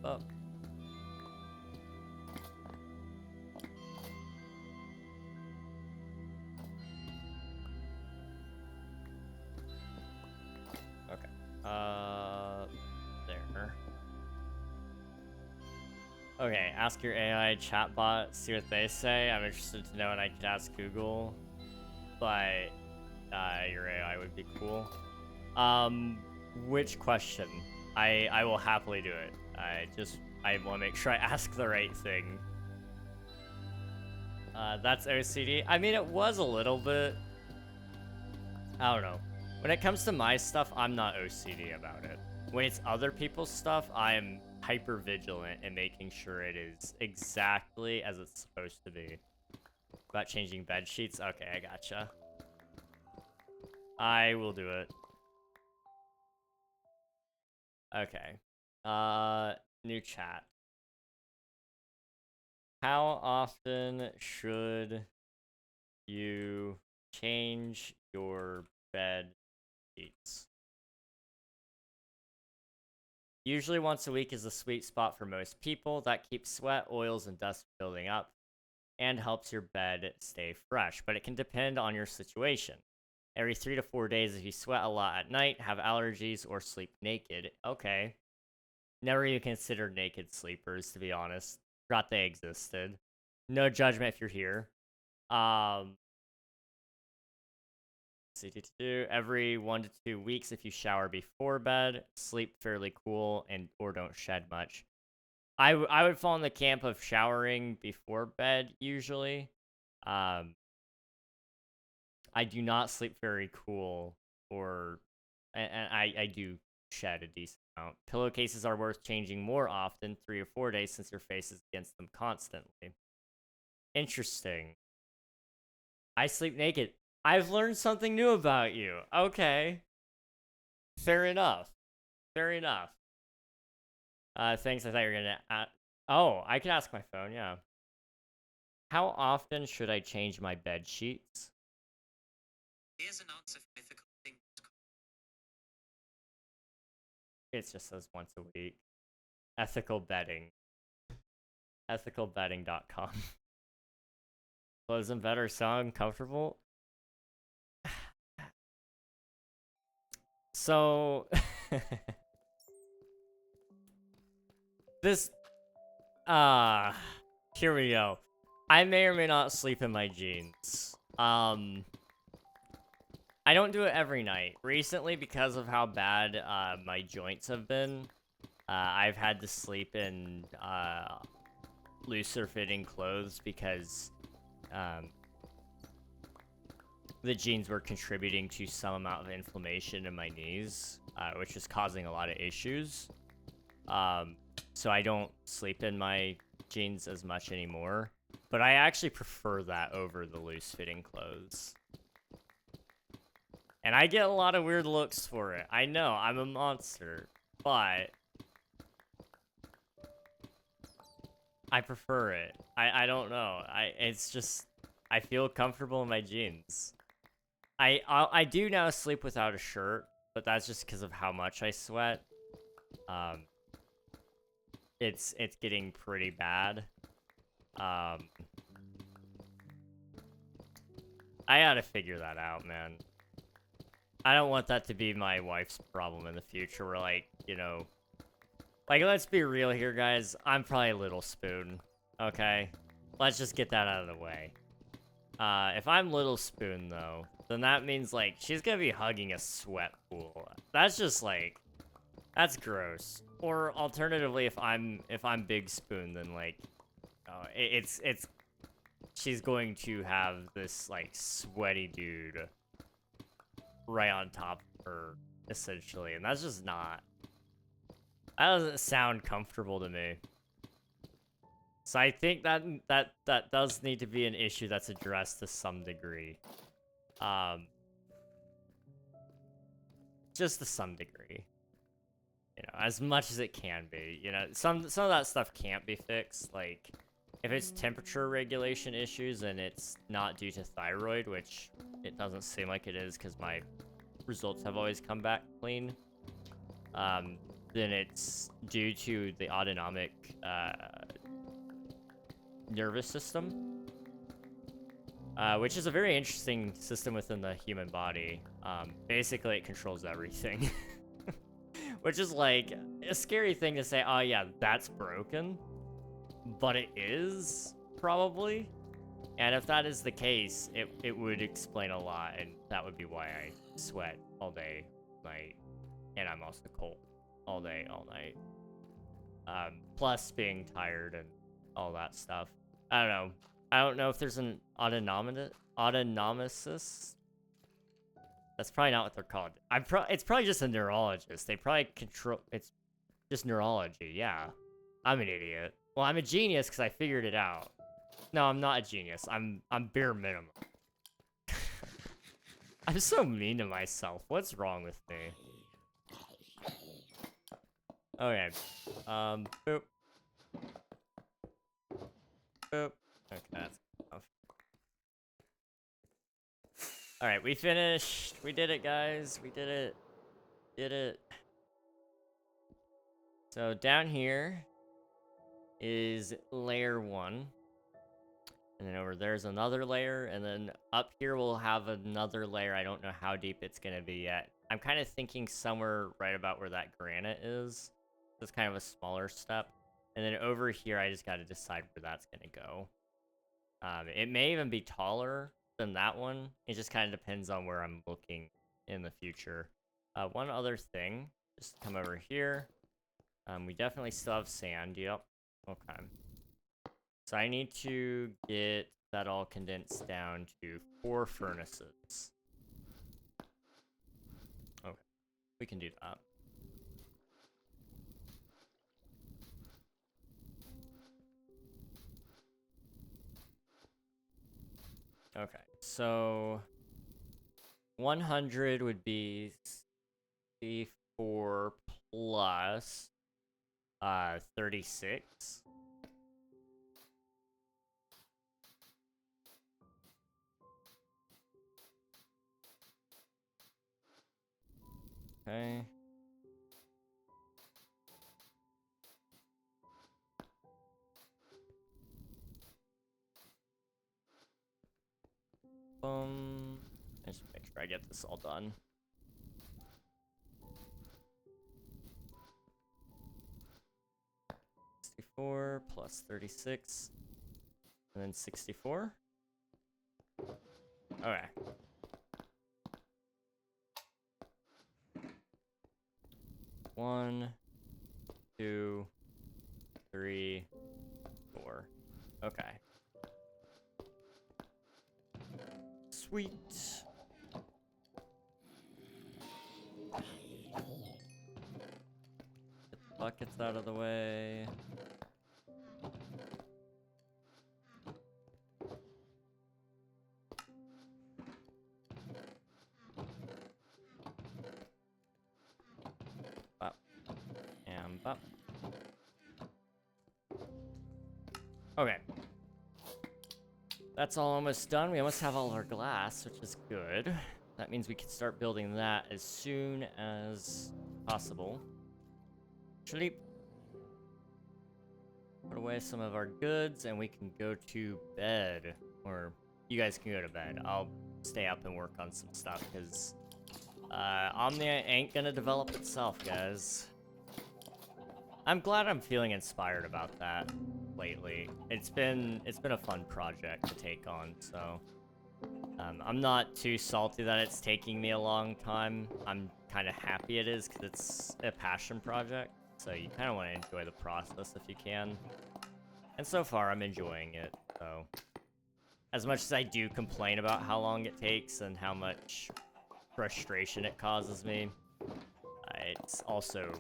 Up. Okay. There. Okay, ask your AI chatbot, see what they say. I'm interested to know, and I could ask Google, but your AI would be cool. Which question? I will happily do it. I want to make sure I ask the right thing. That's OCD. I mean, it was a little bit. I don't know. When it comes to my stuff, I'm not OCD about it. When it's other people's stuff, I am hyper vigilant in making sure it is exactly as it's supposed to be. About changing bed sheets? Okay, I gotcha. I will do it. Okay. New chat. How often should you change your bed sheets? Usually once a week is the sweet spot for most people. That keeps sweat, oils, and dust building up and helps your bed stay fresh, but it can depend on your situation. Every 3 to 4 days if you sweat a lot at night, have allergies, or sleep naked. Okay. Never even considered naked sleepers, to be honest. Forgot they existed. No judgment if you're here. Every 1 to 2 weeks if you shower before bed, sleep fairly cool, and or don't shed much. I would fall in the camp of showering before bed usually. I do not sleep very cool, and I do shed a decent amount. Pillowcases are worth changing more often, 3 or 4 days, since your face is against them constantly. Interesting. I sleep naked. I've learned something new about you. Okay. Fair enough. Fair enough. Thanks. I thought you were gonna. Oh, I can ask my phone. Yeah. How often should I change my bed sheets? Here's an answer for mythical things. It just says once a week. Ethical bedding. Ethicalbedding.com. clothes in bed are so uncomfortable. So this here we go. I may or may not sleep in my jeans. I don't do it every night. Recently, because of how bad my joints have been, I've had to sleep in looser fitting clothes because the jeans were contributing to some amount of inflammation in my knees, which was causing a lot of issues. So I don't sleep in my jeans as much anymore, but I actually prefer that over the loose fitting clothes. And I get a lot of weird looks for it. I know, I'm a monster, but I prefer it. I don't know. It's just, I feel comfortable in my jeans. I do now sleep without a shirt, but that's just because of how much I sweat. It's getting pretty bad. I gotta figure that out, man. I don't want that to be my wife's problem in the future, where, like, you know... Like, let's be real here, guys. I'm probably a little spoon, okay? Let's just get that out of the way. If I'm little spoon, though, then that means, like, she's gonna be hugging a sweat pool. That's just, like... That's gross. Or, alternatively, if I'm big spoon, then, like... She's going to have this, like, sweaty dude right on top of her, essentially, and that's just not... That doesn't sound comfortable to me. So I think that does need to be an issue that's addressed to some degree. Just to some degree. You know, as much as it can be. You know, some of that stuff can't be fixed. Like, if it's temperature regulation issues and it's not due to thyroid, which it doesn't seem like it is because my results have always come back clean, then it's due to the autonomic nervous system, which is a very interesting system within the human body. Basically, it controls everything, which is like a scary thing to say, oh yeah, that's broken, but it is, probably. And if that is the case, it would explain a lot, and that would be why I sweat all day, night, and I'm also cold all day, all night. Plus being tired and all that stuff. I don't know. I don't know if there's an autonomicist. That's probably not what they're called. It's probably just a neurologist. They probably control... It's just neurology, yeah. I'm an idiot. Well, I'm a genius because I figured it out. No, I'm not a genius. I'm bare minimum. I'm so mean to myself. What's wrong with me? Okay. Boop. Boop. Okay, that's enough. Alright, we finished. We did it, guys. We did it. Did it. So down here is layer 1. And then over there's another layer. And then up here we'll have another layer. I don't know how deep it's going to be yet. I'm kind of thinking somewhere right about where that granite is. It's kind of a smaller step. And then over here, I just got to decide where that's going to go. It may even be taller than that one. It just kind of depends on where I'm looking in the future. One other thing, just come over here. We definitely still have sand. Yep. Okay. So I need to get that all condensed down to 4 furnaces. Okay. We can do that. Okay, so 100 would be C4 plus 36. Okay. I get this all done. $64 plus 36, and then 64. Okay. One, 2, 3, 4. Okay. Sweet. Get the buckets out of the way. Bop. And bop. Okay. That's all almost done. We almost have all our glass, which is good. That means we can start building that as soon as possible. Sleep. Put away some of our goods, and we can go to bed. Or you guys can go to bed. I'll stay up and work on some stuff, because Omnia ain't gonna develop itself, guys. I'm glad I'm feeling inspired about that lately. It's been a fun project to take on, so I'm not too salty that it's taking me a long time. I'm kind of happy it is, because it's a passion project, so you kind of want to enjoy the process if you can. And so far, I'm enjoying it, so as much as I do complain about how long it takes and how much frustration it causes me, it's also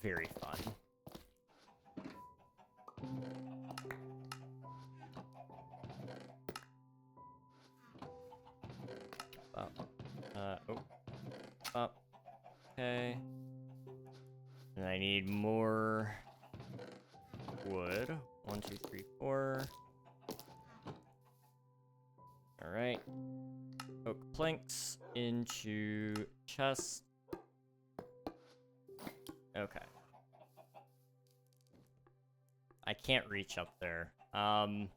very fun. Up. Okay. And I need more wood. 1, 2, 3, 4. Alright. Oak planks into chest. Okay. I can't reach up there. Okay.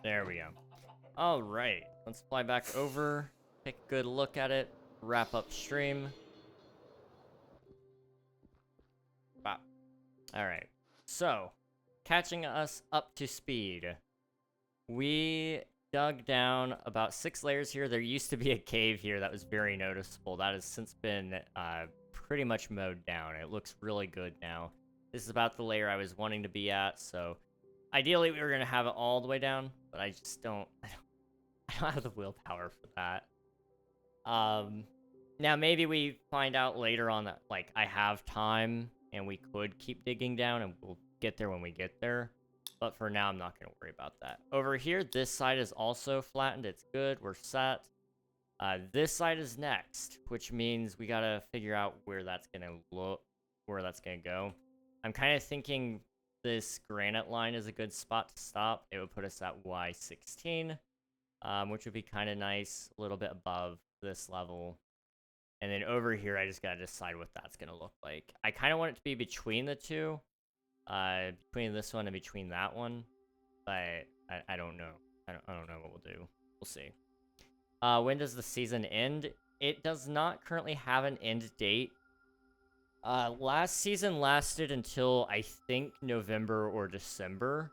There we go. Alright, let's fly back over, take a good look at it, wrap up stream. Wow. Alright, so, catching us up to speed. We dug down about 6 layers here. There used to be a cave here that was very noticeable. That has since been pretty much mowed down. It looks really good now. This is about the layer I was wanting to be at, so ideally we were going to have it all the way down, but I just don't have the willpower for that. Now maybe we find out later on that, like, I have time and we could keep digging down, and we'll get there when we get there. But for now, I'm not going to worry about that. Over here, this side is also flattened. It's good. We're set. This side is next, which means we got to figure out where that's going to go. I'm kind of thinking this granite line is a good spot to stop. It would put us at Y16, which would be kind of nice, a little bit above this level. And then over here, I just got to decide what that's going to look like. I kind of want it to be between the two. Between this one and between that one, but I don't know. I don't know what we'll do. We'll see. When does the season end? It does not currently have an end date. Last season lasted until, I think, November or December.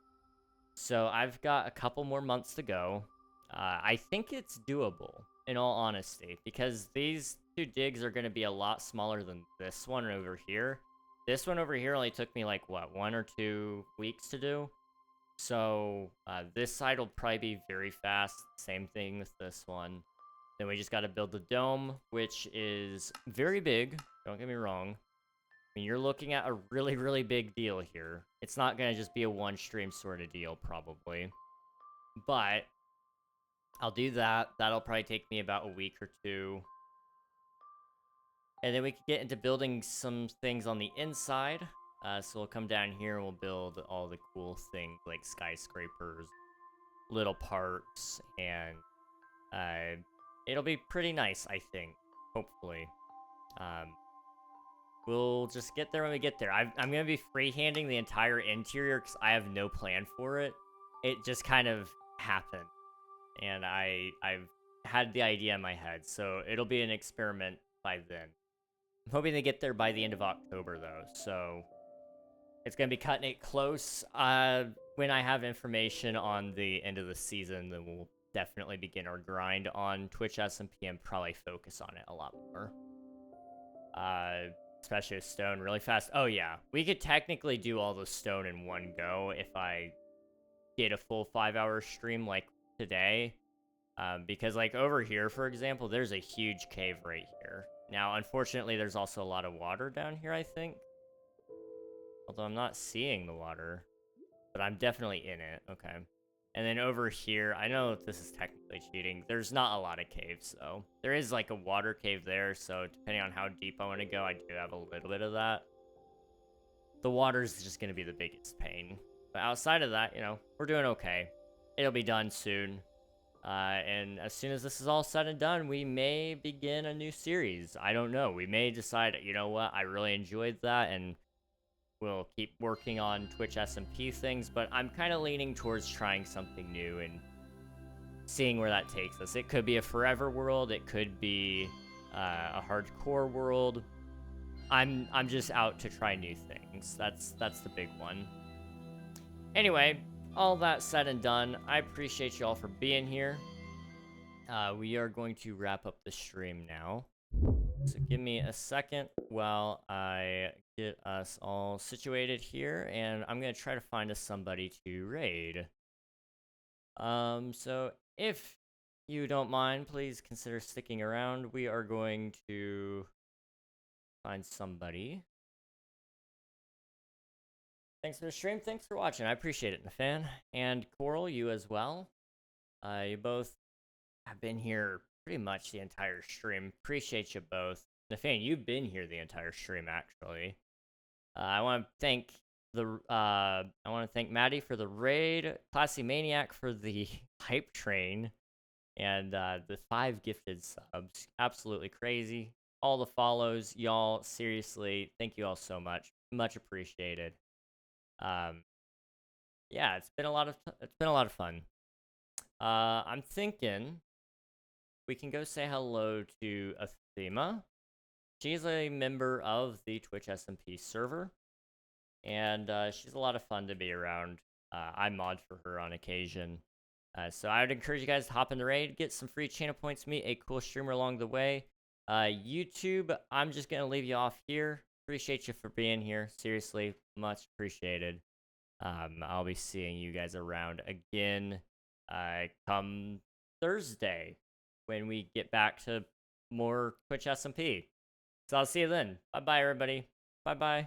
So I've got a couple more months to go. I think it's doable, in all honesty, because these 2 digs are going to be a lot smaller than this one over here. This one over here only took me, like, what, 1 or 2 weeks to do? So, this side will probably be very fast. Same thing with this one. Then we just got to build the dome, which is very big. Don't get me wrong. I mean, you're looking at a really, really big deal here. It's not going to just be a one-stream sort of deal, probably. But I'll do that. That'll probably take me about a week or 2. And then we can get into building some things on the inside. So we'll come down here and we'll build all the cool things like skyscrapers, little parks, and it'll be pretty nice, I think, hopefully. We'll just get there when we get there. I'm gonna be freehanding the entire interior because I have no plan for it. It just kind of happened, and I've had the idea in my head, so it'll be an experiment by then. I'm hoping to get there by the end of October though, so it's gonna be cutting it close. When I have information on the end of the season, then we'll definitely begin our grind on Twitch SMP and probably focus on it a lot more. Especially with stone really fast. Oh yeah, we could technically do all the stone in one go if I did a full 5-hour stream like today. Because like over here, for example, there's a huge cave right here. Now, unfortunately, there's also a lot of water down here, I think. Although I'm not seeing the water, but I'm definitely in it. Okay. And then over here, I know this is technically cheating. There's not a lot of caves, though. There is, like, a water cave there, so depending on how deep I want to go, I do have a little bit of that. The water's just going to be the biggest pain. But outside of that, you know, we're doing okay. It'll be done soon. And as soon as this is all said and done, we may begin a new series. I don't know. We may decide, you know what, I really enjoyed that, and we'll keep working on Twitch SMP things, but I'm kind of leaning towards trying something new and seeing where that takes us. It could be a forever world. It could be a hardcore world. I'm just out to try new things. That's the big one. Anyway, all that said and done, I appreciate you all for being here. We are going to wrap up the stream now. So give me a second while I get us all situated here, and I'm going to try to find us somebody to raid. So if you don't mind, please consider sticking around. We are going to find somebody. Thanks for the stream. Thanks for watching. I appreciate it, Nafan. And Coral, you as well. You both have been here pretty much the entire stream. Appreciate you both. Nafan, you've been here the entire stream, actually. I want to thank Maddie for the raid, Classy Maniac for the hype train, and the 5 gifted subs. Absolutely crazy. All the follows, y'all. Seriously, thank you all so much. Much appreciated. Yeah, it's been a lot of fun. I'm thinking we can go say hello to Athema. She's a member of the Twitch SMP server, and she's a lot of fun to be around. I mod for her on occasion. So I would encourage you guys to hop in the raid, get some free channel points, meet a cool streamer along the way. YouTube, I'm just going to leave you off here. Appreciate you for being here. Seriously, much appreciated. I'll be seeing you guys around again come Thursday when we get back to more Twitch SMP. So I'll see you then. Bye-bye, everybody. Bye-bye.